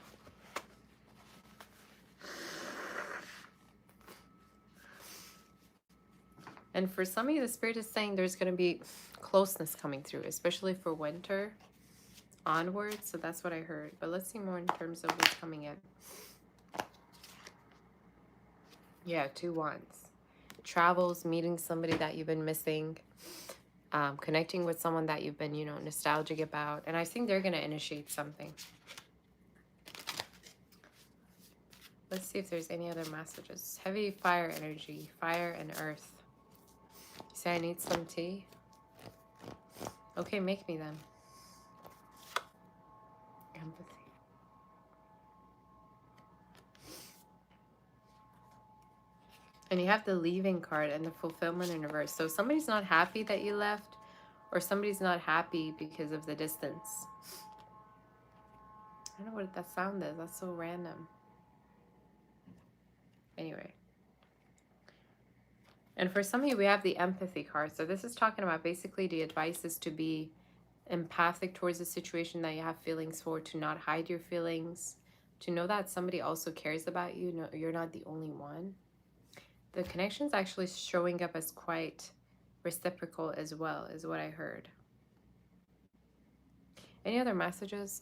And for some of you, the Spirit is saying there's going to be closeness coming through, especially for winter onwards. So that's what I heard. But let's see more in terms of what's coming in. Yeah, 2 Wands. Travels, meeting somebody that you've been missing, connecting with someone that you've been, you know, nostalgic about. And I think they're going to initiate something. Let's see if there's any other messages. Heavy fire energy, fire and earth. Say I need some tea. Okay, make me then. Empathy. And you have the leaving card and the fulfillment in reverse. So somebody's not happy that you left, or somebody's not happy because of the distance. I don't know what that sound is. That's so random. Anyway. And for some of you, we have the empathy card. So this is talking about basically the advice is to be empathic towards the situation that you have feelings for, to not hide your feelings, to know that somebody also cares about you. No, you're not the only one. The connection is actually showing up as quite reciprocal as well, is what I heard. Any other messages?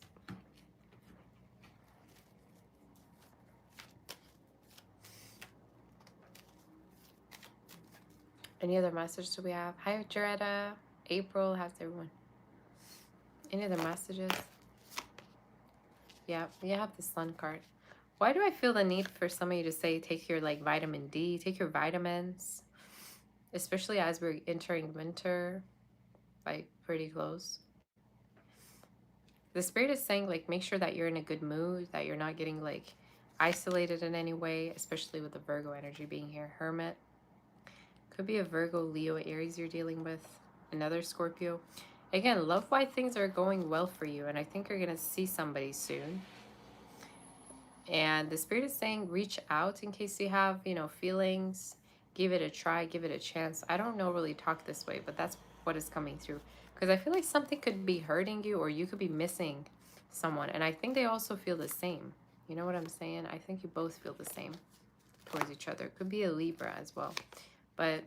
Any other messages do we have? Hi, Jaretta. April. How's everyone? Any other messages? Yeah, you have the Sun card. Why do I feel the need for some of you to say take your like vitamin D, take your vitamins, especially as we're entering winter, like pretty close. The spirit is saying like make sure that you're in a good mood, that you're not getting like isolated in any way, especially with the Virgo energy being here. Hermit. Could be a Virgo, Leo, Aries you're dealing with. Another Scorpio. Again, love why things are going well for you, and I think you're going to see somebody soon. And the spirit is saying reach out in case you have, you know, feelings. Give it a try, give it a chance. I don't know really talk this way, but that's what is coming through. Because I feel like something could be hurting you or you could be missing someone. And I think they also feel the same. You know what I'm saying? I think you both feel the same towards each other. Could be a Libra as well. But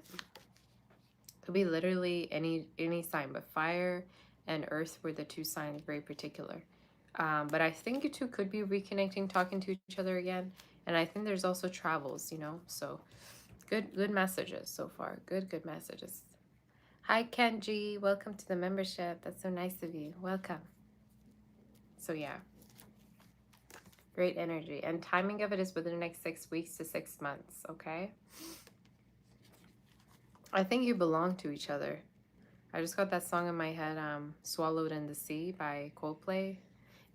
could be literally any sign. But fire and earth were the two signs, very particular. But I think you two could be reconnecting, talking to each other again. And I think there's also travels, you know. So good messages so far. Good messages. Hi, Kenji. Welcome to the membership. That's so nice of you. Welcome. So yeah. Great energy. And timing of it is within the next 6 weeks to 6 months, okay? I think you belong to each other. I just got that song in my head, Swallowed in the Sea by Coldplay.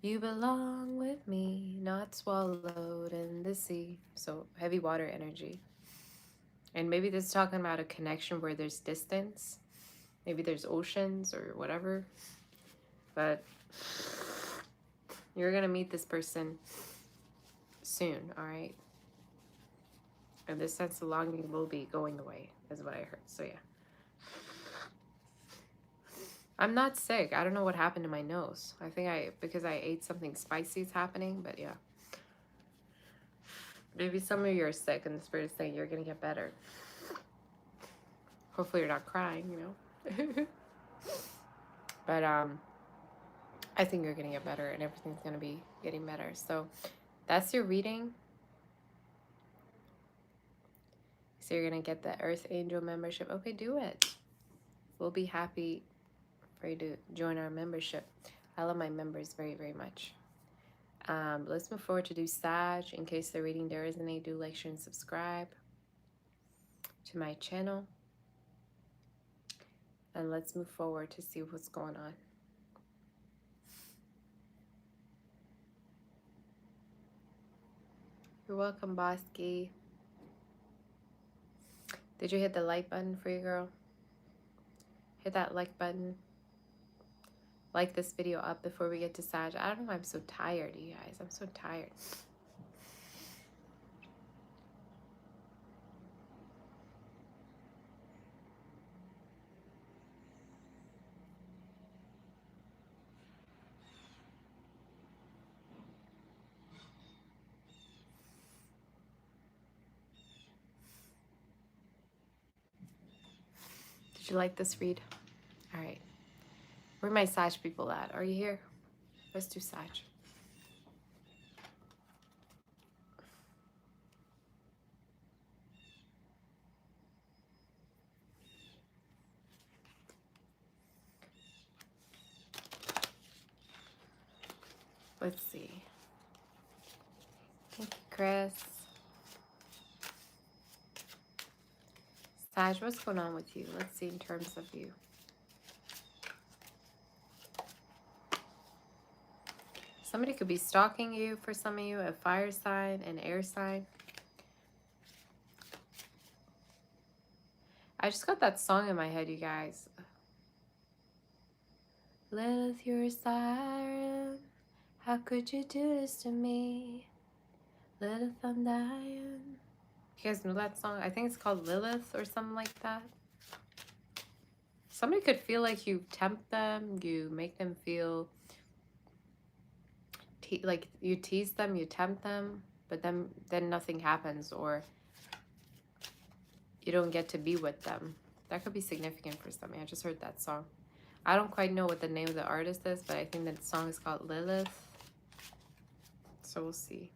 You belong with me, not swallowed in the sea. So heavy water energy. And maybe this is talking about a connection where there's distance. Maybe there's oceans or whatever. But you're going to meet this person soon, all right? And this sense of longing will be going away, is what I heard. So yeah. I'm not sick. I don't know what happened to my nose. I think because I ate something spicy is happening, but yeah. Maybe some of you are sick and the spirit is saying you're going to get better. Hopefully you're not crying, you know. But I think you're going to get better and everything's going to be getting better. So that's your reading. So you're going to get the Earth Angel membership. Okay, do it. We'll be happy for you to join our membership. I love my members very, very much. Let's move forward to do Sag. In case the reading there isn't any, do like, share, and subscribe to my channel. And let's move forward to see what's going on. You're welcome, Bosky. Did you hit the like button for you, girl? Hit that like button. Like this video up before we get to Sag. I don't know why I'm so tired, you guys. I'm so tired. Did you like this read? All right. Where are my Sag people at? Are you here? Let's do Sag. Let's see. Thank you, Chris. Sag, what's going on with you? Let's see in terms of you. Somebody could be stalking you for some of you, a fire sign, an air sign. I just got that song in my head, you guys. Lilith, you're a siren. How could you do this to me? Lilith, I'm dying. You guys know that song? I think it's called Lilith or something like that. Somebody could feel like you tempt them, you make them feel like you tease them, you tempt them, but then nothing happens, or you don't get to be with them. That could be significant for somebody. I just heard that song. I don't quite know what the name of the artist is, but I think that song is called Lilith. So we'll see.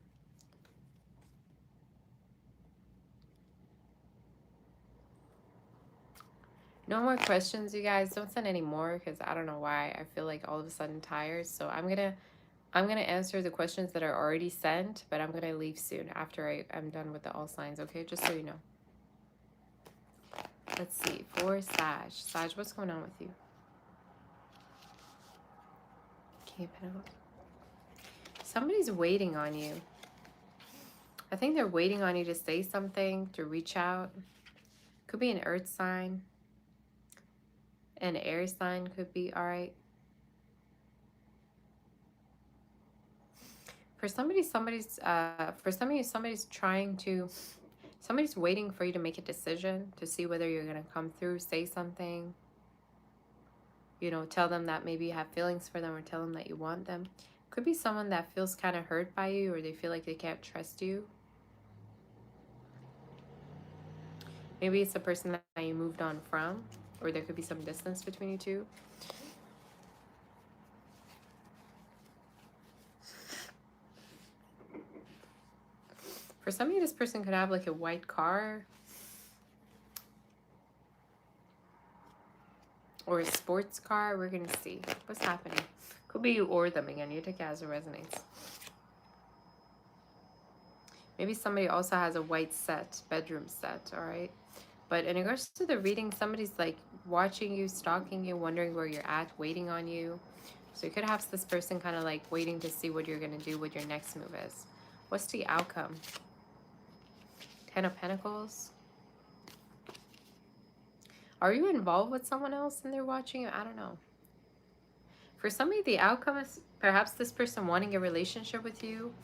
No more questions, you guys. Don't send any more because I don't know why. I feel like all of a sudden tired. So I'm gonna answer the questions that are already sent, but I'm gonna leave soon after I'm done with the all signs, okay? Just so you know. Let's see. For Sag. Sag, what's going on with you? King of Pentacles. Somebody's waiting on you. I think they're waiting on you to say something, to reach out. Could be an earth sign. An Aries sign could be, all right. For somebody, somebody's waiting for you to make a decision, to see whether you're going to come through, say something. You know, tell them that maybe you have feelings for them, or tell them that you want them. Could be someone that feels kind of hurt by you, or they feel like they can't trust you. Maybe it's a person that you moved on from, or there could be some distance between you two. For some of you, this person could have like a white car or a sports car. We're going to see what's happening. Could be you or them again. You take it as it resonates. Maybe somebody also has a white set, bedroom set, all right? But in regards to the reading, somebody's like watching you, stalking you, wondering where you're at, waiting on you. So you could have this person kind of like waiting to see what you're going to do, what your next move is. What's the outcome? 10 of Pentacles. Are you involved with someone else and they're watching you? I don't know. For somebody, the outcome is perhaps this person wanting a relationship with you.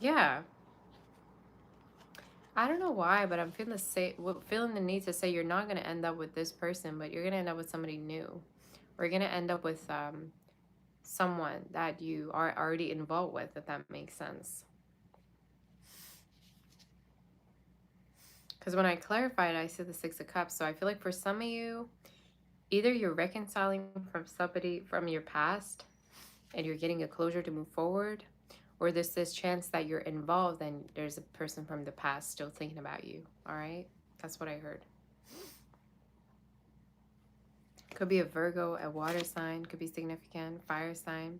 Yeah. I don't know why, but I'm feeling the need to say you're not going to end up with this person, but you're going to end up with somebody new. Or you're going to end up with someone that you are already involved with, if that makes sense. Because when I clarified, I see the Six of Cups. So I feel like for some of you, either you're reconciling from somebody from your past and you're getting a closure to move forward, or there's this chance that you're involved and there's a person from the past still thinking about you. All right? That's what I heard. Could be a Virgo, a water sign. Could be significant. Fire sign.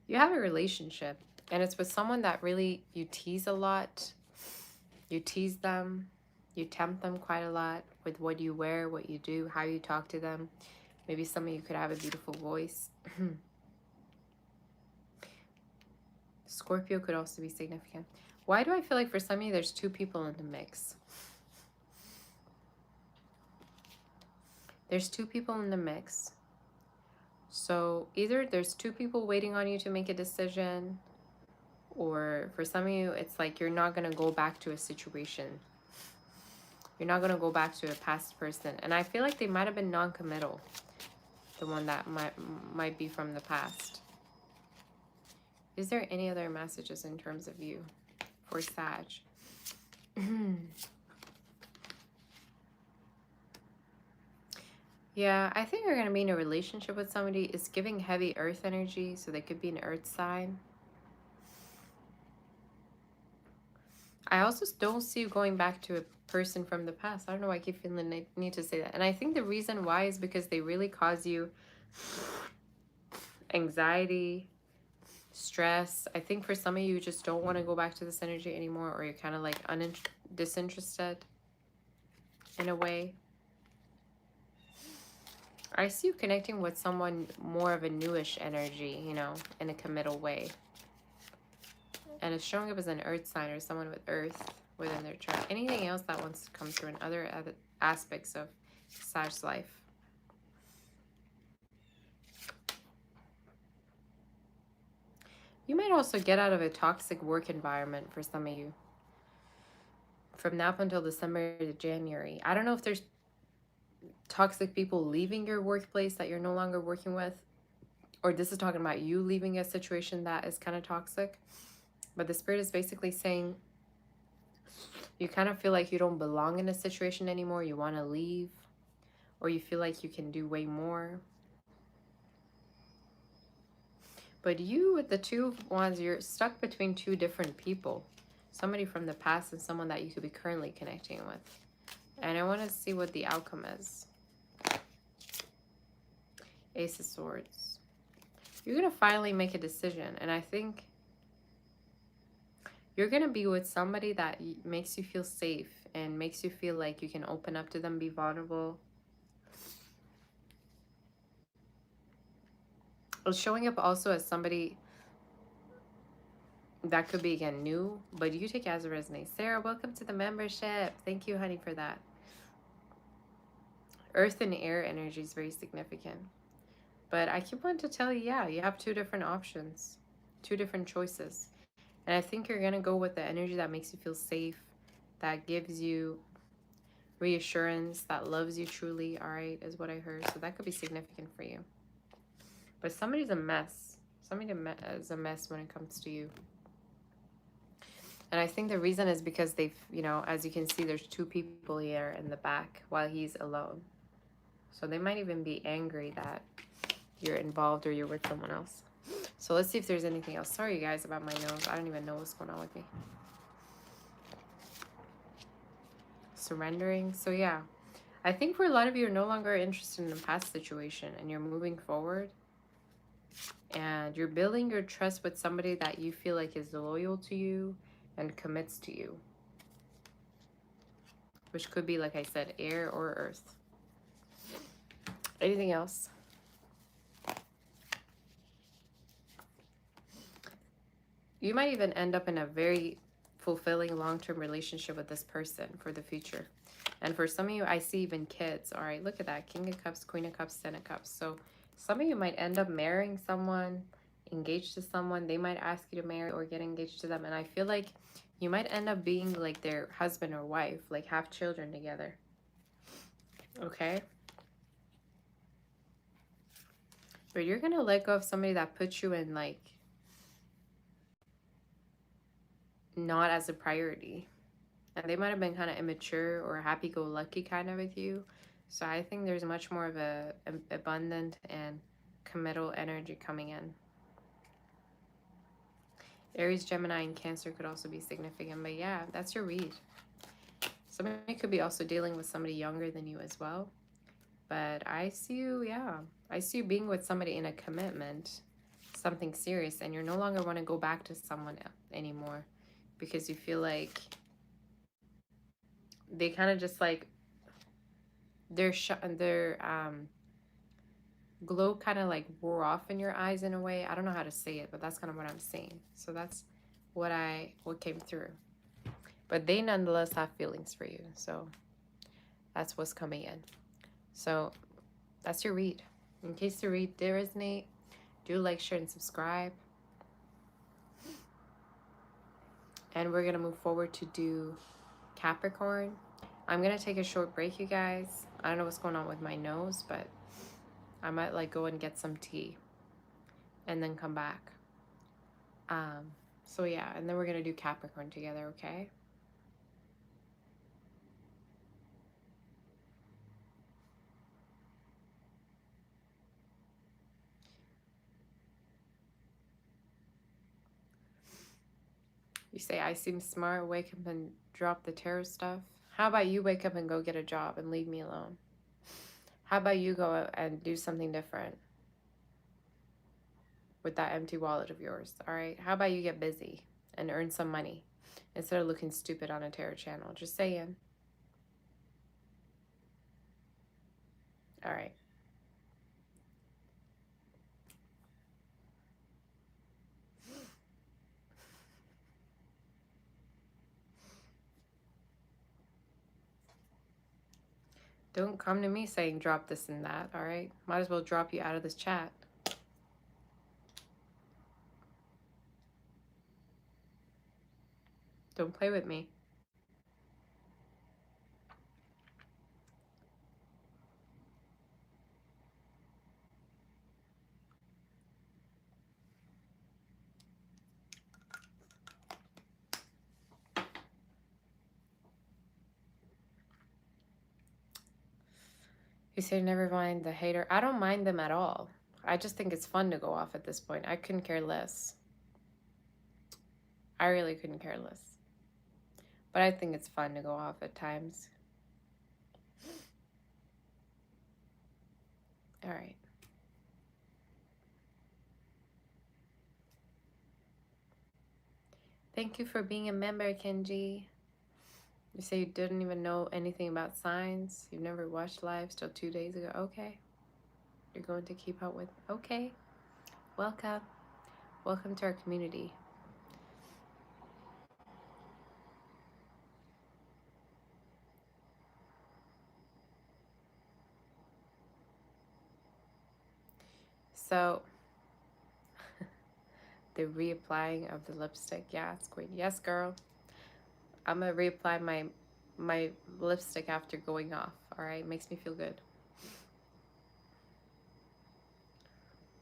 You have a relationship. And it's with someone that really you tease a lot. You tease them. You tempt them quite a lot with what you wear, what you do, how you talk to them. Maybe some of you could have a beautiful voice. Scorpio could also be significant. Why do I feel like for some of you there's two people in the mix? There's two people in the mix. So either there's two people waiting on you to make a decision, or for some of you it's like you're not going to go back to a situation. You're not going to go back to a past person. And I feel like they might have been non-committal. The one that might be from the past. Is there any other messages in terms of you for Sag? Yeah, I think you're going to be in a relationship with somebody. It's giving heavy earth energy, so they could be an earth sign. I also don't see you going back to a person from the past. I don't know why I keep feeling the need to say that. And I think the reason why is because they really cause you anxiety, stress. I think for some of you just don't want to go back to this energy anymore, or you're kind of like disinterested in a way. I see you connecting with someone more of a newish energy, you know, in a committal way. And it's showing up as an earth sign or someone with earth. within their chart. Anything else that wants to come through in other aspects of Sag's life. You might also get out of a toxic work environment for some of you. From now up until December to January. I don't know if there's toxic people leaving your workplace that you're no longer working with, or this is talking about you leaving a situation that is kind of toxic. But the Spirit is basically saying you kind of feel like you don't belong in a situation anymore. You want to leave, or you feel like you can do way more. But you, with the Two of Wands, you're stuck between two different people. Somebody from the past and someone that you could be currently connecting with. And I want to see what the outcome is. Ace of Swords. You're going to finally make a decision. And I think you're going to be with somebody that makes you feel safe and makes you feel like you can open up to them, be vulnerable. It's showing up also as somebody that could be, again, new, but you take it as it resonates. Sarah, welcome to the membership. Thank you, honey, for that. Earth and air energy is very significant. But I keep wanting to tell you, yeah, you have two different options, two different choices. And I think you're going to go with the energy that makes you feel safe, that gives you reassurance, that loves you truly, all right, is what I heard. So that could be significant for you. But somebody's a mess. Somebody is a mess when it comes to you. And I think the reason is because they've, you know, as you can see, there's two people here in the back while he's alone. So they might even be angry that you're involved or you're with someone else. So let's see if there's anything else. Sorry, guys, about my nose. I don't even know what's going on with me. Surrendering. So yeah, I think for a lot of you, you're no longer interested in the past situation and you're moving forward. And you're building your trust with somebody that you feel like is loyal to you and commits to you. Which could be, like I said, air or earth. Anything else? You might even end up in a very fulfilling long-term relationship with this person for the future. And for some of you, I see even kids. All right, look at that. King of Cups, Queen of Cups, Ten of Cups. So some of you might end up marrying someone, engaged to someone. They might ask you to marry or get engaged to them. And I feel like you might end up being like their husband or wife, like have children together. Okay? But you're going to let go of somebody that puts you in like not as a priority. And they might have been kind of immature or happy-go-lucky kind of with you. So I think there's much more of a abundant and committal energy coming in. Aries, Gemini, and Cancer could also be significant. But yeah, that's your read. Somebody could be also dealing with somebody younger than you as well. But I see you, yeah. I see you being with somebody in a commitment, something serious. And you're no longer want to go back to someone anymore. Because you feel like they kind of just like their glow kind of like wore off in your eyes in a way. I don't know how to say it, but that's kind of what I'm seeing. So that's what came through. But they nonetheless have feelings for you. So that's what's coming in. So that's your read. In case the read did resonate, do like, share, and subscribe. And we're going to move forward to do Capricorn. I'm going to take a short break, you guys. I don't know what's going on with my nose, but I might like go and get some tea and then come back. So yeah, and then we're going to do Capricorn together, okay? You say, I seem smart, wake up and drop the tarot stuff. How about you wake up and go get a job and leave me alone? How about you go and do something different with that empty wallet of yours, all right? How about you get busy and earn some money instead of looking stupid on a tarot channel? Just saying. All right. Don't come to me saying drop this and that, all right? Might as well drop you out of this chat. Don't play with me. You say never mind the hater. I don't mind them at all. I just think it's fun to go off at this point. I couldn't care less. I really couldn't care less. But I think it's fun to go off at times. All right. Thank you for being a member, Kenji. You say you didn't even know anything about signs. You've never watched lives till 2 days ago. Okay. You're going to keep up with. Okay. Welcome. Welcome to our community. So, the reapplying of the lipstick. Yeah, it's queen. Yes, girl. I'm gonna reapply my lipstick after going off. All right, makes me feel good.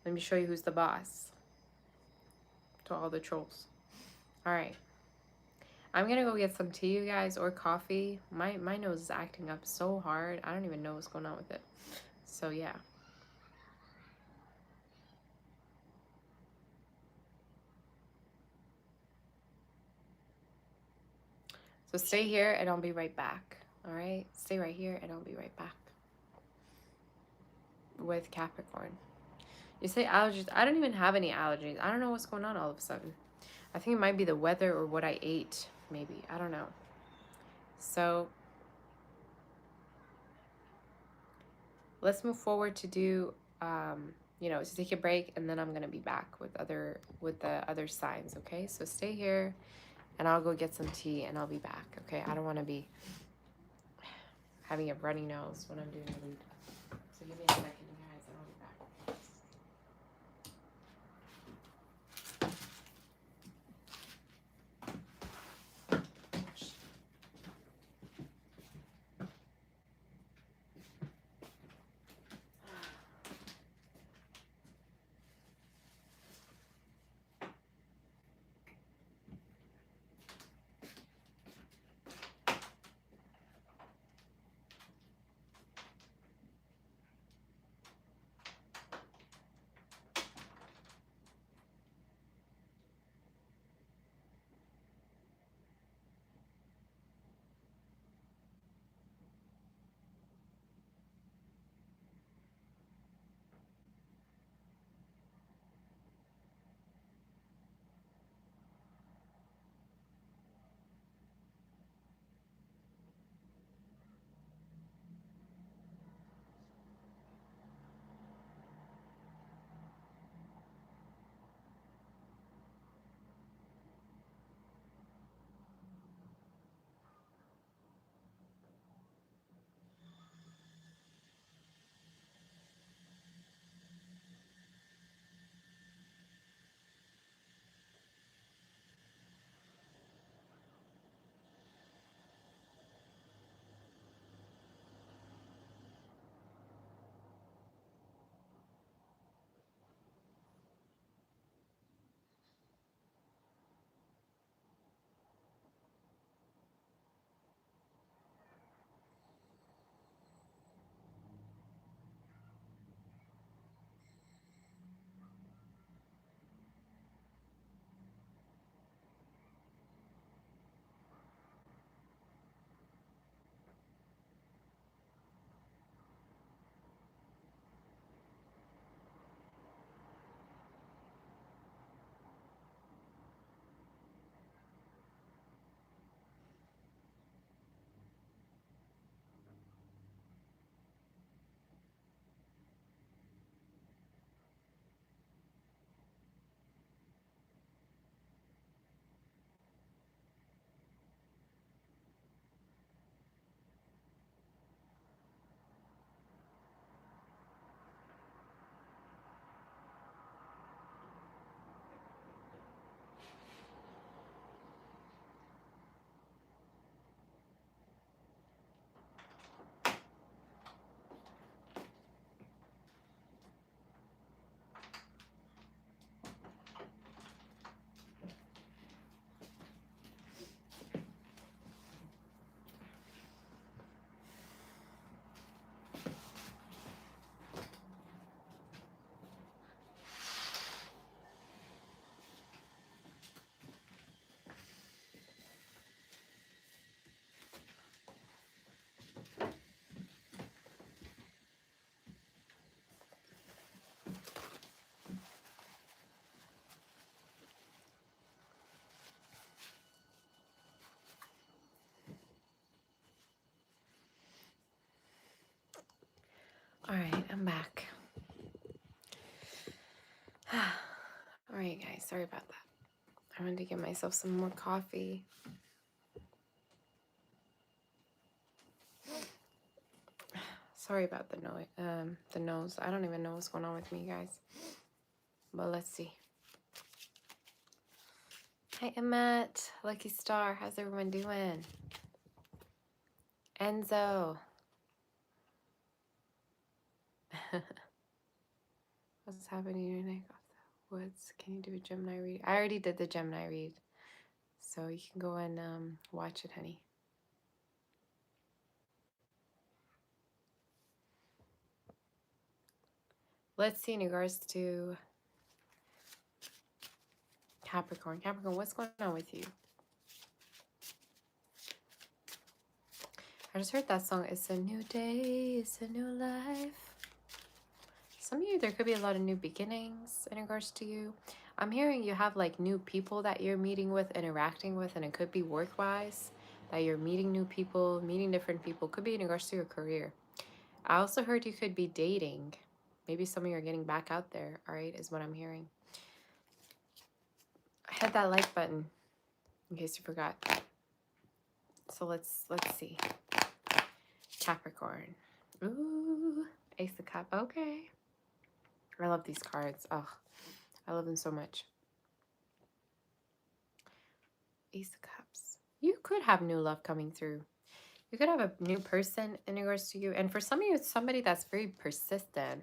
Let me show you who's the boss. To all the trolls. All right. I'm gonna go get some tea, you guys, or coffee. My nose is acting up so hard. I don't even know what's going on with it. So yeah. So stay here and I'll be right back. All right? Stay right here and I'll be right back. With Capricorn. You say allergies. I don't even have any allergies. I don't know what's going on all of a sudden. I think it might be the weather or what I ate, maybe. I don't know. So let's move forward to do, to take a break, and then I'm gonna be back with the other signs. Okay, so stay here, and I'll go get some tea, and I'll be back. Okay, I don't want to be having a runny nose when I'm doing the read. So give me a second, you guys, and I'll be back. All right, I'm back. All right, guys, sorry about that. I wanted to get myself some more coffee. Sorry about the noise. The nose. I don't even know what's going on with me, guys. But let's see. Hi, Emmet. Lucky Star. How's everyone doing? Enzo. What's happening tonight? Off the woods. Can you do a Gemini read? I already did the Gemini read, so you can go and watch it, honey. Let's see in regards to Capricorn. Capricorn, what's going on with you? I just heard that song. It's a new day. It's a new life. Some of you, there could be a lot of new beginnings in regards to you. I'm hearing you have like new people that you're meeting with, interacting with, and it could be work-wise, that you're meeting new people, meeting different people. Could be in regards to your career. I also heard you could be dating. Maybe some of you are getting back out there, all right, is what I'm hearing. Hit that like button in case you forgot. So let's see. Capricorn. Ooh, Ace of Cups. Okay. I love these cards. Oh, I love them so much. Ace of Cups. You could have new love coming through. You could have a new person in regards to you. And for some of you, it's somebody that's very persistent.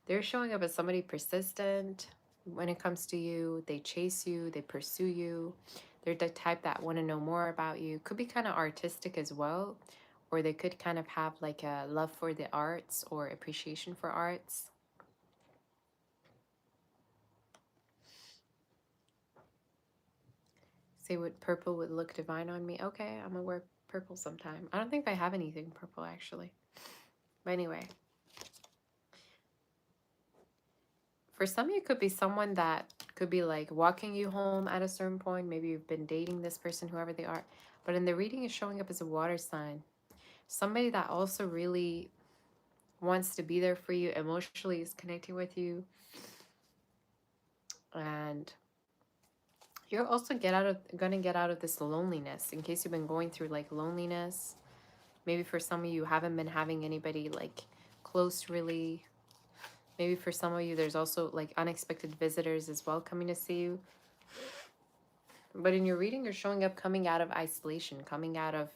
They're showing up as somebody persistent when it comes to you. They chase you. They pursue you. They're the type that want to know more about you. Could be kind of artistic as well. Or they could kind of have like a love for the arts or appreciation for arts. Say what purple would look divine on me. Okay, I'm gonna wear purple sometime. I don't think I have anything purple actually. But anyway. For some of you, it could be someone that could be like walking you home at a certain point. Maybe you've been dating this person, whoever they are. But in the reading, is showing up as a water sign. Somebody that also really wants to be there for you, emotionally is connecting with you. And you're also gonna get out of this loneliness, in case you've been going through like loneliness. Maybe for some of you haven't been having anybody like close really. Maybe for some of you there's also like unexpected visitors as well coming to see you. But in your reading, you're showing up coming out of isolation, coming out of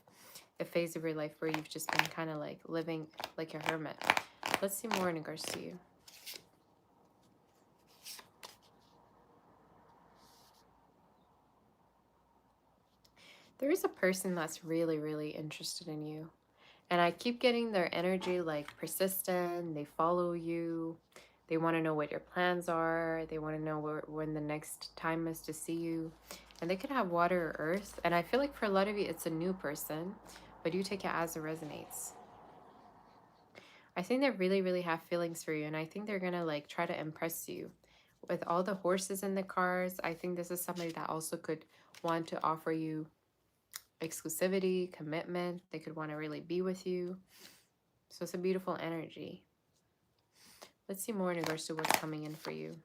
a phase of your life where you've just been kind of like living like a hermit. Let's see more in regards to you. There is a person that's really, really interested in you. And I keep getting their energy like persistent. They follow you. They want to know what your plans are. They want to know when the next time is to see you. And they could have water or earth. And I feel like for a lot of you, it's a new person. But you take it as it resonates. I think they really, really have feelings for you. And I think they're going to like try to impress you. With all the horses in the cars, I think this is somebody that also could want to offer you exclusivity, commitment. They could want to really be with you. So it's a beautiful energy. Let's see more in regards to what's coming in for you.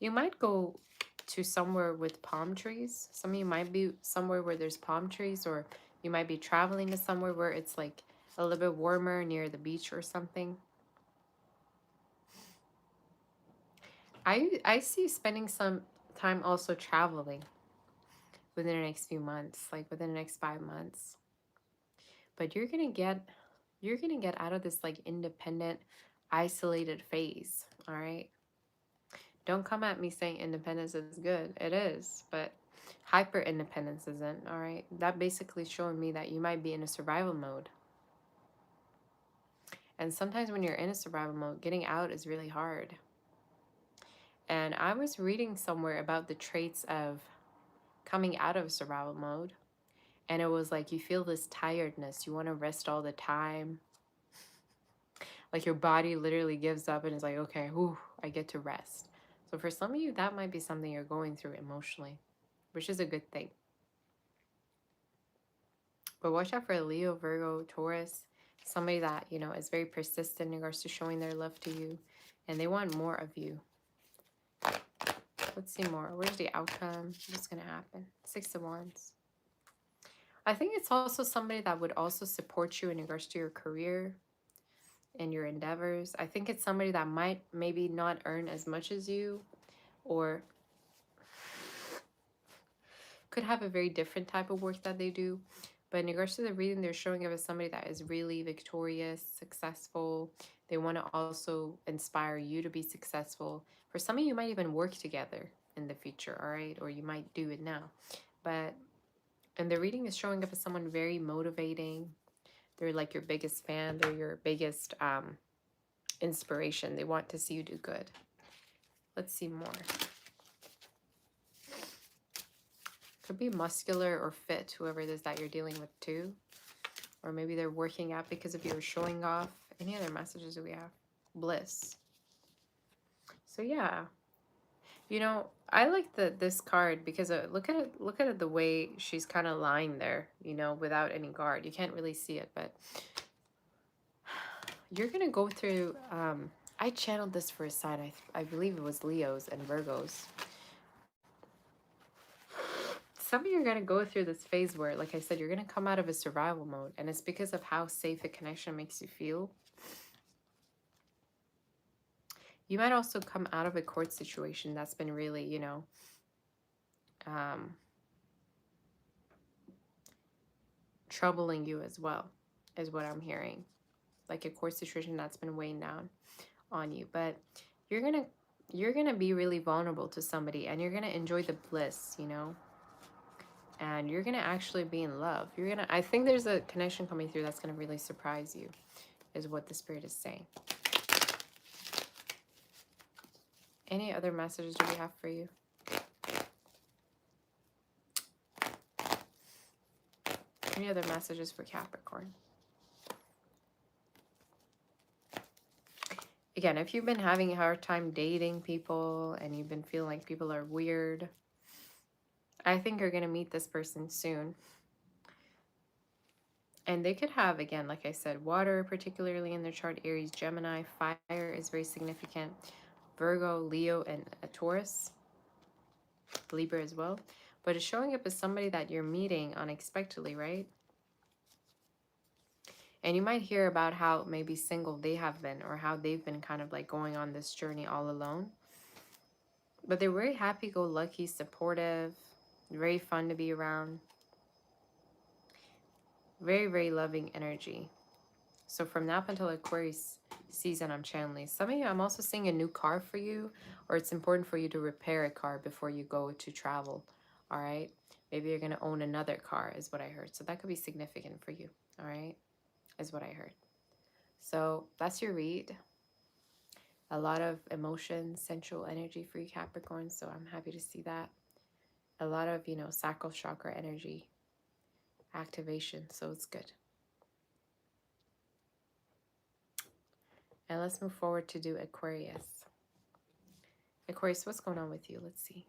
You might go to somewhere with palm trees. Some of you might be somewhere where there's palm trees, or you might be traveling to somewhere where it's like a little bit warmer near the beach or something. I see you spending some time also traveling within the next few months, like within the next 5 months. But you're gonna get out of this like independent, isolated phase. All right. Don't come at me saying independence is good. It is, but hyper independence isn't. All right. That basically showing me that you might be in a survival mode. And sometimes when you're in a survival mode, getting out is really hard. And I was reading somewhere about the traits of coming out of survival mode. And it was like you feel this tiredness. You want to rest all the time. Like your body literally gives up and is like, okay, whew, I get to rest. So for some of you, that might be something you're going through emotionally, which is a good thing. But watch out for Leo, Virgo, Taurus, Somebody that, you know, is very persistent in regards to showing their love to you. And they want more of you. Let's see more. Where's the outcome? What's going to happen? 6 of Wands. I think it's also somebody that would also support you in regards to your career and your endeavors. I think it's somebody that might maybe not earn as much as you, or could have a very different type of work that they do. But in regards to the reading, they're showing up as somebody that is really victorious, successful. They want to also inspire you to be successful. For some of you, might even work together in the future, all right? Or you might do it now. But, and the reading is showing up as someone very motivating. They're like your biggest fan. They're your biggest inspiration. They want to see you do good. Let's see more. Could be muscular or fit, whoever it is that you're dealing with too. Or maybe they're working out because of your showing off. Any other messages do we have? Bliss. So yeah. You know, I like this card because look at it the way she's kind of lying there, you know, without any guard. You can't really see it, but you're going to go through I channeled this for a sign. I believe it was Leos and Virgos. Some of you are going to go through this phase where, like I said, you're going to come out of a survival mode. And it's because of how safe a connection makes you feel. You might also come out of a court situation that's been really, you know, troubling you as well, is what I'm hearing. Like a court situation that's been weighing down on you. But you're gonna be really vulnerable to somebody, and you're gonna enjoy the bliss, you know. And you're gonna actually be in love. I think there's a connection coming through that's gonna really surprise you, is what the Spirit is saying. Any other messages do we have for you? Any other messages for Capricorn? Again, if you've been having a hard time dating people and you've been feeling like people are weird, I think you're going to meet this person soon. And they could have, again, like I said, water particularly in their chart. Aries, Gemini. Fire is very significant. Virgo, Leo, and a Taurus. Libra as well. But it's showing up as somebody that you're meeting unexpectedly, right? And you might hear about how maybe single they have been, or how they've been kind of like going on this journey all alone. But they're very happy-go-lucky, supportive, very fun to be around. Very, very loving energy. So from now up until Aquarius season, I'm channeling. Some of you, I'm also seeing a new car for you, or it's important for you to repair a car before you go to travel, all right? Maybe you're going to own another car is what I heard. So that could be significant for you, all right, is what I heard. So that's your read. A lot of emotion, sensual energy for you, Capricorn. So I'm happy to see that. A lot of, you know, sacral chakra energy activation. So it's good. And let's move forward to do Aquarius. Aquarius, what's going on with you? Let's see.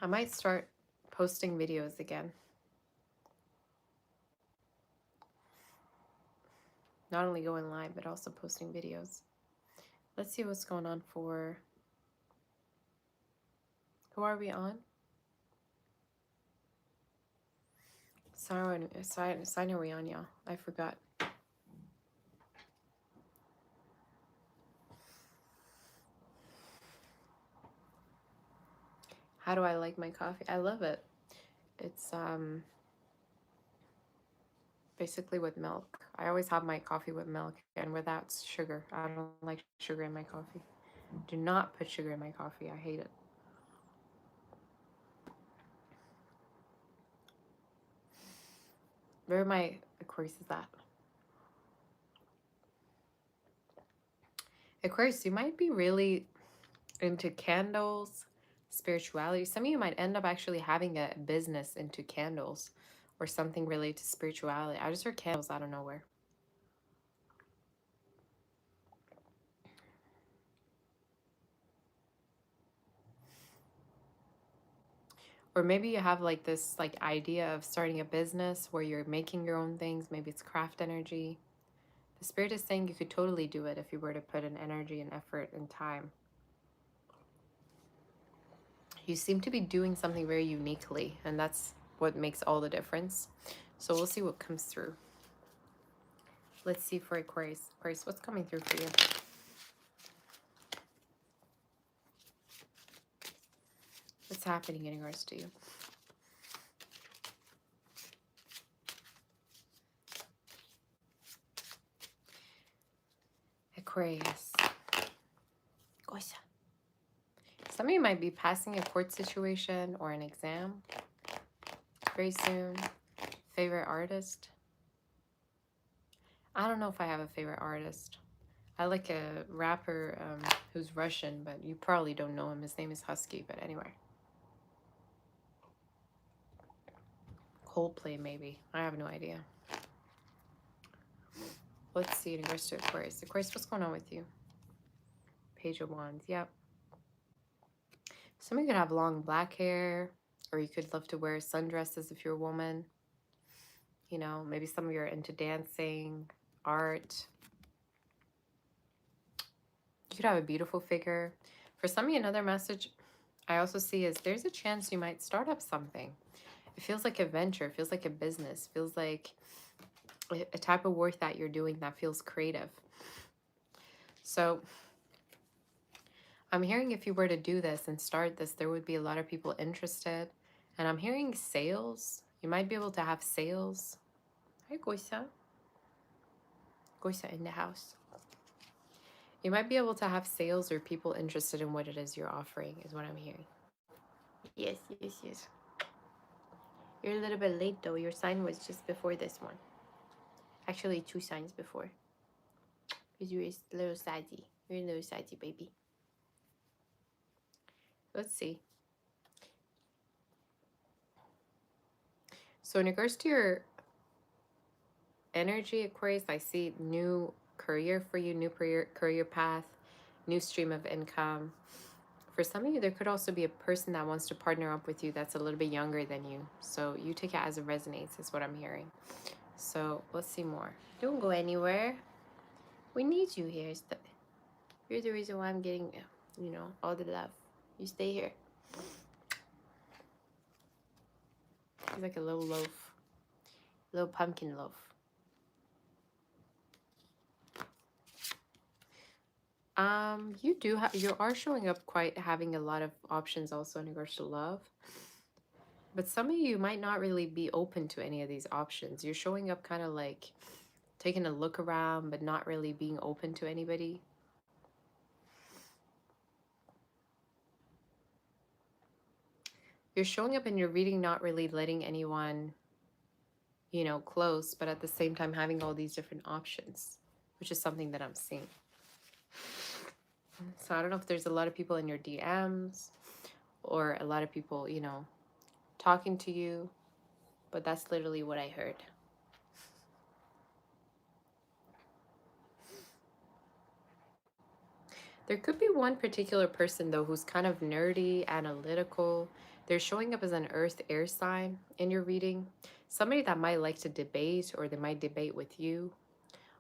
I might start posting videos again. Not only going live, but also posting videos. Let's see what's going on for... Who are we on? Sign are we on, y'all? I forgot. How do I like my coffee? I love it. It's basically with milk. I always have my coffee with milk and without sugar. I don't like sugar in my coffee. Do not put sugar in my coffee. I hate it. Where my Aquarius is at? Aquarius, you might be really into candles, spirituality. Some of you might end up actually having a business into candles or something related to spirituality. I just heard candles out of nowhere. Or maybe you have like this like idea of starting a business where you're making your own things. Maybe it's craft energy. The Spirit is saying you could totally do it if you were to put in energy and effort and time. You seem to be doing something very uniquely, and that's what makes all the difference. So we'll see what comes through. Let's see for Aquarius. Aquarius, what's coming through for you? What's happening in regards to you? Aquarius. Some of you might be passing a court situation or an exam very soon. Favorite artist? I don't know if I have a favorite artist. I like a rapper who's Russian, but you probably don't know him. His name is Husky, but anyway. Coldplay, maybe. I have no idea. Let's see in regards to Aquarius. Aquarius, what's going on with you? Page of Wands, yep. Some of you could have long black hair, or you could love to wear sundresses if you're a woman. You know, maybe some of you are into dancing, art. You could have a beautiful figure. For some of you, another message I also see is there's a chance you might start up something. It feels like a venture. It feels like a business. It feels like a type of work that you're doing that feels creative. So I'm hearing if you were to do this and start this, there would be a lot of people interested. And I'm hearing sales. You might be able to have sales. Hi, Goisa. Goisa in the house. You might be able to have sales or people interested in what it is you're offering, is what I'm hearing. Yes, yes, yes. You're a little bit late, though. Your sign was just before this one. Actually, 2 signs before. Because you're a little saggy. You're a little saggy, baby. Let's see. So in regards to your energy, Aquarius, I see new career for you, new career path, new stream of income. For some of you, there could also be a person that wants to partner up with you that's a little bit younger than you. So you take it as it resonates, is what I'm hearing. So let's see more. Don't go anywhere. We need you here. You're the reason why I'm getting, you know, all the love. You stay here. It's like a little loaf. Little pumpkin loaf. You are showing up quite having a lot of options also in regards to love. But some of you might not really be open to any of these options. You're showing up kind of like taking a look around, but not really being open to anybody. You're showing up in your reading, not really letting anyone, you know, close, but at the same time having all these different options, which is something that I'm seeing. So I don't know if there's a lot of people in your DMs or a lot of people, you know, talking to you, but that's literally what I heard. There could be one particular person, though, who's kind of nerdy, analytical. They're showing up as an earth air sign in your reading. Somebody that might like to debate, or they might debate with you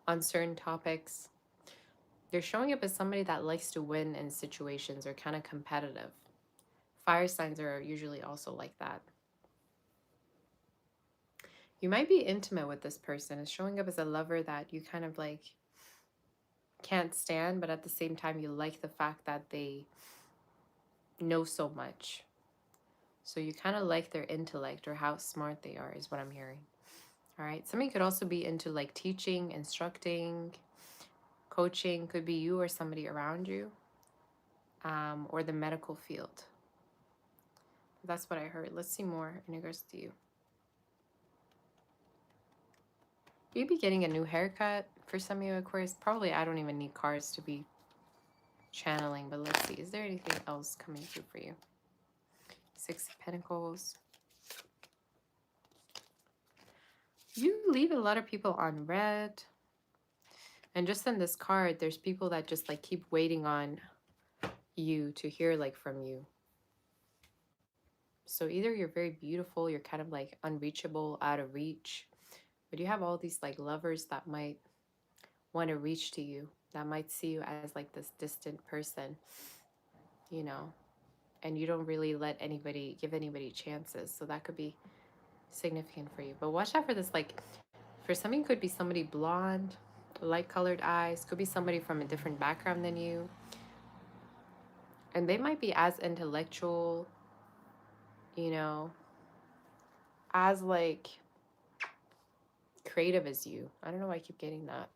on certain topics. They're showing up as somebody that likes to win in situations or kind of competitive. Fire signs are usually also like that. You might be intimate with this person. It's showing up as a lover that you kind of like can't stand, but at the same time you like the fact that they know so much. So you kind of like their intellect or how smart they are is what I'm hearing. All right. Somebody could also be into like teaching, instructing, coaching. Could be you or somebody around you, or the medical field. That's what I heard. Let's see more in regards to you. You'd be getting a new haircut for some of you, Aquarius. Probably I don't even need cards to be channeling, but let's see. Is there anything else coming through for you? 6 of Pentacles. You leave a lot of people on red. And just in this card, there's people that just like keep waiting on you to hear like from you. So either you're very beautiful, you're kind of like unreachable, out of reach, but you have all these like lovers that might want to reach to you, that might see you as like this distant person, you know, and you don't really let anybody give anybody chances. So that could be significant for you. But watch out for this, like for some of you could be somebody blonde, light colored eyes, could be somebody from a different background than you. And they might be as intellectual, you know, as like creative as you. I don't know why I keep getting that.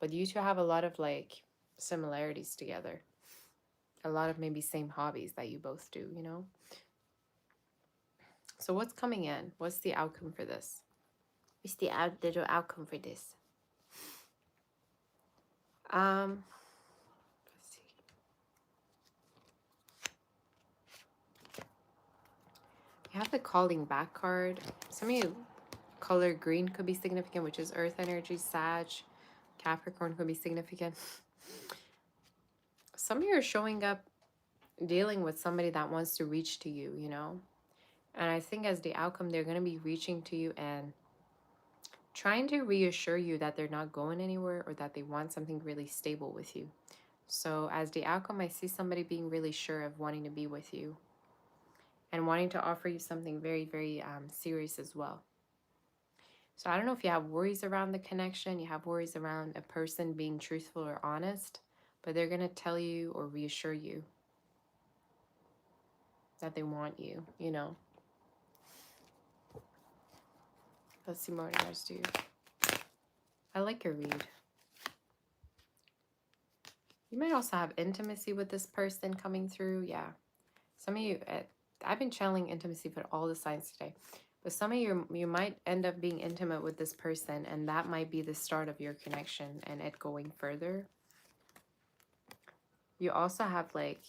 But you two have a lot of like similarities together. A lot of maybe same hobbies that you both do, you know? So what's coming in? What's the outcome for this? What's the outcome for this? Let's see. You have the calling back card. Some of you color green could be significant, which is earth energy. Sag, Capricorn could be significant. Some of you are showing up dealing with somebody that wants to reach to you, you know? And I think as the outcome, they're going to be reaching to you and trying to reassure you that they're not going anywhere or that they want something really stable with you. So as the outcome, I see somebody being really sure of wanting to be with you and wanting to offer you something very, very serious as well. So I don't know if you have worries around the connection, you have worries around a person being truthful or honest, but they're going to tell you or reassure you that they want you, you know. Let's see more in regards to you. I like your read. You might also have intimacy with this person coming through. Yeah. Some of you, I've been channeling intimacy for all the signs today. But some of you might end up being intimate with this person, and that might be the start of your connection and it going further. You also have like,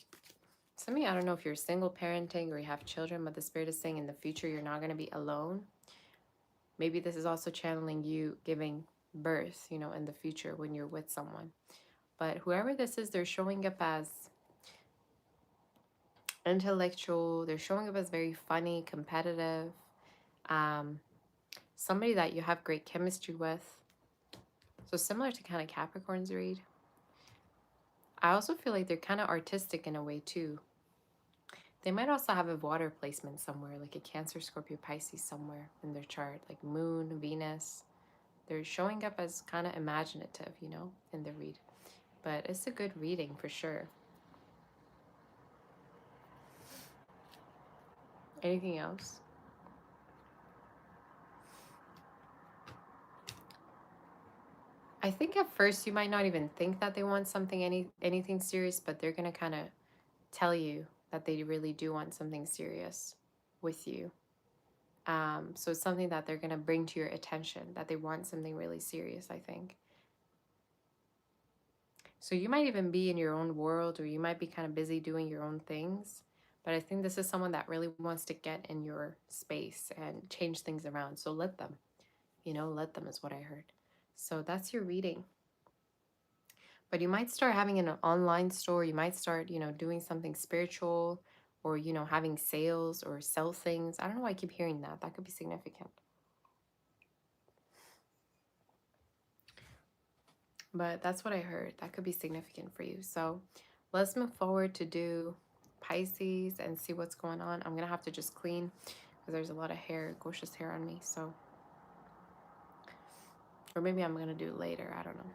some of you, I don't know if you're single parenting or you have children, but the Spirit is saying in the future you're not going to be alone. Maybe this is also channeling you giving birth, you know, in the future when you're with someone. But whoever this is, they're showing up as intellectual. They're showing up as very funny, competitive. Somebody that you have great chemistry with. So similar to kind of Capricorn's read. I also feel like they're kind of artistic in a way too. They might also have a water placement somewhere, like a Cancer, Scorpio, Pisces somewhere in their chart, like Moon, Venus. They're showing up as kind of imaginative, you know, in the read. But it's a good reading for sure. Anything else? I think at first you might not even think that they want something, anything serious, but they're going to kind of tell you that they really do want something serious with you. So it's something that they're going to bring to your attention, that they want something really serious, I think. So you might even be in your own world, or you might be kind of busy doing your own things. But I think this is someone that really wants to get in your space and change things around. So let them, you know, let them is what I heard. So that's your reading. But you might start having an online store. You might start, you know, doing something spiritual, or, you know, having sales or sell things. I don't know why I keep hearing that. That could be significant. But that's what I heard. That could be significant for you. So let's move forward to do Pisces and see what's going on. I'm going to have to just clean because there's a lot of hair, Gosha's hair on me. So, or maybe I'm going to do it later. I don't know.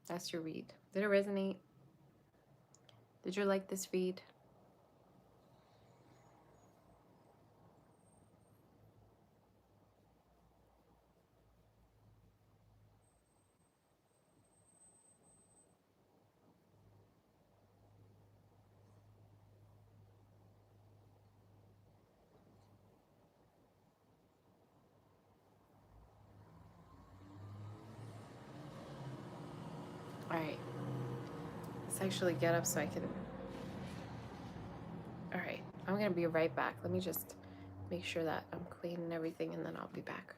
That's your read. Did it resonate? Did you like this read? All right. Let's actually get up so I can. All right. I'm going to be right back. Let me just make sure that I'm clean and everything, and then I'll be back.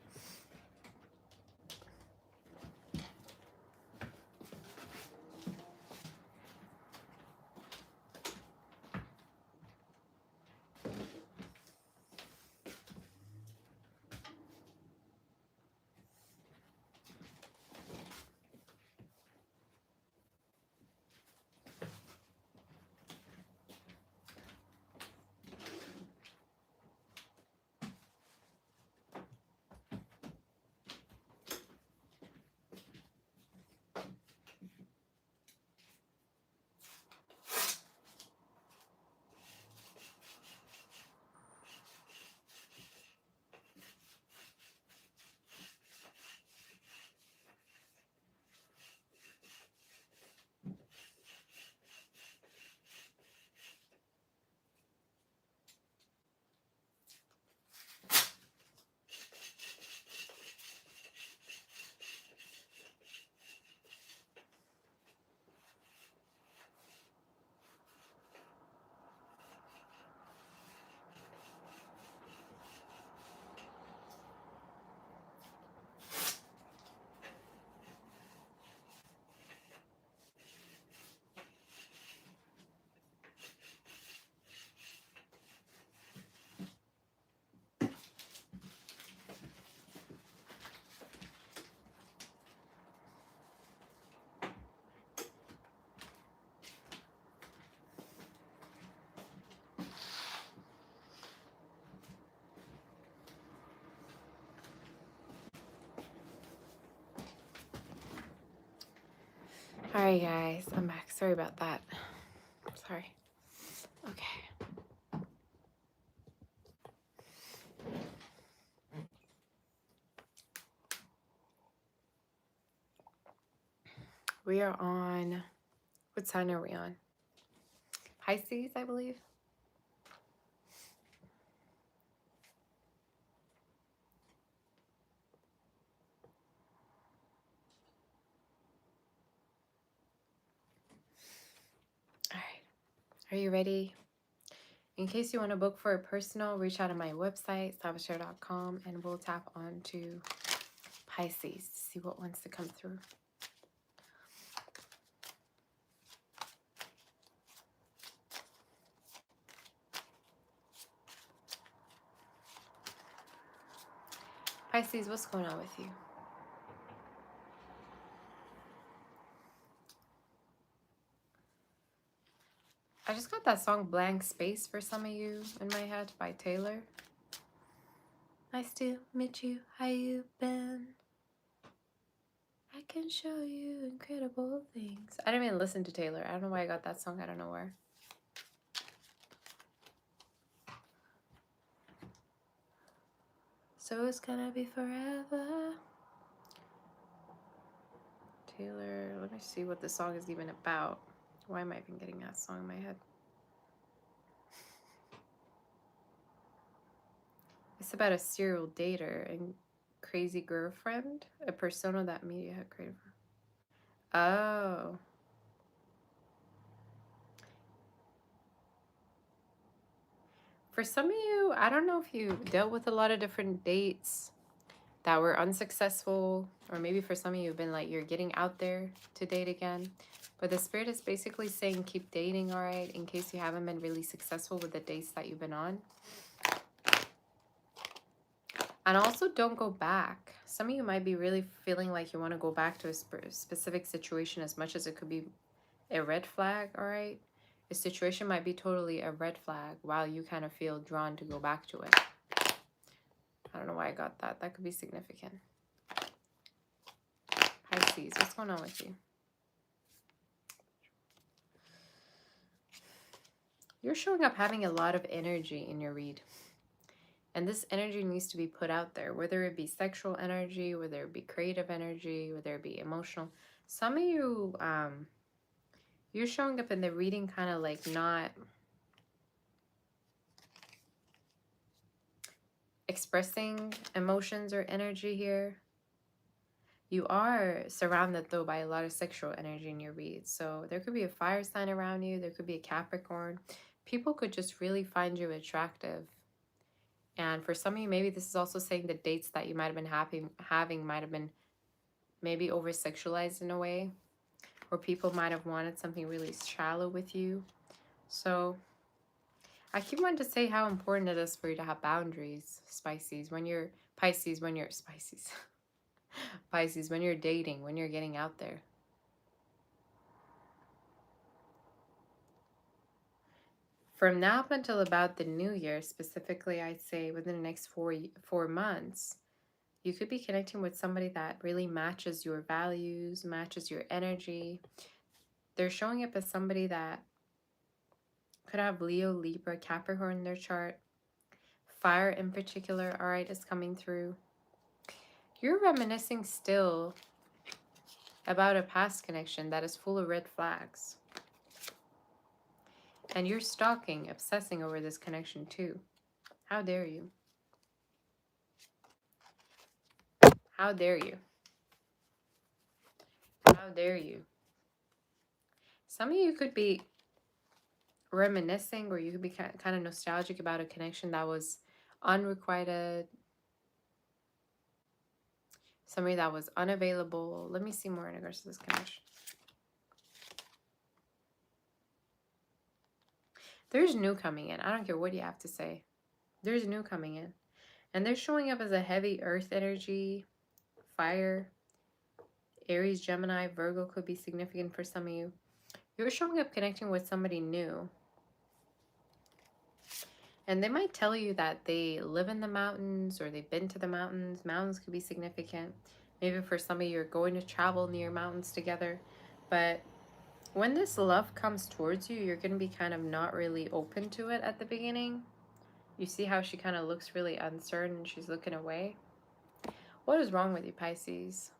All right, guys, I'm back. Sorry about that. Sorry. Okay. We are on, what sign are we on? Pisces, I believe. All right. Are you ready? In case you want to book for a personal, reach out to my website, savashare.com, and we'll tap on to Pisces to see what wants to come through. Pisces, what's going on with you? I just got that song Blank Space for some of you in my head by Taylor. I still miss you, how you been? I can show you incredible things. I didn't even listen to Taylor. I don't know why I got that song. I don't know where. So it's gonna be forever. Taylor, let me see what the song is even about. Why am I even getting that song in my head? It's about a serial dater and crazy girlfriend, a persona that media had created. Oh. For some of you, I don't know if you dealt with a lot of different dates that were unsuccessful, or maybe for some of you have been like, you're getting out there to date again. But the spirit is basically saying keep dating, all right, in case you haven't been really successful with the dates that you've been on. And also don't go back. Some of you might be really feeling like you want to go back to a specific situation as much as it could be a red flag, all right? The situation might be totally a red flag while you kind of feel drawn to go back to it. I don't know why I got that. That could be significant. Pisces, what's going on with you? You're showing up having a lot of energy in your read. And this energy needs to be put out there, whether it be sexual energy, whether it be creative energy, whether it be emotional. Some of you, you're showing up in the reading kind of like not expressing emotions or energy here. You are surrounded, though, by a lot of sexual energy in your read. So there could be a fire sign around you. There could be a Capricorn. People could just really find you attractive. And for some of you, maybe this is also saying the dates that you might have been having might have been maybe over-sexualized in a way. Or people might have wanted something really shallow with you. So I keep wanting to say how important it is for you to have boundaries, Pisces, when you're Pisces, when you're Pisces. Pisces, when you're dating, when you're getting out there. From now up until about the new year, specifically, I'd say within the next four months, you could be connecting with somebody that really matches your values, matches your energy. They're showing up as somebody that could have Leo, Libra, Capricorn in their chart. Fire in particular, all right, is coming through. You're reminiscing still about a past connection that is full of red flags. And you're stalking, obsessing over this connection too. How dare you? How dare you? How dare you? Some of you could be reminiscing, or you could be kind of nostalgic about a connection that was unrequited. Somebody that was unavailable. Let me see more in regards to this connection. There's new coming in. I don't care what you have to say. There's new coming in. And they're showing up as a heavy earth energy, fire. Aries, Gemini, Virgo could be significant for some of you. You're showing up connecting with somebody new. And they might tell you that they live in the mountains or they've been to the mountains. Mountains could be significant. Maybe for some of you, you're going to travel near mountains together. But when this love comes towards you, you're going to be kind of not really open to it at the beginning. You see how she kind of looks really uncertain. She's looking away. What is wrong with you, Pisces?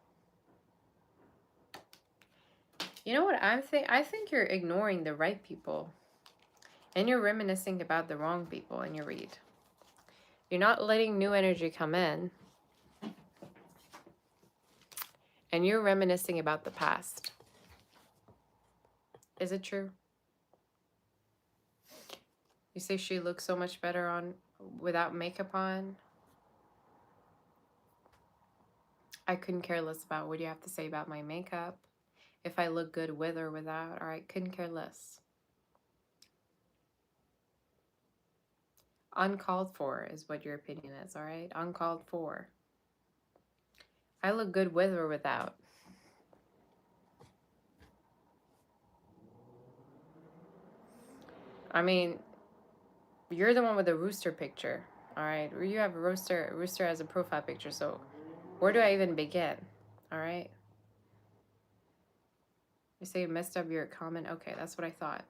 You know what I think you're ignoring the right people. And you're reminiscing about the wrong people in your read. You're not letting new energy come in. And you're reminiscing about the past. Is it true? You say she looks so much better on without makeup on. I couldn't care less about what you have to say about my makeup. If I look good with or without, all right, couldn't care less. Uncalled for is what your opinion is, all right? Uncalled for. I look good with or without. I mean, you're the one with the rooster picture, all right? You have a rooster as a profile picture, so where do I even begin, all right? You say you messed up your comment. Okay, that's what I thought.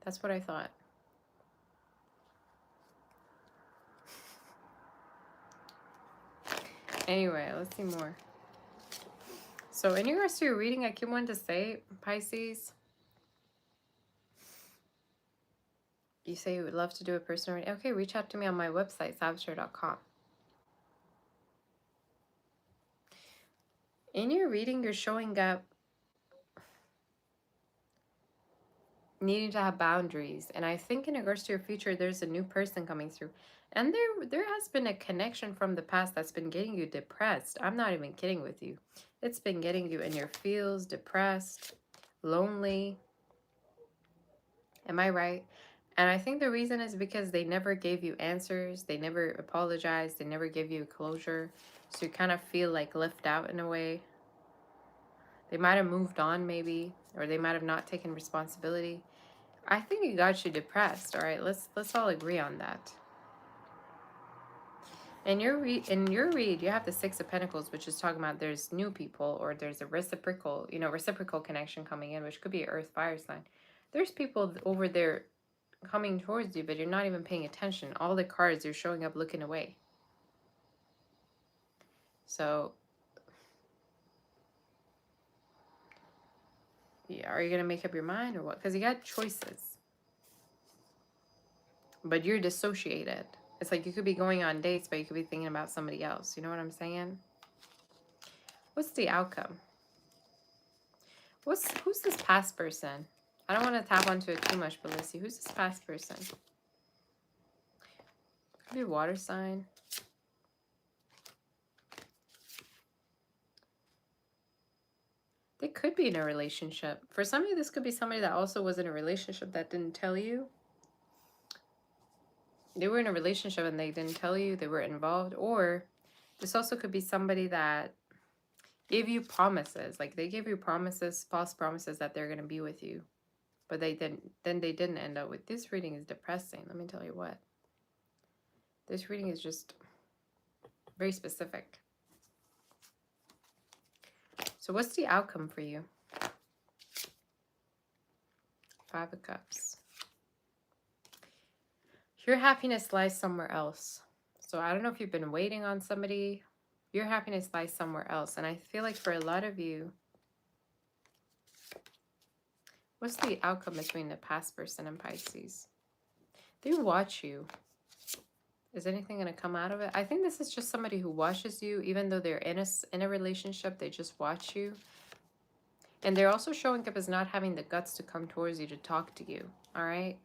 That's what I thought. Anyway, let's see more. So in regards to your reading, I keep wanting to say, Pisces, you say you would love to do a personal reading. Okay, reach out to me on my website, sagittarius.com. In your reading, you're showing up needing to have boundaries. And I think in regards to your future, there's a new person coming through. And there has been a connection from the past that's been getting you depressed. I'm not even kidding with you. It's been getting you in your feels, depressed, lonely. Am I right? And I think the reason is because they never gave you answers. They never apologized. They never gave you closure. So you kind of feel like left out in a way. They might have moved on maybe, or they might have not taken responsibility. I think it got you depressed. All right, let's all agree on that. In your read, you have the Six of Pentacles, which is talking about there's new people or there's a reciprocal, reciprocal connection coming in, which could be an Earth fire sign. There's people over there coming towards you, but you're not even paying attention. All the cards are showing up looking away. So, yeah, are you gonna make up your mind or what? Because you got choices, but you're dissociated. It's like you could be going on dates, but you could be thinking about somebody else. You know what I'm saying? What's the outcome? Who's this past person? I don't want to tap onto it too much, but let's see. Who's this past person? Could be a water sign. They could be in a relationship. For some of you, this could be somebody that also was in a relationship that didn't tell you. They were in a relationship and they didn't tell you they were involved. Or this also could be somebody that gave you promises. Like they gave you promises, false promises that they're going to be with you. But they didn't end up with. This reading is depressing. Let me tell you what. This reading is just very specific. So what's the outcome for you? Five of Cups. Your happiness lies somewhere else. So I don't know if you've been waiting on somebody. Your happiness lies somewhere else. And I feel like for a lot of you, what's the outcome between the past person and Pisces? They watch you. Is anything going to come out of it? I think this is just somebody who watches you. Even though they're in a relationship, they just watch you. And they're also showing up as not having the guts to come towards you to talk to you. All right?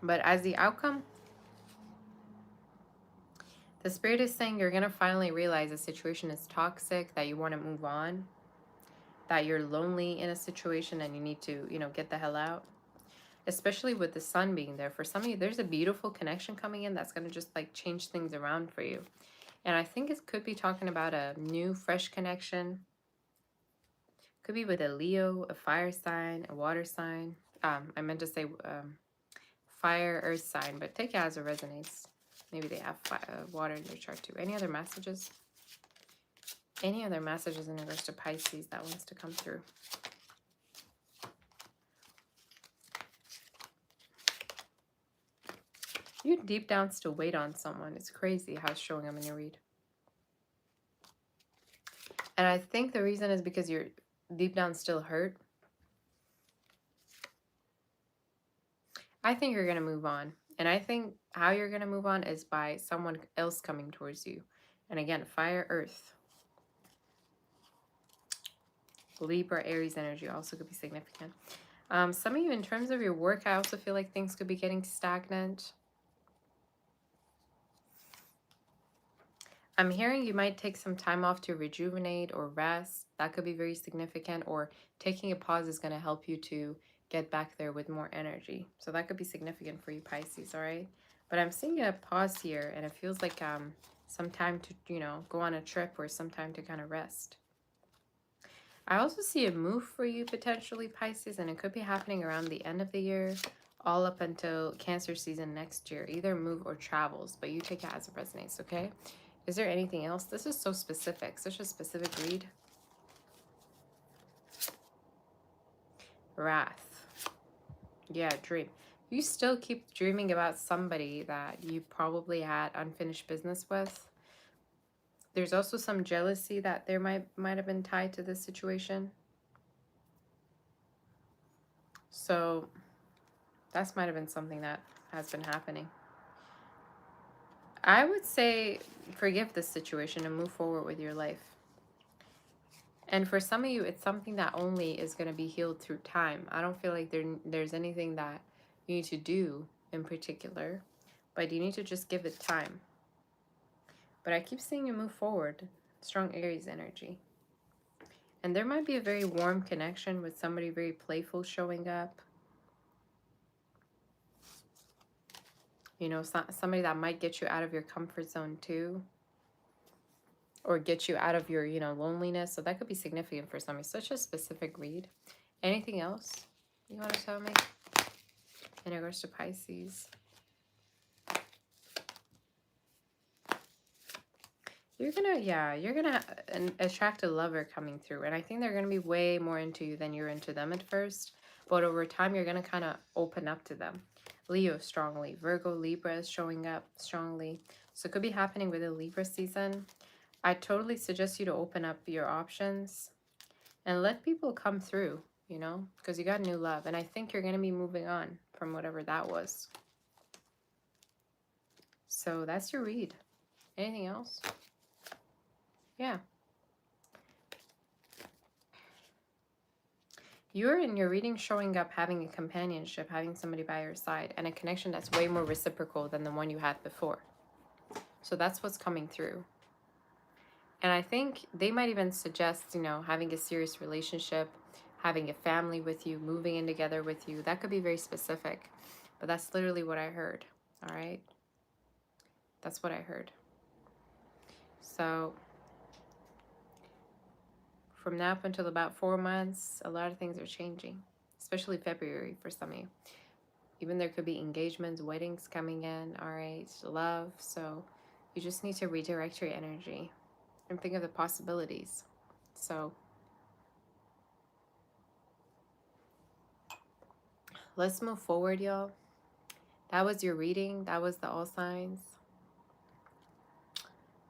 But as the outcome, the Spirit is saying you're going to finally realize the situation is toxic, that you want to move on, that you're lonely in a situation and you need to, get the hell out. Especially with the sun being there. For some of you, there's a beautiful connection coming in that's going to just like change things around for you. And I think it could be talking about a new, fresh connection. Could be with a Leo, a fire sign, a water sign. I meant to say fire, earth sign, but take it as it resonates. Maybe they have water in their chart too. Any other messages? Any other messages in regards to Pisces that wants to come through? You deep down still wait on someone. It's crazy how it's showing up in your read. And I think the reason is because you're deep down still hurt. I think you're going to move on. And I think how you're going to move on is by someone else coming towards you. And again, fire, earth. Libra, Aries energy also could be significant. Some of you, in terms of your work, I also feel like things could be getting stagnant. I'm hearing you might take some time off to rejuvenate or rest. That could be very significant. Or taking a pause is going to help you to get back there with more energy. So that could be significant for you, Pisces, all right? But I'm seeing a pause here, and it feels like some time to, you know, go on a trip or some time to kind of rest. I also see a move for you, potentially, Pisces, and it could be happening around the end of the year, all up until Cancer season next year. Either move or travels, but you take it as it resonates, okay? Is there anything else? This is so specific, such a specific read. Wrath. Yeah, dream. You still keep dreaming about somebody that you probably had unfinished business with. There's also some jealousy that there might have been tied to this situation. So that might have been something that has been happening. I would say forgive this situation and move forward with your life. And for some of you, it's something that only is going to be healed through time. I don't feel like there's anything that you need to do in particular, but you need to just give it time. But I keep seeing you move forward. Strong Aries energy. And there might be a very warm connection with somebody very playful showing up. You know, somebody that might get you out of your comfort zone too. Or get you out of your, you know, loneliness. So that could be significant for somebody. Such a specific read. Anything else you want to tell me in regards to Pisces? You're gonna attract a lover coming through. And I think they're gonna be way more into you than you're into them at first. But over time, you're gonna kind of open up to them. Leo strongly. Virgo, Libra is showing up strongly. So it could be happening with a Libra season. I totally suggest you to open up your options and let people come through, you know, because you got new love. And I think you're going to be moving on from whatever that was. So that's your read. Anything else? Yeah. You're in your reading showing up having a companionship, having somebody by your side, and a connection that's way more reciprocal than the one you had before. So that's what's coming through. And I think they might even suggest, you know, having a serious relationship, having a family with you, moving in together with you. That could be very specific. But that's literally what I heard. All right? That's what I heard. So from now up until about 4 months, a lot of things are changing, especially February for some of you. Even there could be engagements, weddings coming in, all right, love. So you just need to redirect your energy and think of the possibilities. So let's move forward, y'all. That was your reading. That was the all signs.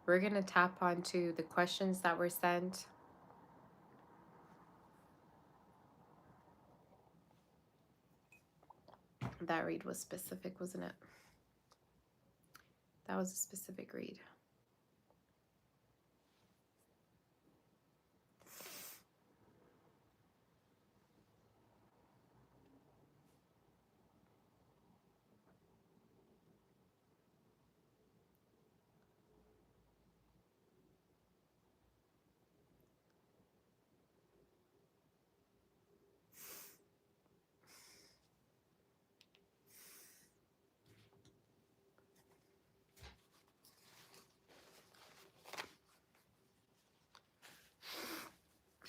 We're going to tap onto the questions that were sent. That read was specific, wasn't it? That was a specific read.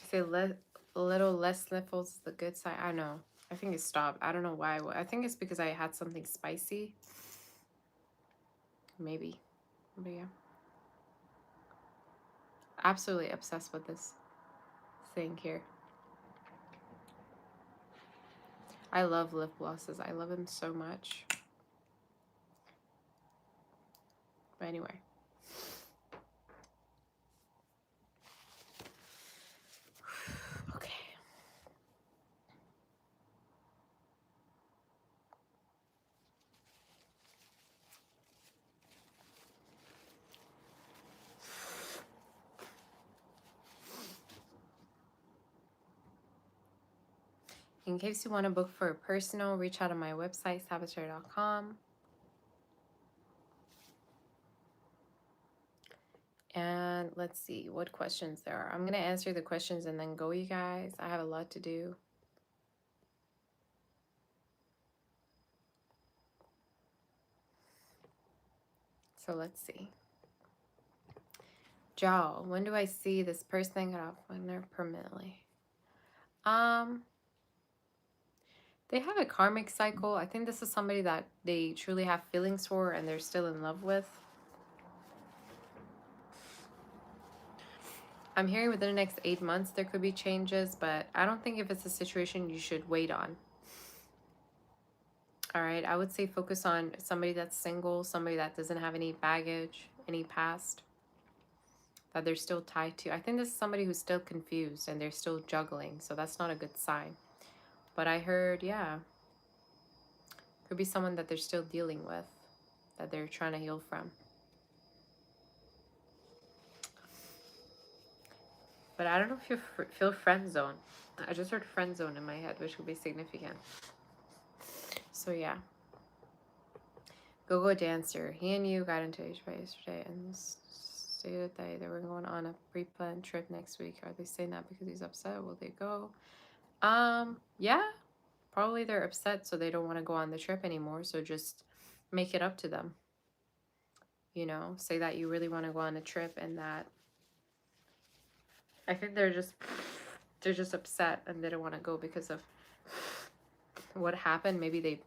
Say a little less sniffles is the good side. I know. I think it stopped. I don't know why. I think it's because I had something spicy. Maybe. But yeah. Absolutely obsessed with this thing here. I love lip glosses. I love them so much. But anyway. Okay. In case you want to book for a personal, reach out on my website, saboteur.com. And let's see what questions there are. I'm going to answer the questions and then go, you guys. I have a lot to do. So let's see. Joe, when do I see this person get off when they're permanently? They have a karmic cycle. I think this is somebody that they truly have feelings for and they're still in love with. I'm hearing within the next 8 months there could be changes, but I don't think if it's a situation you should wait on. All right, I would say focus on somebody that's single, somebody that doesn't have any baggage, any past that they're still tied to. I think this is somebody who's still confused and they're still juggling, so that's not a good sign. But I heard, yeah, could be someone that they're still dealing with, that they're trying to heal from. But I don't know if you feel friend zone. I just heard friend zone in my head, which would be significant. So yeah. Go-go dancer. He and you got into each other yesterday and stated that they were going on a pre-planned trip next week. Are they saying that because he's upset? Will they go? Yeah. Probably they're upset, so they don't want to go on the trip anymore. So just make it up to them. You know, say that you really want to go on a trip and that I think they're just upset and they don't want to go because of what happened. Maybe they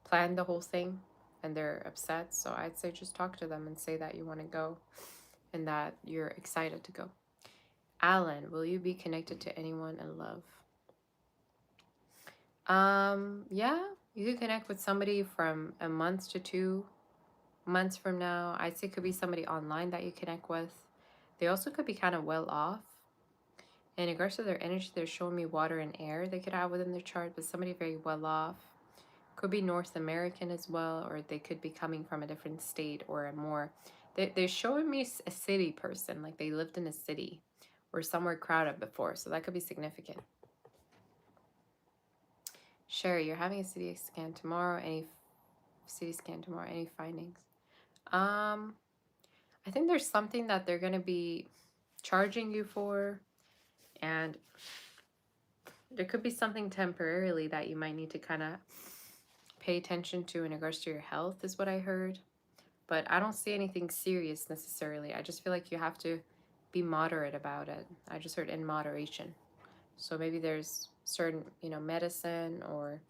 planned the whole thing and they're upset. So I'd say just talk to them and say that you want to go and that you're excited to go. Alan, will you be connected to anyone in love? Yeah, you could connect with somebody from a month to 2 months from now. I'd say it could be somebody online that you connect with. They also could be kind of well off. In regards to their energy, they're showing me water and air they could have within their chart, but somebody very well off. Could be North American as well, or they could be coming from a different state or a more... They're showing me a city person, like they lived in a city or somewhere crowded before, so that could be significant. Sherry, you're having a CT scan tomorrow. Any findings? I think there's something that they're going to be charging you for, and there could be something temporarily that you might need to kind of pay attention to in regards to your health is what I heard. But I don't see anything serious necessarily. I just feel like you have to be moderate about it. I just heard in moderation. So maybe there's certain, medicine or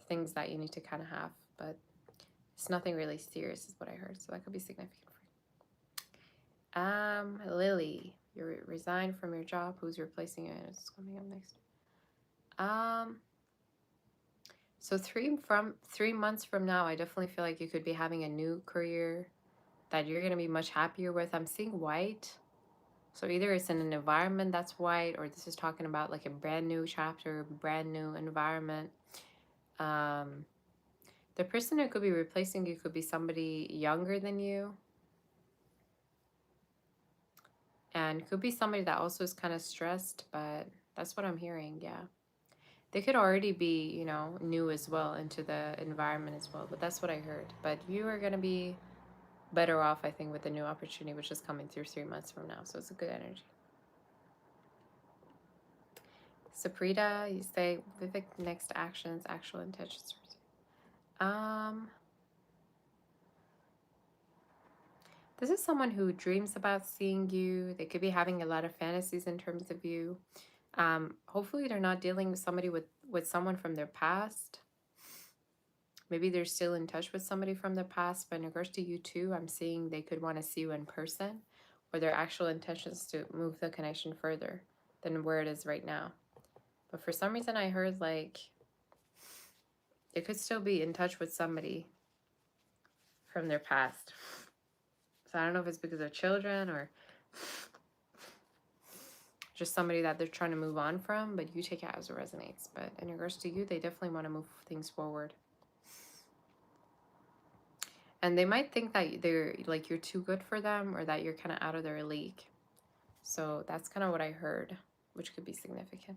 things that you need to kind of have, but it's nothing really serious is what I heard. So that could be significant for you. Lily, you resigned from your job. Who's replacing you? It's coming up next. So 3 months from now, I definitely feel like you could be having a new career that you're going to be much happier with. I'm seeing white. So either it's in an environment that's white, or this is talking about like a brand new chapter, brand new environment. The person who could be replacing you could be somebody younger than you. And could be somebody that also is kind of stressed, but that's what I'm hearing, yeah. They could already be, new as well into the environment as well, but that's what I heard. But you are going to be better off, I think, with the new opportunity, which is coming through 3 months from now. So it's a good energy. Saprita, you say Vivek, next actions, actual intentions. This is someone who dreams about seeing you. They could be having a lot of fantasies in terms of you. Hopefully they're not dealing with somebody with someone from their past. Maybe they're still in touch with somebody from their past, but in regards to you too, I'm seeing they could want to see you in person, or their actual intentions to move the connection further than where it is right now. But for some reason I heard like it could still be in touch with somebody from their past. So I don't know if it's because of children or just somebody that they're trying to move on from, but you take it as it resonates. But in regards to you, they definitely want to move things forward. And they might think that they're like you're too good for them or that you're kind of out of their league. So that's kind of what I heard, which could be significant.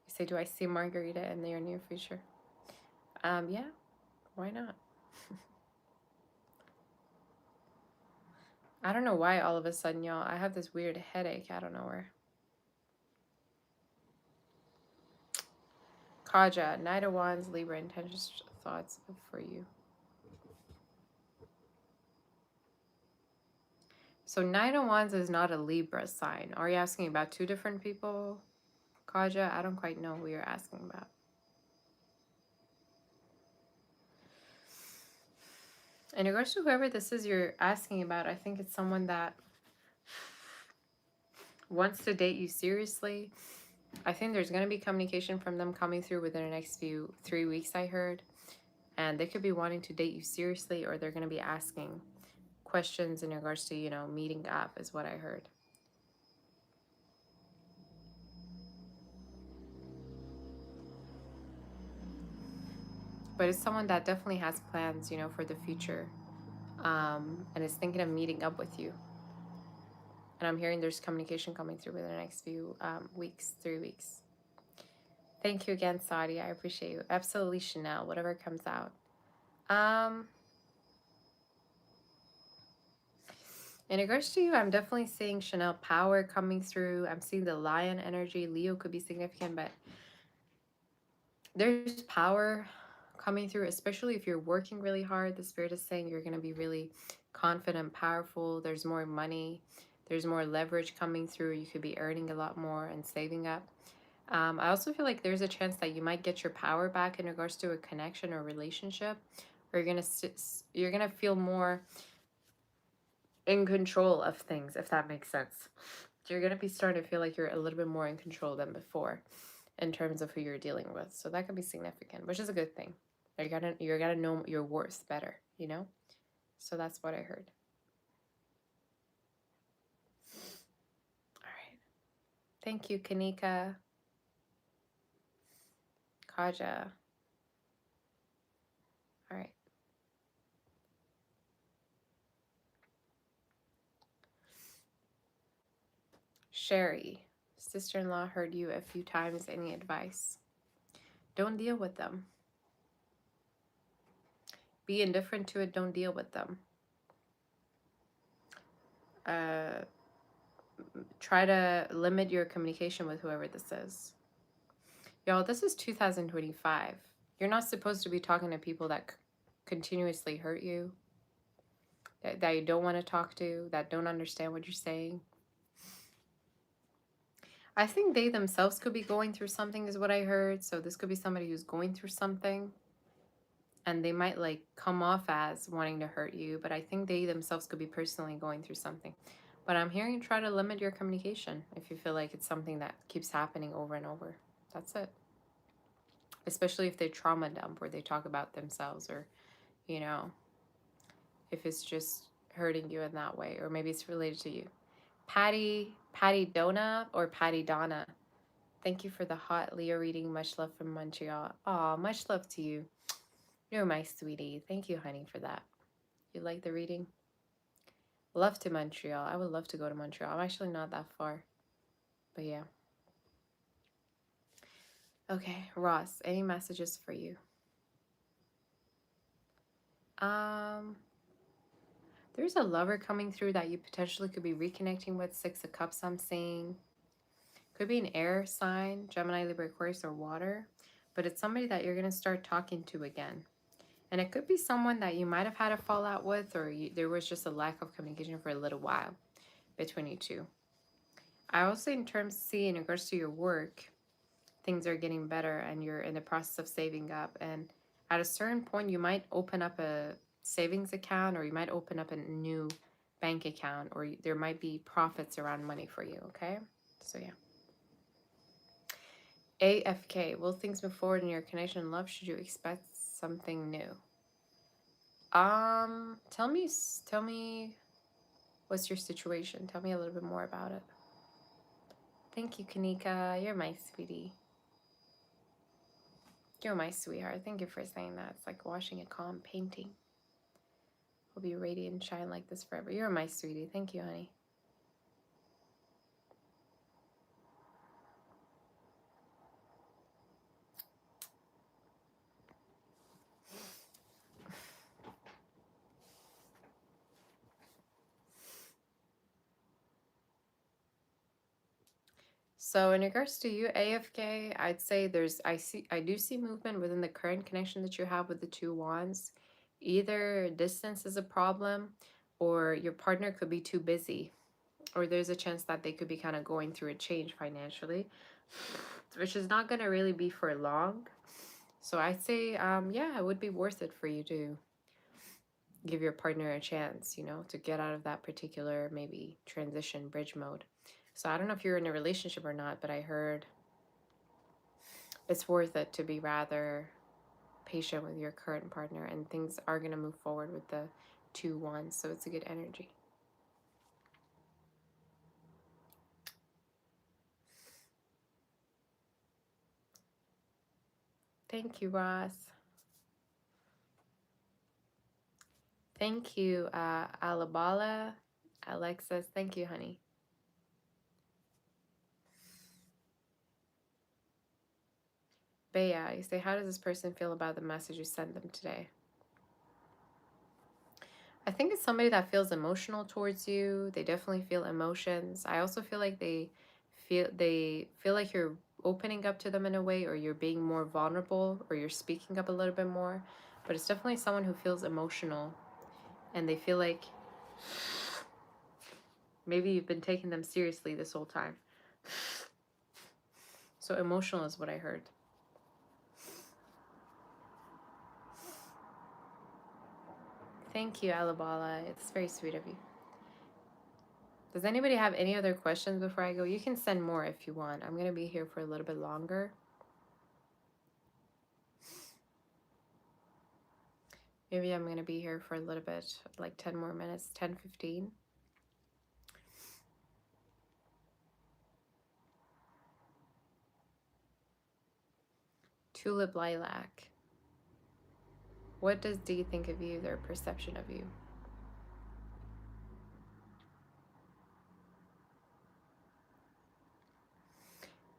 You say, do I see Margarita in their near future? Yeah, why not? I don't know why all of a sudden, y'all, I have this weird headache out of nowhere. Kaja, Knight of Wands, Libra, intentions, thoughts for you. So Knight of Wands is not a Libra sign. Are you asking about two different people? Kaja, I don't quite know who you're asking about. In regards to whoever this is you're asking about, I think it's someone that wants to date you seriously. I think there's going to be communication from them coming through within the next 3 weeks, I heard. And they could be wanting to date you seriously, or they're going to be asking questions in regards to, you know, meeting up is what I heard. But it's someone that definitely has plans, you know, for the future. And is thinking of meeting up with you. And I'm hearing there's communication coming through within the next few weeks, 3 weeks. Thank you again, Saudi. I appreciate you. Absolutely, Chanel, whatever comes out. In regards to you, I'm definitely seeing Chanel power coming through. I'm seeing the lion energy. Leo could be significant, but there's power coming through, especially if you're working really hard. The spirit is saying you're going to be really confident, powerful. There's more money. There's more leverage coming through. You could be earning a lot more and saving up. I also feel like there's a chance that you might get your power back in regards to a connection or relationship, where you're gonna feel more in control of things, if that makes sense. You're gonna be starting to feel like you're a little bit more in control than before in terms of who you're dealing with. So that could be significant, which is a good thing. You're gonna know your worth better, you know? So that's what I heard. All right. Thank you, Kanika. Kaja. All right. Sherry. Sister-in-law heard you a few times. Any advice? Don't deal with them. Be indifferent to it. Don't deal with them. Try to limit your communication with whoever this is. Y'all, this is 2025. You're not supposed to be talking to people that continuously hurt you, that you don't want to talk to, that don't understand what you're saying. I think they themselves could be going through something is what I heard. So this could be somebody who's going through something. And they might like come off as wanting to hurt you, but I think they themselves could be personally going through something. But I'm hearing try to limit your communication if you feel like it's something that keeps happening over and over. That's it. Especially if they trauma dump where they talk about themselves, or, you know, if it's just hurting you in that way, or maybe it's related to you. Patty Donna or Patty Donna. Thank you for the hot Leo reading. Much love from Montreal. Aw, much love to you. You're my sweetie. Thank you, honey, for that. You like the reading? Love to Montreal. I would love to go to Montreal. I'm actually not that far. But yeah. Okay, Ross, any messages for you? There's a lover coming through that you potentially could be reconnecting with. 6 of Cups I'm seeing. Could be an air sign, Gemini, Libra, Aquarius, or water. But it's somebody that you're going to start talking to again. And it could be someone that you might have had a fallout with, or there was just a lack of communication for a little while between you two. I also in regards to your work, things are getting better and you're in the process of saving up. And at a certain point, you might open up a savings account, or you might open up a new bank account, or there might be profits around money for you, okay? So yeah. AFK, will things move forward in your connection and love? Should you expect something new? Tell me what's your situation? Tell me a little bit more about it. Thank you, Kanika. You're my sweetie. You're my sweetheart. Thank you for saying that. It's like washing a calm painting. Will be radiant and shine like this forever. You're my sweetie. Thank you, honey. So in regards to you, AFK, I'd say I do see movement within the current connection that you have with the two wands. Either distance is a problem, or your partner could be too busy, or there's a chance that they could be kind of going through a change financially, which is not going to really be for long. So I'd say, yeah, it would be worth it for you to give your partner a chance, you know, to get out of that particular maybe transition bridge mode. So I don't know if you're in a relationship or not, but I heard it's worth it to be rather patient with your current partner, and things are going to move forward with the 2 wands. So it's a good energy. Thank you, Ross. Thank you, Alabala. Alexis, thank you, honey. Bea, you say, how does this person feel about the message you sent them today? I think it's somebody that feels emotional towards you. They definitely feel emotions. I also feel like they feel like you're opening up to them in a way, or you're being more vulnerable, or you're speaking up a little bit more. But it's definitely someone who feels emotional, and they feel like maybe you've been taking them seriously this whole time. So emotional is what I heard. Thank you, Alabala. It's very sweet of you. Does anybody have any other questions before I go? You can send more if you want. I'm going to be here for a little bit longer. Maybe I'm going to be here for a little bit, like 10 more minutes, 10, 15. Tulip Lilac. What does D think of you, their perception of you?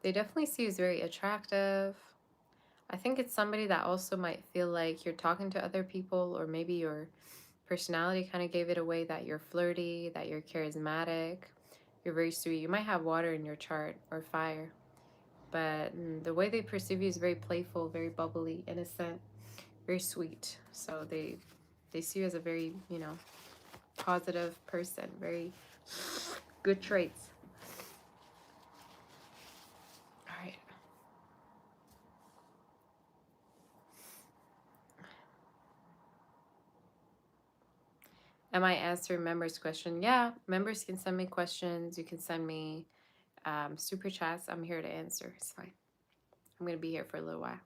They definitely see you as very attractive. I think it's somebody that also might feel like you're talking to other people, or maybe your personality kind of gave it away that you're flirty, that you're charismatic, you're very sweet. You might have water in your chart, or fire. But the way they perceive you is very playful, very bubbly, innocent, very sweet. So they see you as a very, you know, positive person, very good traits. All right. Am I answering members' question? Yeah, members can send me questions. You can send me super chats. I'm here to answer. It's fine. I'm going to be here for a little while.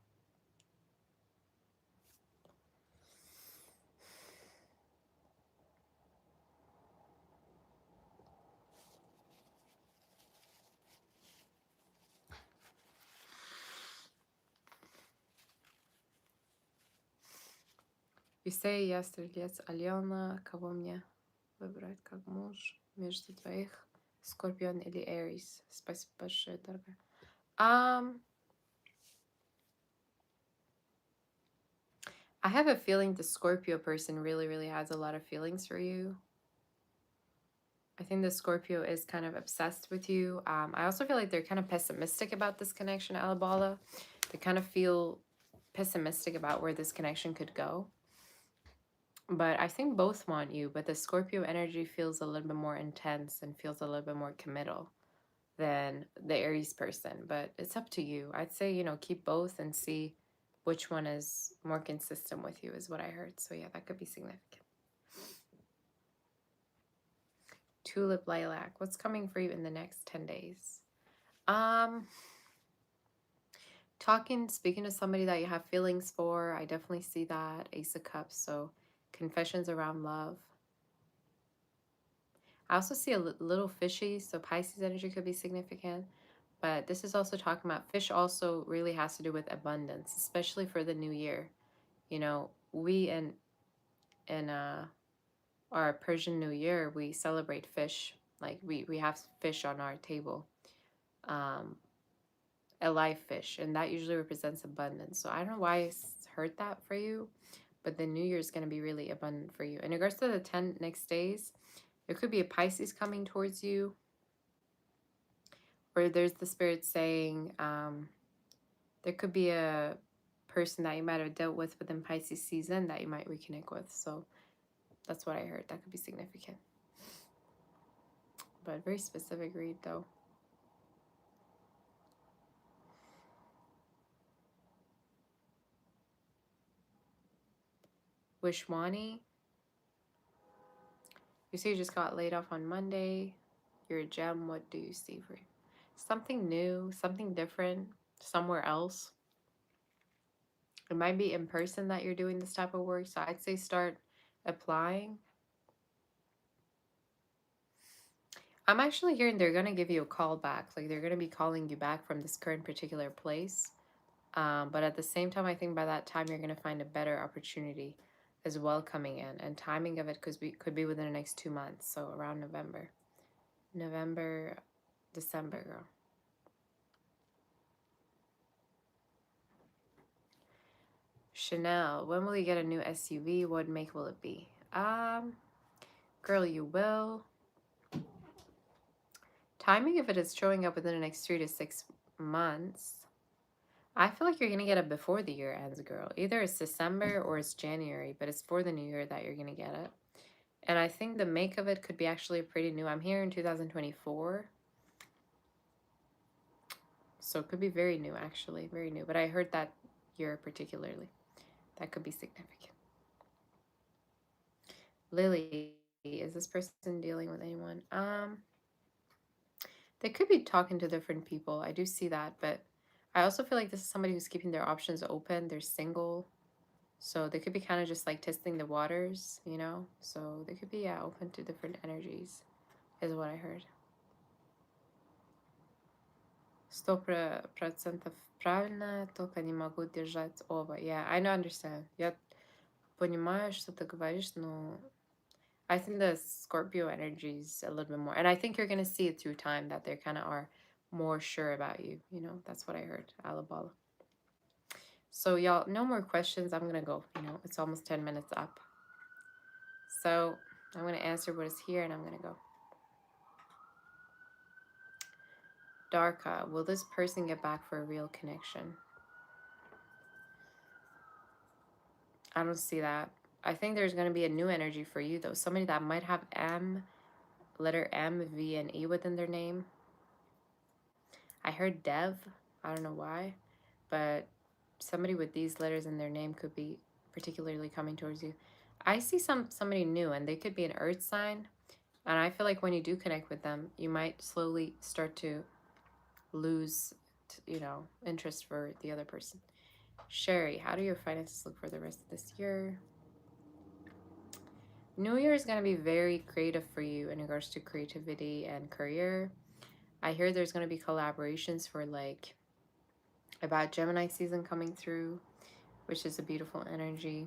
You say yes, стрелец Алена, кого мне выбрать как муж между двоих, Scorpion или Aries? Спасибо большое, дорогая. I have a feeling the Scorpio person really, really has a lot of feelings for you. I think the Scorpio is kind of obsessed with you. I also feel like they're kind of pessimistic about this connection, Alabala. They kind of feel pessimistic about where this connection could go. But I think both want you, but the Scorpio energy feels a little bit more intense and feels a little bit more committal than the Aries person. But it's up to you. I'd say, you know, keep both and see which one is more consistent with you, is what I heard. So yeah, that could be significant. Tulip lilac. What's coming for you in the next 10 days? Speaking to somebody that you have feelings for, I definitely see that. Ace of Cups, so confessions around love. I also see a little fishy, so Pisces energy could be significant. But this is also talking about fish also really has to do with abundance, especially for the new year. You know, we in our Persian New Year, we celebrate fish. Like we have fish on our table. Um, a live fish, and that usually represents abundance. So I don't know why I heard that for you, but the new year is going to be really abundant for you. In regards to the 10 next days, there could be a Pisces coming towards you, or there's the spirit saying there could be a person that you might have dealt with within Pisces season that you might reconnect with. So that's what I heard. That could be significant. But very specific read though. Wishwani, you see you just got laid off on Monday. You're a gem. What do you see for you? Something new, something different, somewhere else. It might be in person that you're doing this type of work. So I'd say start applying. I'm actually hearing they're going to give you a call back. Like they're going to be calling you back from this current particular place. But at the same time, I think by that time, you're going to find a better opportunity as well coming in. And timing of it could be within the next 2 months. So around November, December, girl. Chanel, when will you get a new SUV? What make will it be? Girl, you will. Timing if it is showing up within the next 3 to 6 months. I feel like you're going to get it before the year ends, girl. Either it's December or it's January, but it's for the new year that you're going to get it. And I think the make of it could be actually pretty new. I'm here in 2024. So it could be very new, actually. Very new. But I heard that year particularly. That could be significant. Lily, is this person dealing with anyone? They could be talking to different people. I do see that, but I also feel like this is somebody who's keeping their options open. They're single. So they could be kind of just like testing the waters, you know? So they could be, yeah, open to different energies, is what I heard. 100% правильно, только не могу держать оба. Yeah, I know, understand. Я понимаю, что ты говоришь, но I think the Scorpio energy is a little bit more. And I think you're going to see it through time that they kind of are more sure about you. You know, that's what I heard. Alabala. So y'all, no more questions. I'm going to go. You know, it's almost 10 minutes up. So I'm going to answer what is here and I'm going to go. Darka, will this person get back for a real connection? I don't see that. I think there's going to be a new energy for you, though. Somebody that might have letter M, V, and E within their name. I heard Dev. I don't know why. But somebody with these letters in their name could be particularly coming towards you. I see somebody new, and they could be an earth sign. And I feel like when you do connect with them, you might slowly start to lose, you know, interest for the other person. Sherry, how do your finances look for the rest of this year? New Year is going to be very creative for you in regards to creativity and career. I hear there's going to be collaborations for like about Gemini season coming through, which is a beautiful energy.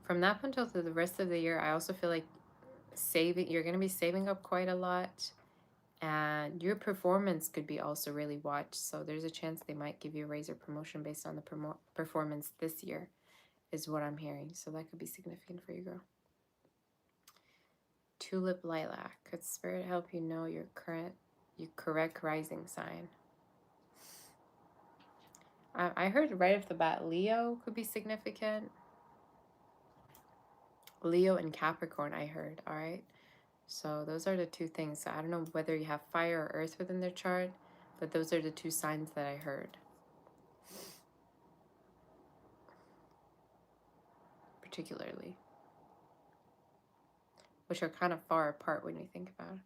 From that point until the rest of the year, I also feel like you're going to be saving up quite a lot. And your performance could be also really watched. So there's a chance they might give you a raise or promotion based on the performance this year, is what I'm hearing. So that could be significant for you, girl. Tulip lilac. Could spirit help you know your correct rising sign? I heard right off the bat Leo could be significant. Leo and Capricorn, I heard. All right. So those are the two things. So I don't know whether you have fire or earth within their chart, but those are the two signs that I heard. Particularly. Which are kind of far apart when you think about it.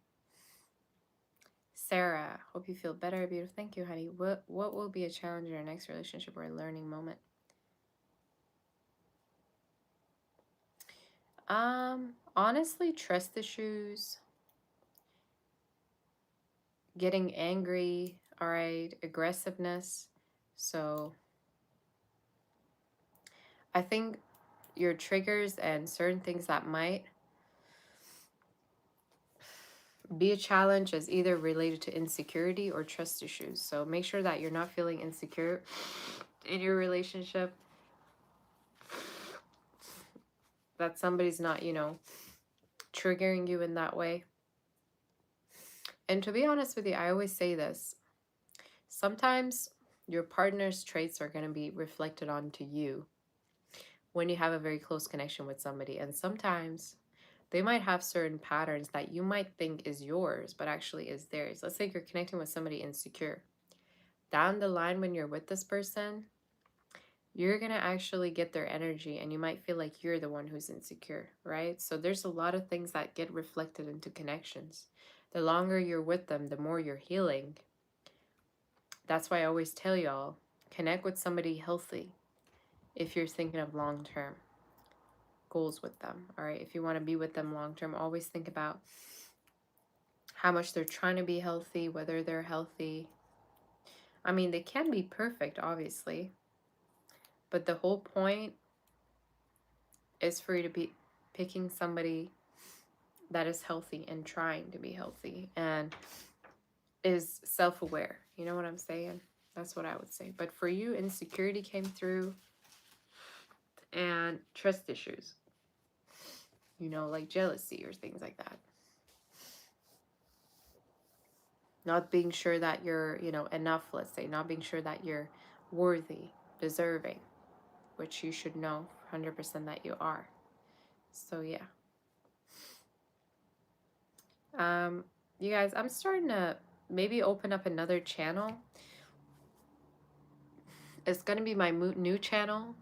Sarah, hope you feel better, beautiful. Thank you, honey. What will be a challenge in your next relationship or a learning moment? Honestly, trust issues, getting angry, all right, aggressiveness. So I think your triggers and certain things that might be a challenge is either related to insecurity or trust issues. So make sure that you're not feeling insecure in your relationship, that somebody's not, you know, triggering you in that way. And to be honest with you, I always say this. Sometimes your partner's traits are going to be reflected onto you when you have a very close connection with somebody. And sometimes they might have certain patterns that you might think is yours, but actually is theirs. Let's say you're connecting with somebody insecure. Down the line, when you're with this person, you're going to actually get their energy and you might feel like you're the one who's insecure, right? So there's a lot of things that get reflected into connections. The longer you're with them, the more you're healing. That's why I always tell y'all, connect with somebody healthy if you're thinking of long-term goals with them, all right? If you want to be with them long-term, always think about how much they're trying to be healthy, whether they're healthy. I mean, they can be perfect, obviously, but the whole point is for you to be picking somebody that is healthy and trying to be healthy and is self-aware. You know what I'm saying? That's what I would say. But for you, insecurity came through and trust issues, you know, like jealousy or things like that. Not being sure that you're, you know, enough, let's say. Not being sure that you're worthy, deserving, which you should know 100% that you are. So, yeah. You guys, I'm starting to maybe open up another channel. It's going to be my new channel.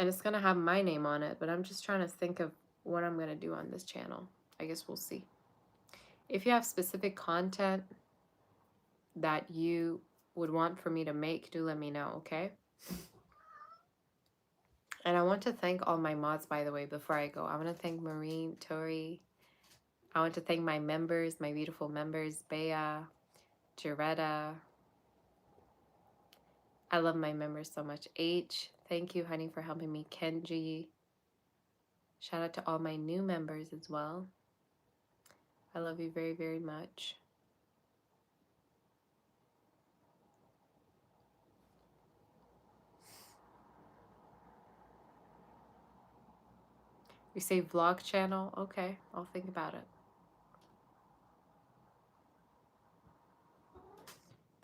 And it's going to have my name on it. But I'm just trying to think of what I'm going to do on this channel. I guess we'll see. If you have specific content that you would want for me to make, do let me know, okay? And I want to thank all my mods, by the way, before I go. I want to thank Maureen, Tori. I want to thank my members, my beautiful members, Bea, Jaretta. I love my members so much. H, thank you, honey, for helping me. Kenji. Shout out to all my new members as well. I love you very, very much. You say vlog channel? Okay, I'll think about it.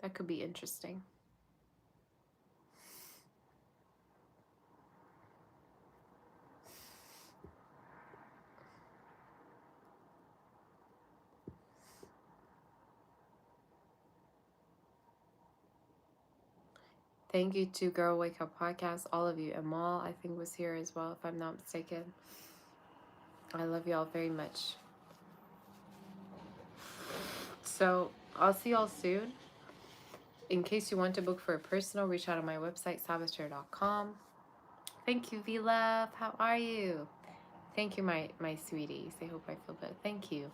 That could be interesting. Thank you to Girl Wake Up Podcast, all of you. Amal, I think, was here as well, if I'm not mistaken. I love y'all very much. So I'll see y'all soon. In case you want to book for a personal, reach out on my website, saboteur.com. Thank you, V-Love. How are you? Thank you, my sweeties. I hope I feel better. Thank you.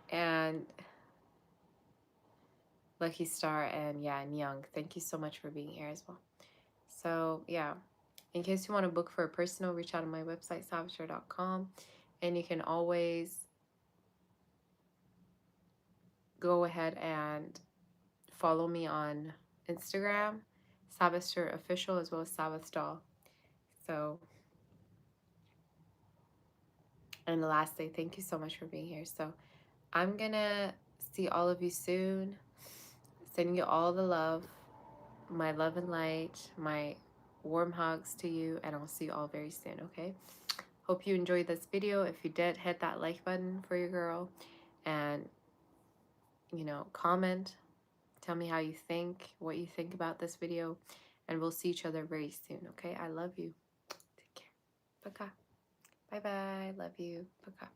And Lucky Star and yeah, and Young. Thank you so much for being here as well. So yeah, in case you want to book for a personal, reach out on my website, saboteur.com. And you can always go ahead and follow me on Instagram, Saboteur Official, as well as Sabbath Doll. So, and lastly, thank you so much for being here. So I'm gonna see all of you soon. Sending you all the love, my love and light, my warm hugs to you, and I'll see you all very soon, okay? Hope you enjoyed this video. If you did, hit that like button for your girl and, you know, comment. Tell me how you think, what you think about this video, and we'll see each other very soon, okay? I love you. Take care. Bye. Bye bye. Love you. Bye.